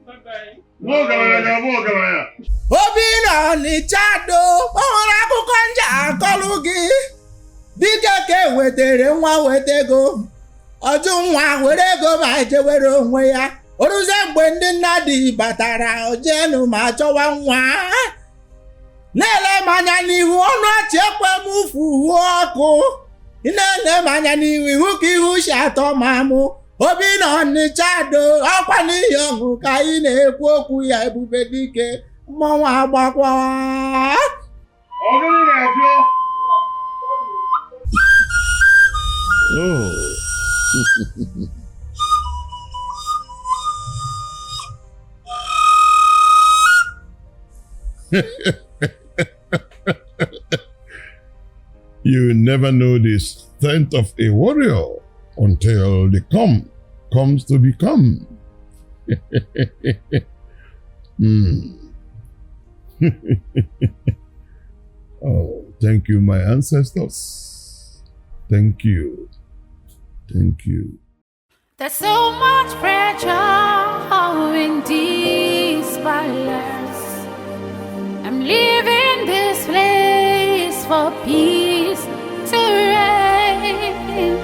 Bye-bye. Mogalaya. Obina ni chado, ọhụrụ akụkọ nja akọlụ gị. Dikeh wetere nwa wetego. Ọjụ nwa were ego ma jewere onwe ya. Oruze mgbe ndị nna dị batara ojenu ma chọwa nwa. Na-ele m anya n'ihu ọnụ achị ekwe m fuhuo ọkụ. Ị na-ele m anya n'ihu ihu ka ihu si atọ ma mụ. Obina Ọnịcha do ọkwa n'ihi ọgụ ka anyị na-ekwu okwu ya Ebube Dikeh mmọnwụ agbakwa. Ọgụrụ na-afịọ. Oh. You never know the strength of a warrior until the comes to become. Oh, thank you, my ancestors. Thank you. Thank you. There's so much pressure in this palace. I'm leaving this place for peace to reign.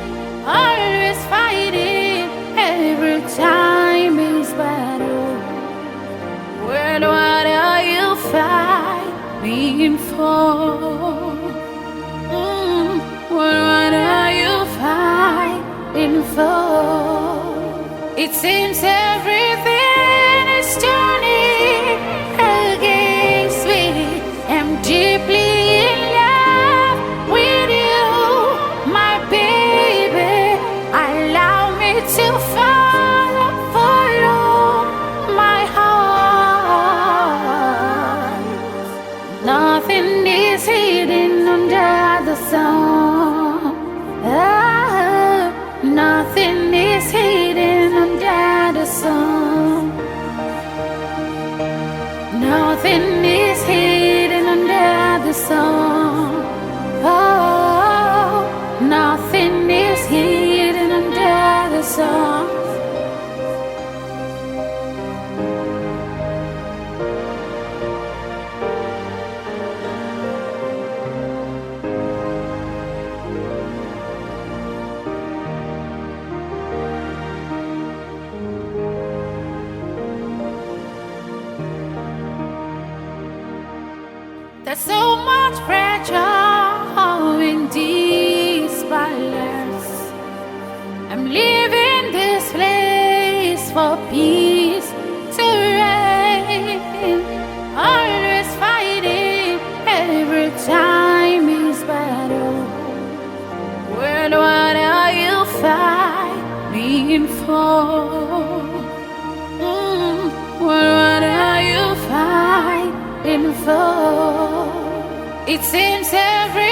Always fighting every time is battle. What are you fighting for? What are you fighting for? It seems everything is turning against me. I'm deeply in love with you, my baby. Allow me to follow my heart. Nothing is hidden under the sun. Nothing is hidden under the sun. There's so much pressure in this palace. I'm leaving this place for peace to reign. Always fighting every time is battle. What are you fighting for? What are you fighting for? It seems every